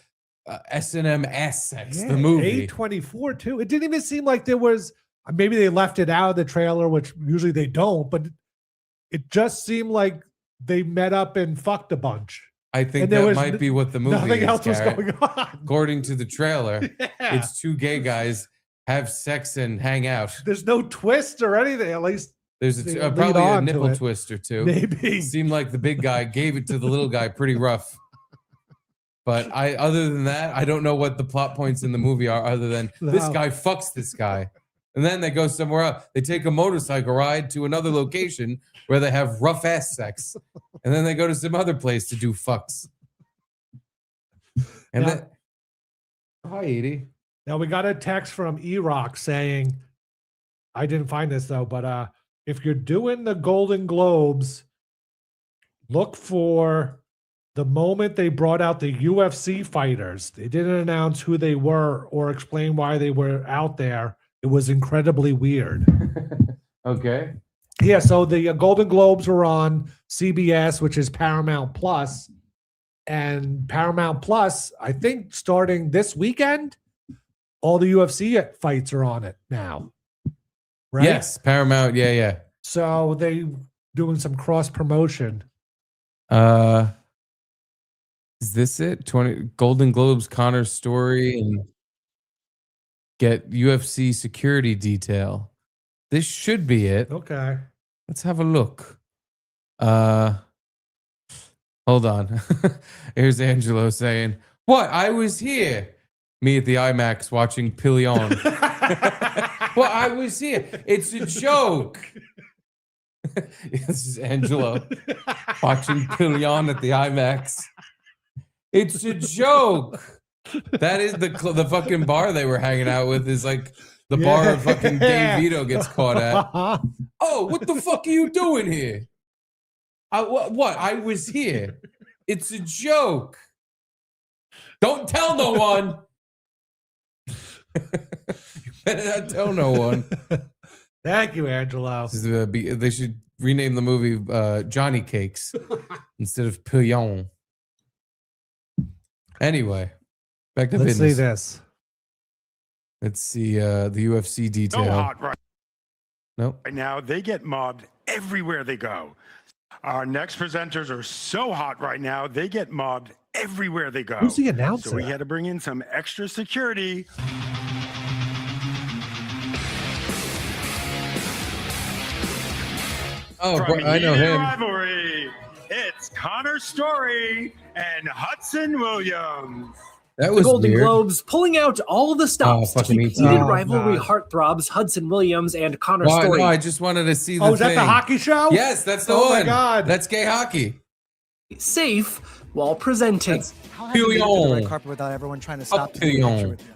S&M ass sex. Yeah, the movie. A24 too. It didn't even seem like there was. Maybe they left it out of the trailer, which usually they don't. But it just seemed like they met up and fucked a bunch. I think And there that was might be what the movie nothing is. else was Garrett. going on. According to the trailer, Yeah. it's two gay guys have sex and hang out. There's no twist or anything. At least There's they a, lead probably a on to nipple it. twist or two. Maybe. It seemed like the big guy gave it to the little guy pretty rough. But other than that, I don't know what the plot points in the movie are other than this No. guy fucks this guy. And then they go somewhere else. They take a motorcycle ride to another location where they have rough ass sex. And then they go to some other place to do fucks. And then, hi, Edie. Now we got a text from E-Rock saying, I didn't find this though, but if you're doing the Golden Globes, look for the moment they brought out the UFC fighters. They didn't announce who they were or explain why they were out there. It was incredibly weird. Okay. Yeah, so the Golden Globes were on CBS, which is Paramount Plus. And Paramount Plus, I think starting this weekend, all the UFC fights are on it now. Right? Yes, Paramount. Yeah. So they doing some cross promotion. Is this it? 20 Golden Globes Connor story and get UFC security detail. This should be it. Okay. Let's have a look. Hold on. Here's Angelo saying, "What? I was here." Me at the IMAX watching Pillion. Well, I was here. It's a joke. This is Angelo watching Pillion at the IMAX. It's a joke. That is the fucking bar they were hanging out with is like the bar fucking Dave Vito gets caught at. Oh, what the fuck are you doing here? What? I was here. It's a joke. Don't tell no one. You better not tell no one. Thank you, Angelo. They should rename the movie Johnny Cakes instead of Pillion. Anyway, back to Let's business. see this. Let's see the UFC detail. So hot right Nope. now. They get mobbed everywhere they go. Our next presenters are so hot right now. They get mobbed everywhere they go. Who's the announcer? So we had to bring in some extra security. Oh, From I know Heated him. Rivalry, it's Connor Story and Hudson Williams. That The was Golden weird. Globes pulling out all the stops to fucking keep ET. heated Oh, rivalry God. heartthrobs Hudson Williams and Connor Well, Story. no, I just wanted to see the Oh, is that thing. the hockey show? Yes, that's the Oh one. my God. That's gay hockey. Safe while presenting. How have you made it to the red Pillion. carpet without everyone trying to stop to Pillion. take a picture with you?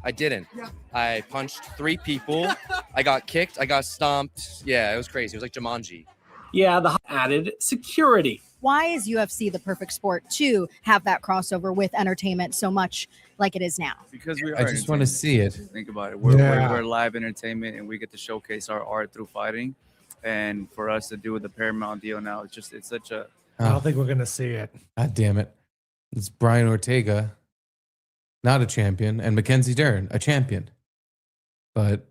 I didn't. I punched 3 people. I got kicked. I got stomped. Yeah, it was crazy. It was like Jumanji. Yeah, the added security. Why is UFC the perfect sport to have that crossover with entertainment so much like it is now? Because we are I just want to entertainment. see it. Think about it. We're Yeah. live entertainment, and we get to showcase our art through fighting. And for us to do with the Paramount deal now, it's such a I don't think we're going to see it. God damn it. It's Brian Ortega, not a champion, and Mackenzie Dern, a champion. But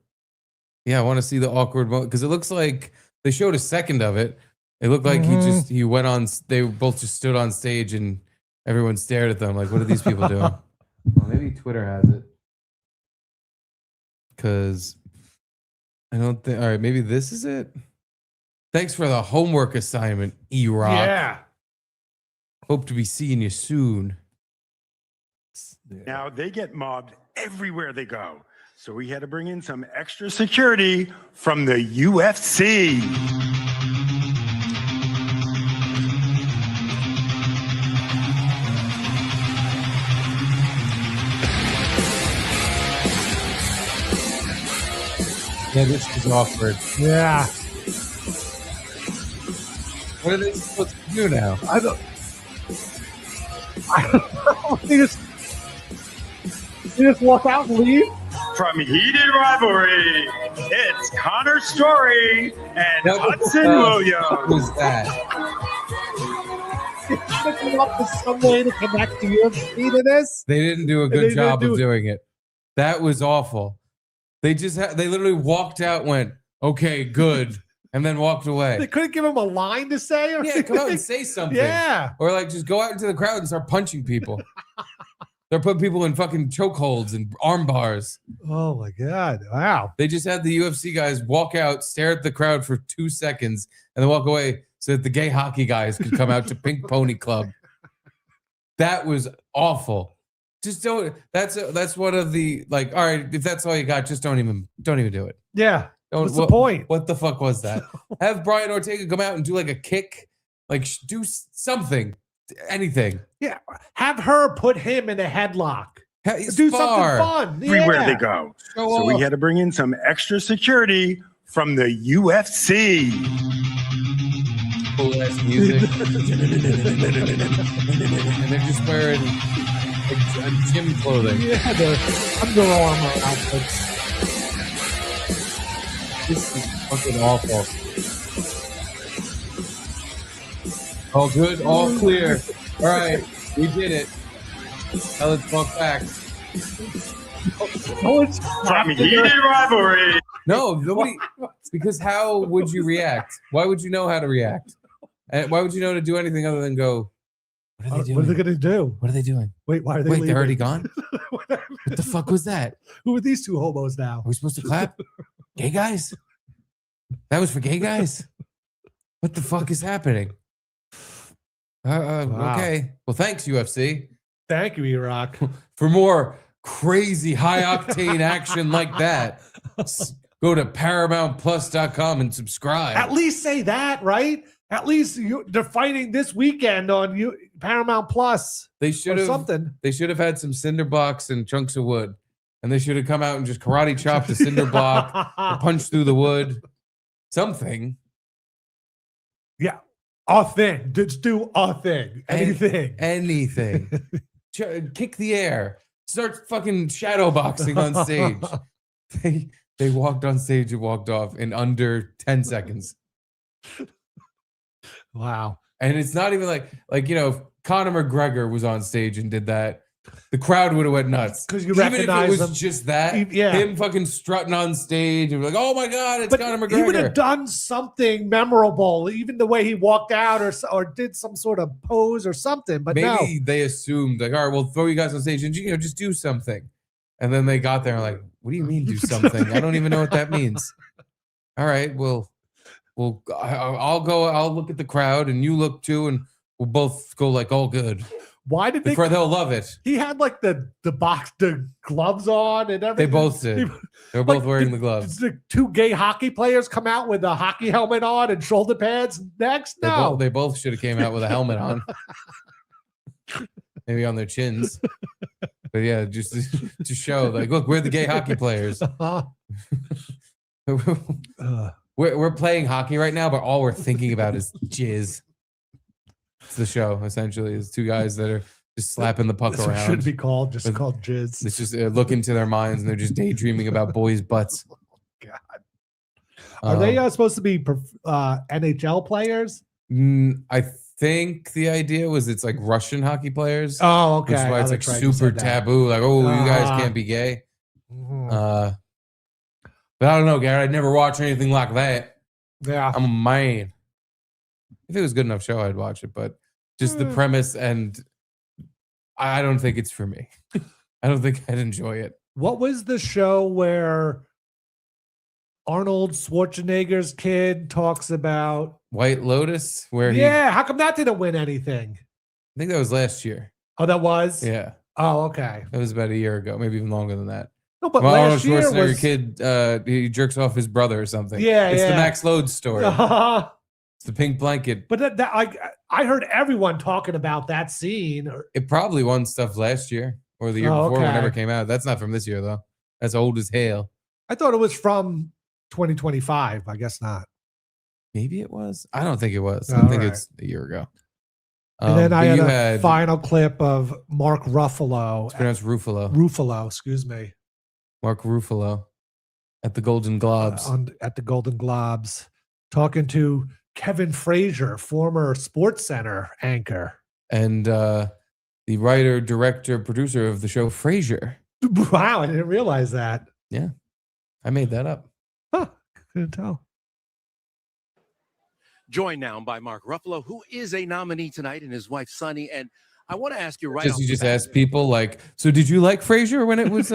yeah, I want to see the awkward moment because it looks like they showed a second of it. It looked like he went on. They both just stood on stage and everyone stared at them like, what are these people doing? Well, maybe Twitter has it. Because I don't think. All right, maybe this is it. Thanks for the homework assignment, E-Rock. Yeah. Hope to be seeing you soon. Now they get mobbed everywhere they go. So we had to bring in some extra security from the UFC. Yeah, this is awkward. Yeah. What are they supposed to do now? I don't know. You just walk out and leave? From Heated Rivalry, it's Connor Story and Hudson Williams. What was that? Come up with some way to connect the UFC to this? They didn't do a They good didn't job do of it. doing it. That was awful. They just they literally walked out, went, okay, good, and then walked away. They couldn't give him a line to say? Or Yeah, come out and say something. Yeah. Or like just go out into the crowd and start punching people. They're putting people in fucking chokeholds and arm bars. Oh my God. Wow. They just had the UFC guys walk out, stare at the crowd for 2 seconds, and then walk away so that the gay hockey guys could come out to Pink Pony Club. That was awful. Just don't. That's one of the like. All right, if that's all you got, just don't even do it. Yeah. Don't, What's the point? What the fuck was that? Have Brian Ortega come out and do like a kick, like do something, anything. Yeah. Have her put him in a headlock. Do something fun. Everywhere they Yeah. go. Show So we off. had to bring in some extra security from the UFC. Cool ass music. And they're just wearing like, gym clothing. Yeah, the Under Armour outfits. This is fucking awful. All good, all clear. All right, we did it. Now let's walk back. From heated rivalry. No, nobody. Because how would you react? Why would you know how to react? And why would you know to do anything other than go? What are they doing? What are they going to do? What are they doing? Wait, why are they Wait, leaving? they're already gone? What the fuck was that? Who are these two hobos now? Are we supposed to clap? Gay guys? That was for gay guys? What the fuck is happening? Wow. Okay. Well, thanks, UFC. Thank you, E-Rock. For more crazy high octane action like that, go to ParamountPlus.com and subscribe. At least say that, right? At least they're fighting this weekend on Paramount Plus. They should have something. They should have had some cinder blocks and chunks of wood, and they should have come out and just karate chopped the cinder block, or punched through the wood, something. Yeah, a thing. Just do a thing. Anything. Anything. Kick the air. Start fucking shadow boxing on stage. They walked on stage and walked off in under 10 seconds. Wow. And it's not even like if Conor McGregor was on stage and did that, the crowd would have went nuts. Because you Even if it recognize was him. just that, Yeah. him fucking strutting on stage and be like, oh my God, it's Conor McGregor. He would have done something memorable, even the way he walked out or did some sort of pose or something. But Maybe no. they assumed like, all right, we'll throw you guys on stage and just do something. And then they got there and like, what do you mean do something? I don't even know what that means. All right, well, I'll go. I'll look at the crowd, and you look too, and we'll both go like, "Oh, good." Why did they? They'll love it. He had like the gloves on and everything. They both did. They were both wearing the gloves. Did the two gay hockey players come out with a hockey helmet on and shoulder pads next? No, They both should have came out with a helmet on, maybe on their chins. But yeah, just to show, like, look, we're the gay hockey players. We're playing hockey right now, but all we're thinking about is jizz. It's the show, essentially. It's two guys that are just slapping the puck That's around. what it should be called, called jizz. It's just look into their minds and they're just daydreaming about boys' butts. God. Are they supposed to be NHL players? I think the idea was it's like Russian hockey players. Oh, okay. Which is why it's That's like right, you super said that. taboo. Like, oh, you guys can't be gay. But I don't know, Garrett. I'd never watch anything like that. Yeah. I'm a man. If it was a good enough show, I'd watch it. But just the premise, and I don't think it's for me. I don't think I'd enjoy it. What was the show where Arnold Schwarzenegger's kid talks about White Lotus, where how come that didn't win anything? I think that was last year. Oh, that was? Yeah. Oh, okay. That was about a year ago, maybe even longer than that. No, but Arnold last year Schwarzenegger was kid, he jerks off his brother or something. Yeah, it's the yeah. Max Load story. It's the pink blanket. But I heard everyone talking about that scene. It probably won stuff last year or the year before, whenever it came out. That's not from this year though. That's old as hell. I thought it was from 2025. I guess not. Maybe it was. I don't think it was. I All think right. it's a year ago. And then I but had a final clip of Mark Ruffalo. It's pronounced Ruffalo. Ruffalo, excuse me. Mark Ruffalo at the Golden Globes. At the Golden Globes, talking to Kevin Frazier, former Sports Center anchor. And the writer, director, producer of the show Frasier. Wow, I didn't realize that. Yeah. I made that up. Huh, couldn't tell. Joined now by Mark Ruffalo, who is a nominee tonight, and his wife, Sunny. And I want to ask you right off You the just bat, ask people like, so did you like Frasier when it was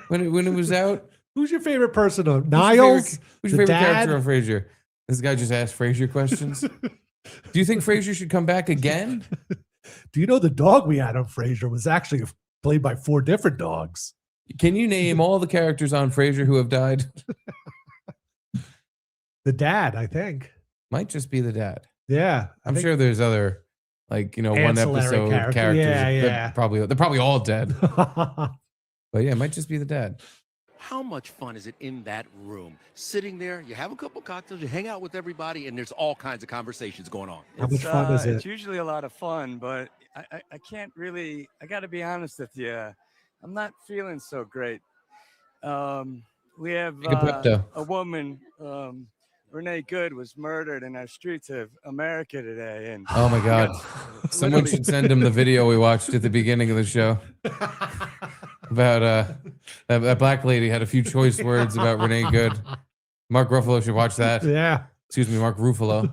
when it was out? Who's your favorite person on Who's Niles? Who's your favorite character on Frasier? This guy just asked Frasier questions. Do you think Frasier should come back again? Do you know the dog we had on Frasier was actually played by 4 different dogs? Can you name all the characters on Frasier who have died? The dad, I think. Might just be the dad. Yeah. I'm sure there's other, like, you know, one Ancillary episode characters. Yeah, They're probably all dead. But yeah, it might just be the dad. How much fun is it in that room? Sitting there, you have a couple cocktails, you hang out with everybody, and there's all kinds of conversations going on. How much fun is it? It's usually a lot of fun, but I can't really, I got to be honest with you. I'm not feeling so great. We have a woman, Renee Good, was murdered in our streets of America today. And Oh my God. Someone should send him the video we watched at the beginning of the show. About that black lady had a few choice words about Renee Good. Mark Ruffalo should watch that. Yeah. Excuse me, Mark Ruffalo.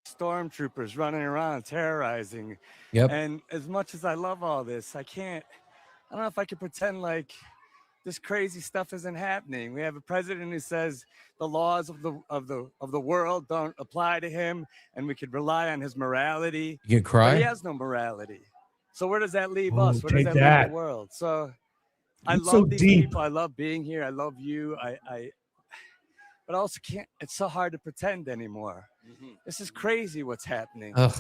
stormtroopers running around terrorizing. Yep. And as much as I love all this, I don't know if I can pretend like this crazy stuff isn't happening. We have a president who says the laws of the world don't apply to him, and we could rely on his morality. You can cry? But he has no morality. So where does that leave us? Where does take that leave that. the world? So I It's love so these deep. people. I love being here. I love you. But I also can't. It's so hard to pretend anymore. This is crazy what's happening. Ugh.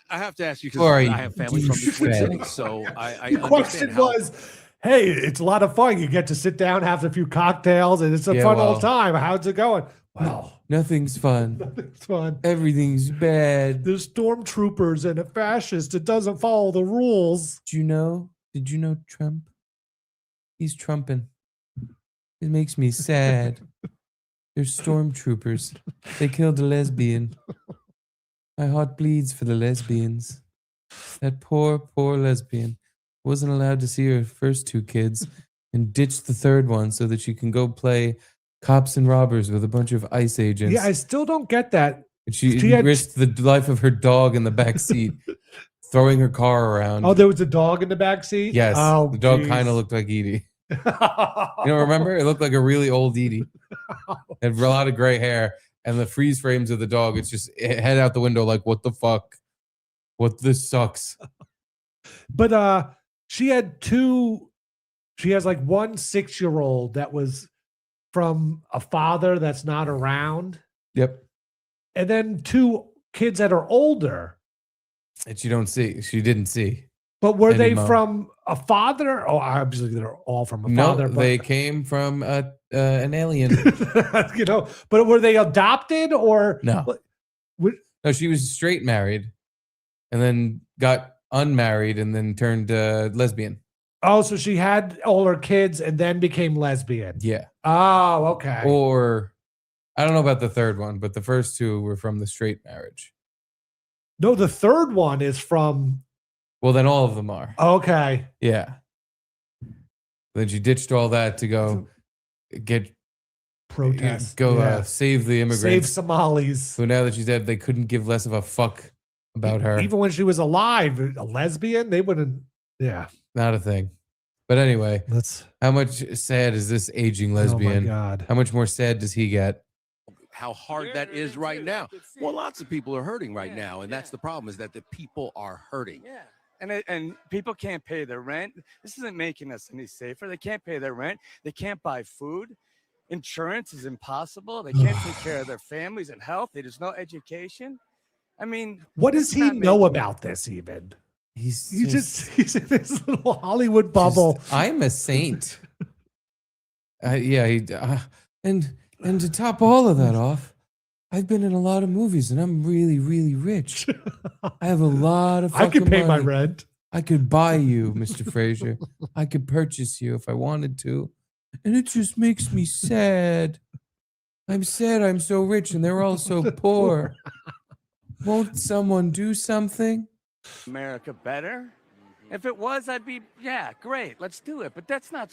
I have to ask you Sorry, because I have family from the Twin Cities, so I The question understand how. was, hey, it's a lot of fun. You get to sit down, have a few cocktails, and it's a Yeah, fun well. old time. How's it going? Well, Nothing's fun. it's fun. Everything's bad. There's stormtroopers and a fascist that doesn't follow the rules. Did you know Trump? He's trumping. It makes me sad. There's stormtroopers. They killed a lesbian. My heart bleeds for the lesbians. That poor, poor lesbian wasn't allowed to see her first 2 kids and ditched the 3rd one so that she can go play cops and robbers with a bunch of ICE agents. Yeah, I still don't get that. And she had- risked the life of her dog in the back seat, throwing her car around. Oh, there was a dog in the back seat? Yes, Oh, the dog geez. kind of looked like Edie. You don't remember? It looked like a really old Edie. Had a lot of gray hair, and the freeze frames of the dog. It's just head out the window, like, what the fuck? What, this sucks. But she had 2. She has like 1 6-year-old that was from a father that's not around, Yep. and then 2 kids that are older. And she didn't see. But were they anymore. from a father? Oh, obviously they're all from a No, father. But, they came from an alien. you know, but were they adopted or No. No, she was straight married, and then got unmarried, and then turned lesbian. Oh, so she had all her kids and then became lesbian. Yeah. Oh, okay. Or I don't know about the 3rd one, but the first 2 were from the straight marriage. No, the 3rd one is from. Well, then all of them are. Okay. Yeah. Then she ditched all that to go get Protest. Go Yeah. save the Save immigrants. Somalis. So now that she's dead, they couldn't give less of a fuck about her. Even when she was alive, a lesbian, they wouldn't. Yeah. Not a thing. But anyway, how much sad is this aging lesbian? God. How much more sad does he get? How hard that is right now. Well, lots of people are hurting right now, and that's the problem, is that the people are hurting. Yeah. And people can't pay their rent. This isn't making us any safer. They can't pay their rent. They can't buy food. Insurance is impossible. They can't take care of their families and health. There's no education. I mean, What does it's he not know making- about this even? He's he's in this little Hollywood bubble. I'm a saint. Yeah, and to top all of that off, I've been in a lot of movies, and I'm really, really rich. I have a lot of. I could fucking pay my money. rent. I could buy you, Mr. Fraser. I could purchase you if I wanted to, and it just makes me sad. I'm sad I'm so rich, and they're all so poor. Won't someone do something? America better? If it was, I'd be, yeah, great, let's do it. But that's not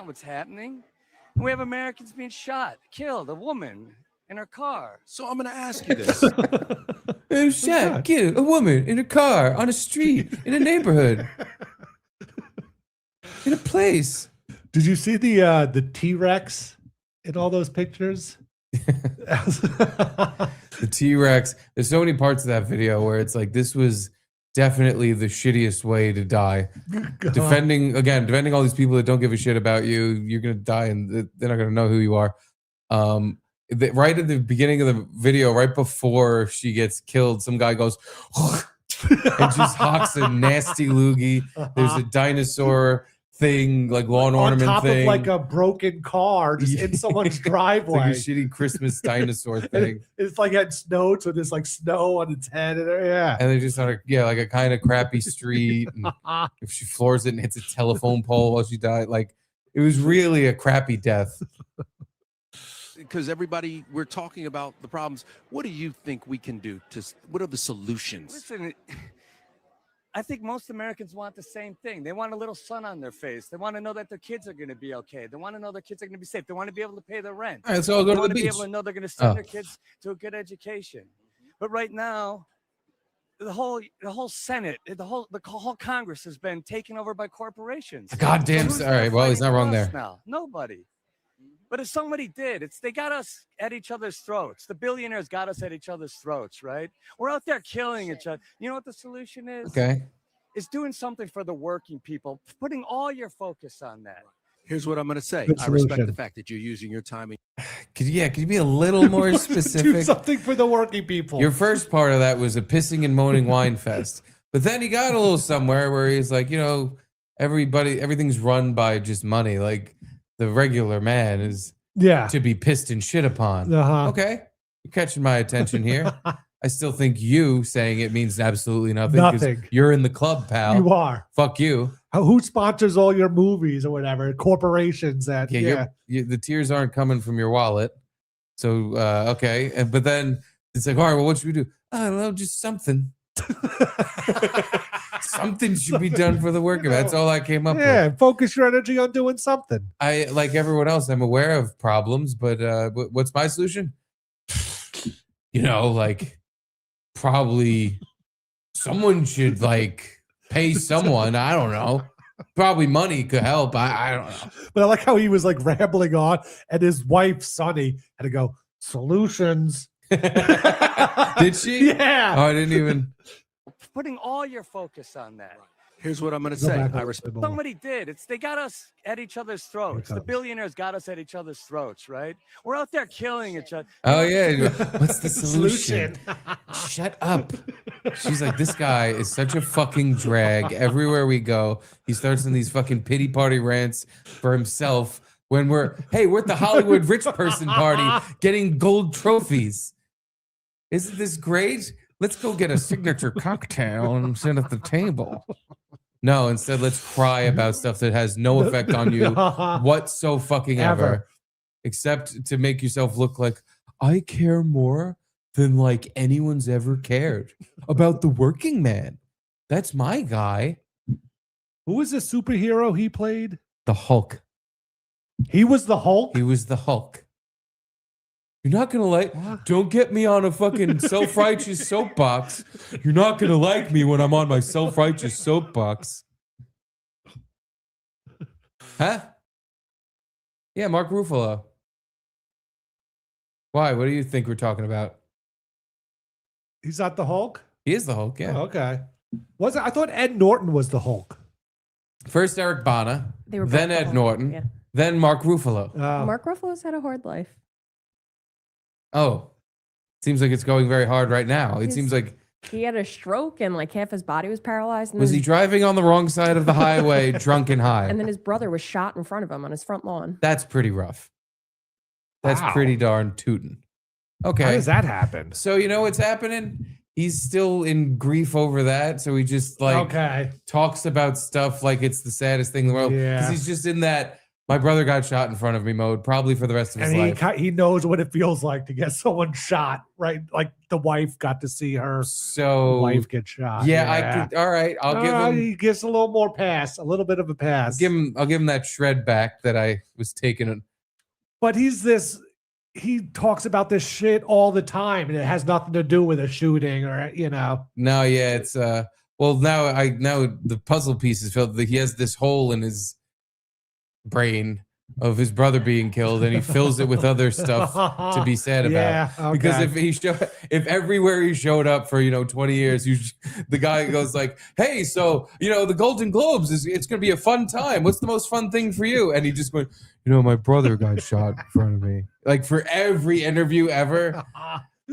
what's happening. We have Americans being shot, killed, a woman in her car. So I'm going to ask you this. Shot, killed a woman in a car on a street in a neighborhood in a place. Did you see the T-Rex in all those pictures? The T-Rex. There's so many parts of that video where it's like this was definitely the shittiest way to die. Defending all these people that don't give a shit about you. You're gonna die, and they're not gonna know who you are. Right at the beginning of the video, right before she gets killed, some guy goes and just hawks a nasty loogie. There's a dinosaur thing, like lawn ornament on top thing, of like a broken car just in someone's driveway. It's like a shitty Christmas dinosaur thing. It's like it snowed, so there's like snow on its head. And they just on like a kind of crappy street. And if she floors it and hits a telephone pole while she died, like it was really a crappy death. Because everybody, we're talking about the problems. What do you think we can do what are the solutions? Listen, I think most Americans want the same thing. They want a little sun on their face. They want to know that their kids are going to be okay. They want to know their kids are going to be safe. They want to be able to pay their rent. All right, so I'll go to the want to beach. be able to know they're going to send their kids to a good education. But right now, the whole Senate, the whole Congress has been taken over by corporations. Goddamn. So all right, well, he's not wrong there. now? Nobody. But if somebody did, they got us at each other's throats. The billionaires got us at each other's throats, right? We're out there killing each other. You know what the solution is? Okay. It's doing something for the working people, putting all your focus on that. Here's what I'm going to say. Good I respect solution. the fact that you're using your time. Could you be a little more specific? Do something for the working people. Your first part of that was a pissing and moaning wine fest. But then he got a little somewhere where he's like, everything's run by just money. Like the regular man is to be pissed and shit upon. Okay. You're catching my attention here. I still think you saying it means absolutely nothing. 'Cause you're in the club, pal. You are. Fuck you. Who sponsors all your movies or whatever? Corporations that the tears aren't coming from your wallet. So okay. But then it's like, all right, well, what should we do? I don't know, just something. Something should be done for the worker. That's all I came up with. Yeah, focus your energy on doing something. I, like everyone else, I'm aware of problems, but what's my solution? Probably someone should pay someone. I don't know. Probably money could help. I don't know. But I like how he was rambling on, and his wife Sonny had to go solutions. Did she? Yeah. Oh, I didn't even. Putting all your focus on that. Here's what I'm going to say. I respect. Somebody did. They got us at each other's throats. The billionaires got us at each other's throats, right? We're out there killing each other. Oh yeah. What's the solution? Shut up. She's like, this guy is such a fucking drag. Everywhere we go, he starts in these fucking pity party rants for himself. When we're at the Hollywood rich person party getting gold trophies. Isn't this great? Let's go get a signature cocktail and sit at the table. No, instead, let's cry about stuff that has no effect on you whatsoever, except to make yourself look like I care more than anyone's ever cared about the working man. That's my guy. Who was the superhero he played? The Hulk. He was the Hulk? He was the Hulk. You're not going to don't get me on a fucking self-righteous soapbox. You're not going to like me when I'm on my self-righteous soapbox. Huh? Yeah, Mark Ruffalo. Why? What do you think we're talking about? He's not the Hulk? He is the Hulk, yeah. Oh, okay. I thought Ed Norton was the Hulk. First Eric Bana, They were then both the Ed Hulk, Norton, yeah. then Mark Ruffalo. Mark Ruffalo's had a hard life. Oh, seems like it's going very hard right now. It seems like He had a stroke and half his body was paralyzed. And was then he driving on the wrong side of the highway, drunk and high? And then his brother was shot in front of him on his front lawn. That's pretty rough. That's pretty darn tootin'. Okay. How does that happen? So you know what's happening? He's still in grief over that. So he just talks about stuff like it's the saddest thing in the world. Yeah. Because he's just in that my brother got shot in front of me mode, probably for the rest of his life. He knows what it feels like to get someone shot, right? Like the wife got to see her wife get shot. Yeah, I could. All right, I'll give him. He gets a little more pass, a little bit of a pass. I'll give him that shred back that I was taking. But he talks about this shit all the time, and it has nothing to do with a shooting or No, yeah, it's well now the puzzle piece is filled. He has this hole in his brain of his brother being killed, and he fills it with other stuff to be sad about. Yeah, okay. Because if everywhere he showed up for 20 years, the guy goes like, "Hey, so the Golden Globes it's going to be a fun time. What's the most fun thing for you?" And he just went, "My brother got shot in front of me." Like for every interview ever.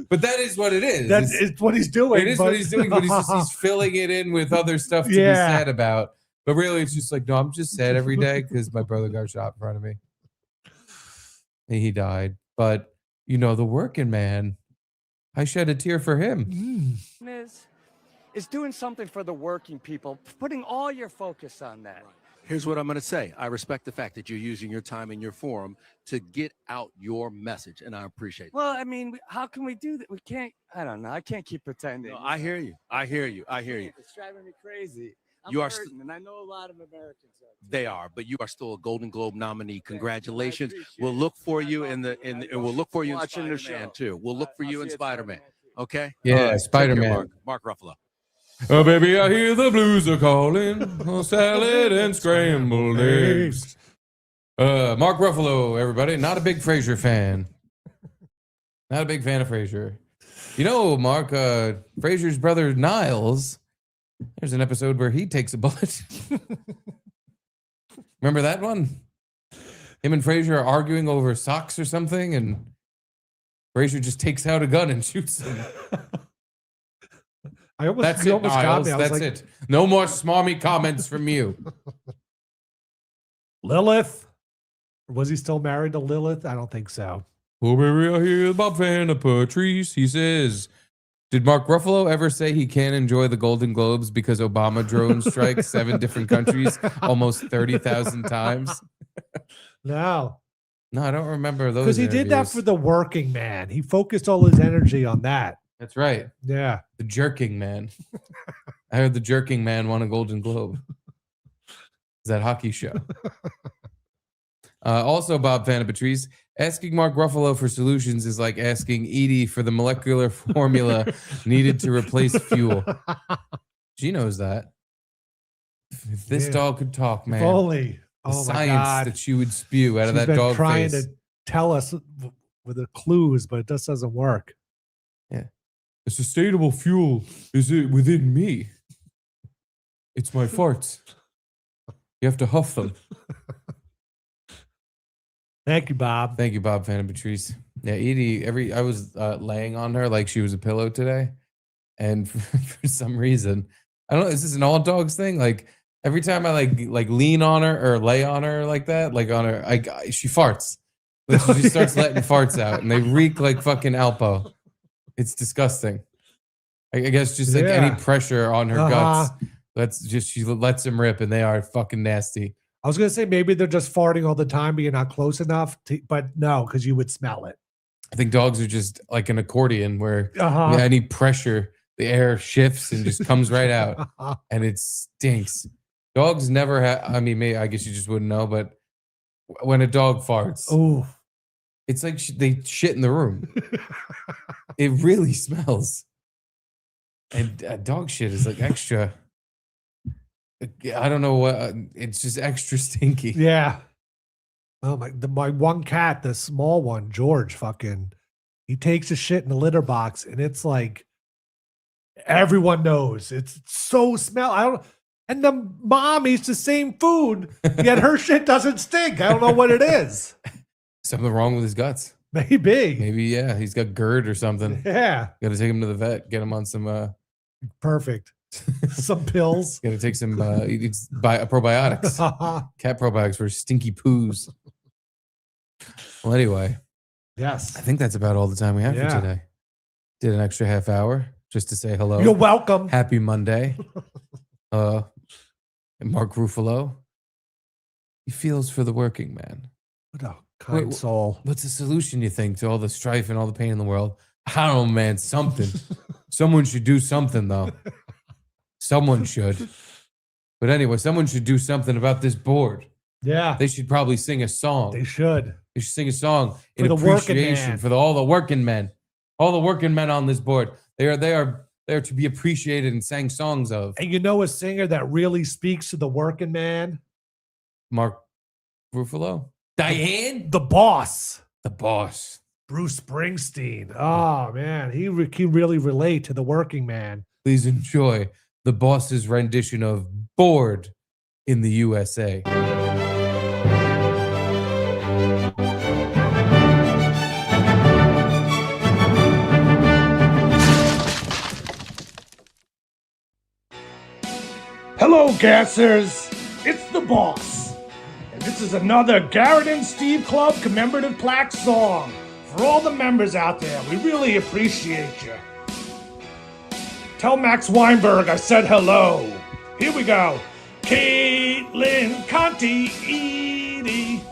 But that is what it is. It's what he's doing. It is what he's doing, but he's filling it in with other stuff to be sad about. But really, it's just like, no, I'm just sad every day because my brother got shot in front of me. And he died. But, the working man, I shed a tear for him. Is doing something for the working people, putting all your focus on that. Here's what I'm going to say. I respect the fact that you're using your time and your forum to get out your message, and I appreciate it. Well, I mean, how can we do that? We can't, I don't know. I can't keep pretending. No, I hear you. I hear you. It's driving me crazy. You are hurting, and I know a lot of Americans are. They are, but you are still a Golden Globe nominee. Congratulations. We'll look for you and we'll look for you in Watching the Spider-Man show. too. We'll look for you in Spider-Man. Okay? Yeah, All right. Spider-Man. Take care, Mark Ruffalo. Oh, baby, I hear the blues are calling. Oh, salad and scrambled eggs. Mark Ruffalo, everybody. Not a big Frasier fan. Not a big fan of Frasier. Mark, Frasier's brother Niles, there's an episode where he takes a bullet. Remember that one? Him and Frasier are arguing over socks or something, and Frasier just takes out a gun and shoots him. That's it, Niles. That's it. No more smarmy comments from you. Lilith. Was he still married to Lilith? I don't think so. Oh, baby, I hear Bob Van Patrice. He says, did Mark Ruffalo ever say he can't enjoy the Golden Globes because Obama drone strikes 7 different countries almost 30,000 times? No. No, I don't remember those. Because he did that for the working man. He focused all his energy on that. That's right. Yeah. The jerking man. I heard the jerking man won a Golden Globe. It's that hockey show. Also, Bob Van Patrice, asking Mark Ruffalo for solutions is like asking Edie for the molecular formula needed to replace fuel. She knows that. If this dog could talk, man. If only. The science that she would spew out of that dog trying face. to tell us with the clues, but it just doesn't work. Yeah. A sustainable fuel is it within me. It's my farts. You have to huff them. Thank you, Bob. Thank you, Bob Van Patrice. Yeah, Edie, I was laying on her like she was a pillow today. And for some reason, I don't know, is this an all dogs thing? Like every time I like lean on her or lay on her like that, like on her, she farts. Like she just starts letting farts out and they reek like fucking Alpo. It's disgusting. I guess just like any pressure on her guts. She lets them rip and they are fucking nasty. I was going to say maybe they're just farting all the time, but you're not close enough. But no, because you would smell it. I think dogs are just like an accordion where any pressure, the air shifts and just comes right out. And it stinks. Dogs never have, I mean, maybe, I guess you just wouldn't know, but when a dog farts, it's like they shit in the room. It really smells. And dog shit is like extra. I don't know what. It's just extra stinky. Yeah. Oh my one cat, the small one, George, he takes a shit in the litter box, and it's like everyone knows. It's so and the mom eats the same food, yet her shit doesn't stink. I don't know what it is. Something wrong with his guts. Maybe, yeah. He's got GERD or something. Yeah. Got to take him to the vet. Get him on some. Perfect. Some pills. Got to take some probiotics. Cat probiotics for stinky poos. Well, anyway. Yes. I think that's about all the time we have for today. Did an extra half hour just to say hello. You're welcome. Happy Monday. And Mark Ruffalo. He feels for the working man. What a kind soul. What's the solution, you think, to all the strife and all the pain in the world? I don't know, man. Something. Someone should do something, though. Someone should. But anyway, someone should do something about this board. Yeah. They should probably sing a song. They should. They should sing a song in For the working appreciation man. for all the working men. All the working men on this board. They are there to be appreciated and sang songs of. And you know a singer that really speaks to the working man? Mark Ruffalo? Diane? The boss. The boss. Bruce Springsteen. Oh, man. He can really relate to the working man. Please enjoy the boss's rendition of Bored in the USA. Hello, Gassers. It's the boss. And this is another Garrett and Steve Club commemorative plaque song. For all the members out there, we really appreciate you. Tell Max Weinberg I said hello. Here we go. Caitlin, Conti, Edie,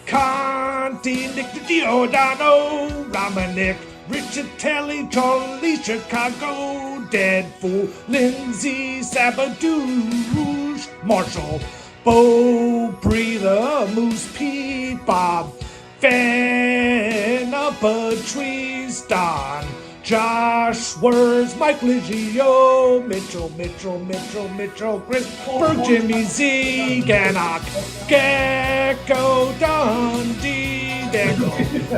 Conti, Nick Giordano, Dominic, Richard Telly, Charlie, Chicago, Deadpool, Lindsay, Sabadouche, Marshall, Bo, Breather, Moose, Pete, Bob, Fenna, Patrice, Don, Josh Words, Mike Liggio, Mitchell, Chris Berg, Jimmy Z, Gannock, Gecko, Dundee, Deco,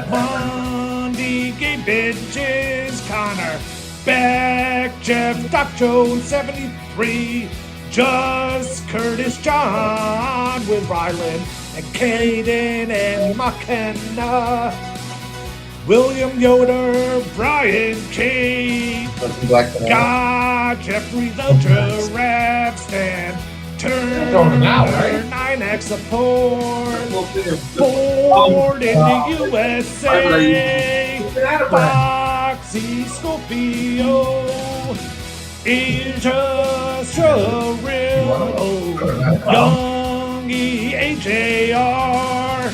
Monday, Gabe Bitches, Connor, Beck, Jeff, Doc Jones, 73, Just Curtis, John with Ryland, and Caden and McKenna, William Yoder, Brian Kate, God, Jeffrey the Giraffe Stand, Turner, 9X support, Bored in the USA, Foxy Scorpio, Asia Surreal, Youngie AJR,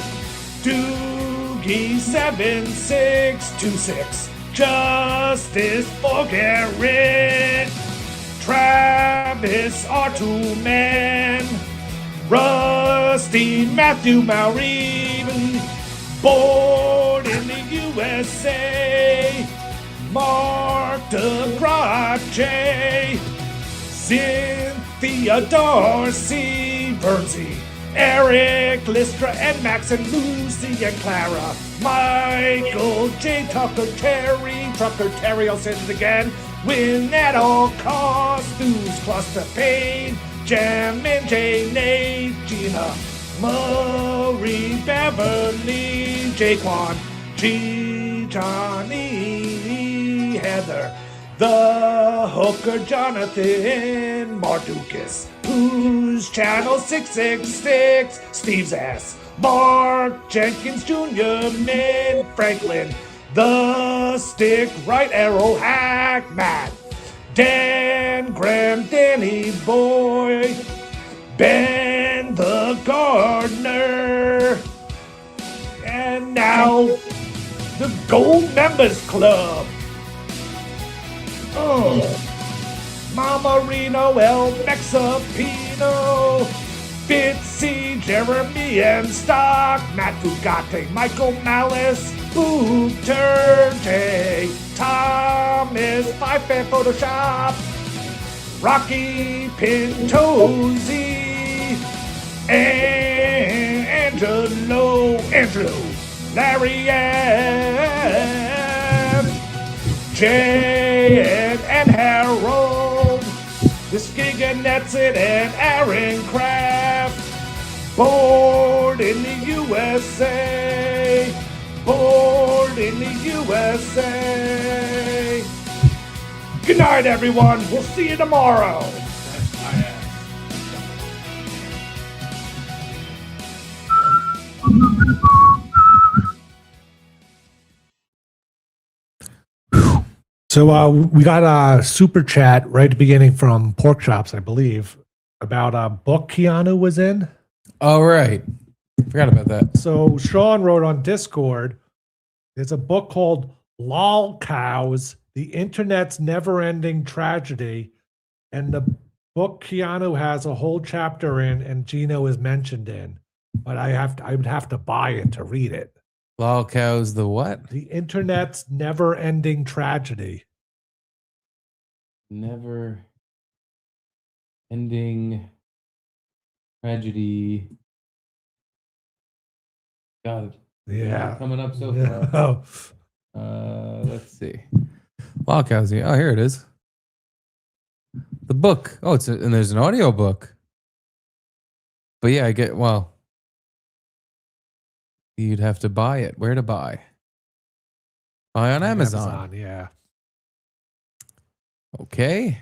Doogie 7626, Justice for Garrett, Travis R2 Man, Rusty Matthew Maureen, Bored in the USA, Mark DeGrache, Cynthia Darcy, Bernsey, Eric, Listra, and Max, and Lucy, and Clara, Michael, J. Tucker, Terry, Trucker, Terry, I'll say it again, Win at all costs, News, Cluster, Pain, Jam, and J. Nate, Gina, Marie, Beverly, Jaquan, G. Johnny, Heather, The Hooker, Jonathan, Mardukas, Who's Channel 666, Steve's Ass, Mark Jenkins Jr., Min Franklin, The Stick, Right Arrow, Hack, Matt, Dan Graham, Danny Boy, Ben the Gardener, and now the Gold Members Club. Mama Reno, El Mexapino, Bitsy, Jeremy, and Stock, Matt Fugate, Michael Malice, Boop Turjay, Thomas, Five Fan Photoshop, Rocky Pintozy, Angelo, Andrew, Larry M, Jay and Harold, this gig and that's it, and Aaron Kraft, Bored in the USA, Bored in the USA. Good night, everyone. We'll see you tomorrow. So we got a super chat right at the beginning from Pork Chops, I believe, about a book Keanu was in. All right. Forgot about that. So Sean wrote on Discord, there's a book called Lol Cows, The Internet's Never-Ending Tragedy. And the book Keanu has a whole chapter in and Gino is mentioned in. But I would have to buy it to read it. Lol Cows, the what? The Internet's Never-Ending Tragedy. Never ending tragedy. Got it. Yeah. Coming up so Yeah. far. Let's see. Lock housing. Oh, here it is. The book. Oh, and there's an audio book. But yeah, you'd have to buy it. Where to buy? Buy on Amazon. Yeah. Okay.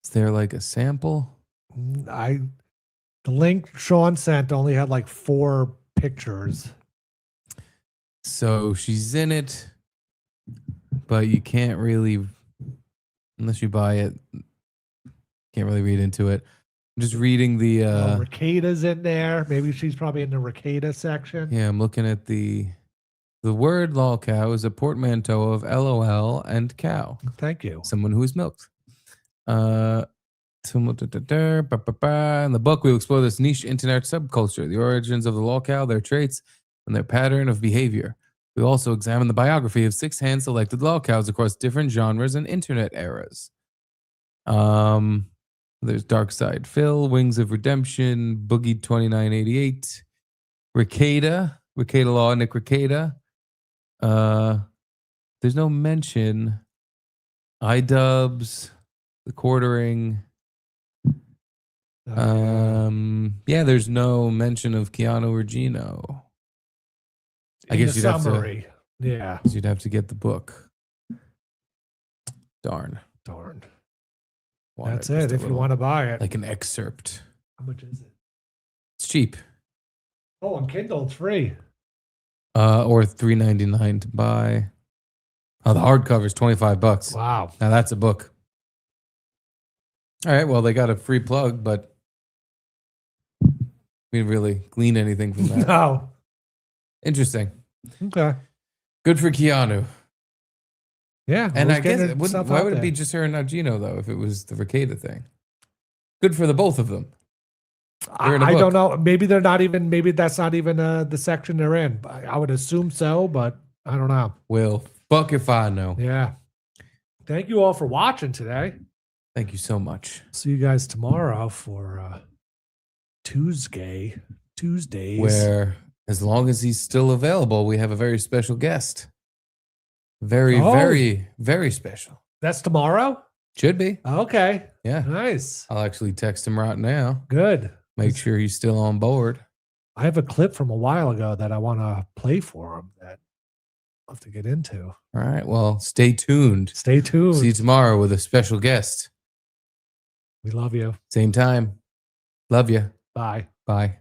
Is there like a sample? The link Sean sent only had like 4 pictures. So she's in it, but you can't really, unless you buy it, can't really read into it. I'm just reading the Ricada's in there. Maybe she's probably in the Ricada section. Yeah, I'm looking at the word lolcow is a portmanteau of LOL and cow. Thank you. Someone who is milked. In the book, we'll explore this niche internet subculture, the origins of the lolcow, their traits, and their pattern of behavior. We also examine the biography of 6 hand-selected lolcows across different genres and internet eras. There's Dark Side Phil, Wings of Redemption, Boogie 2988, Ricada Law, Nick Ricada. There's no mention. iDubbbz, The Quartering. Yeah, there's no mention of Keanu Regino. I guess you'd have to. Yeah. You'd have to get the book. Darn. That's it. If you want to buy it. Like an excerpt. How much is it? It's cheap. Oh, on Kindle, it's free. Or $3.99 to buy. Oh, the hardcover is $25. Wow. Now that's a book. All right. Well, they got a free plug, but we didn't really glean anything from that. No. Interesting. Okay. Good for Keanu. Yeah. And I guess why would it be just her and not Gino though? If it was the Ricada thing, good for the both of them. I don't know. Maybe they're not even. Maybe that's not even the section they're in. I would assume so, but I don't know. Well, fuck if I know. Yeah. Thank you all for watching today. Thank you so much. See you guys tomorrow for Tuesdays. Where, very still available, we have a very special guest. Very special. That's tomorrow? Should be. Okay. Yeah. Nice. I'll actually text him right now. Good. Make sure he's still on board. I have a clip from a while ago that I want to play for him that I'll have to get into. All right. Well, stay tuned. Stay tuned. See you tomorrow with a special guest. We love you. Same time. Love you. Bye. Bye.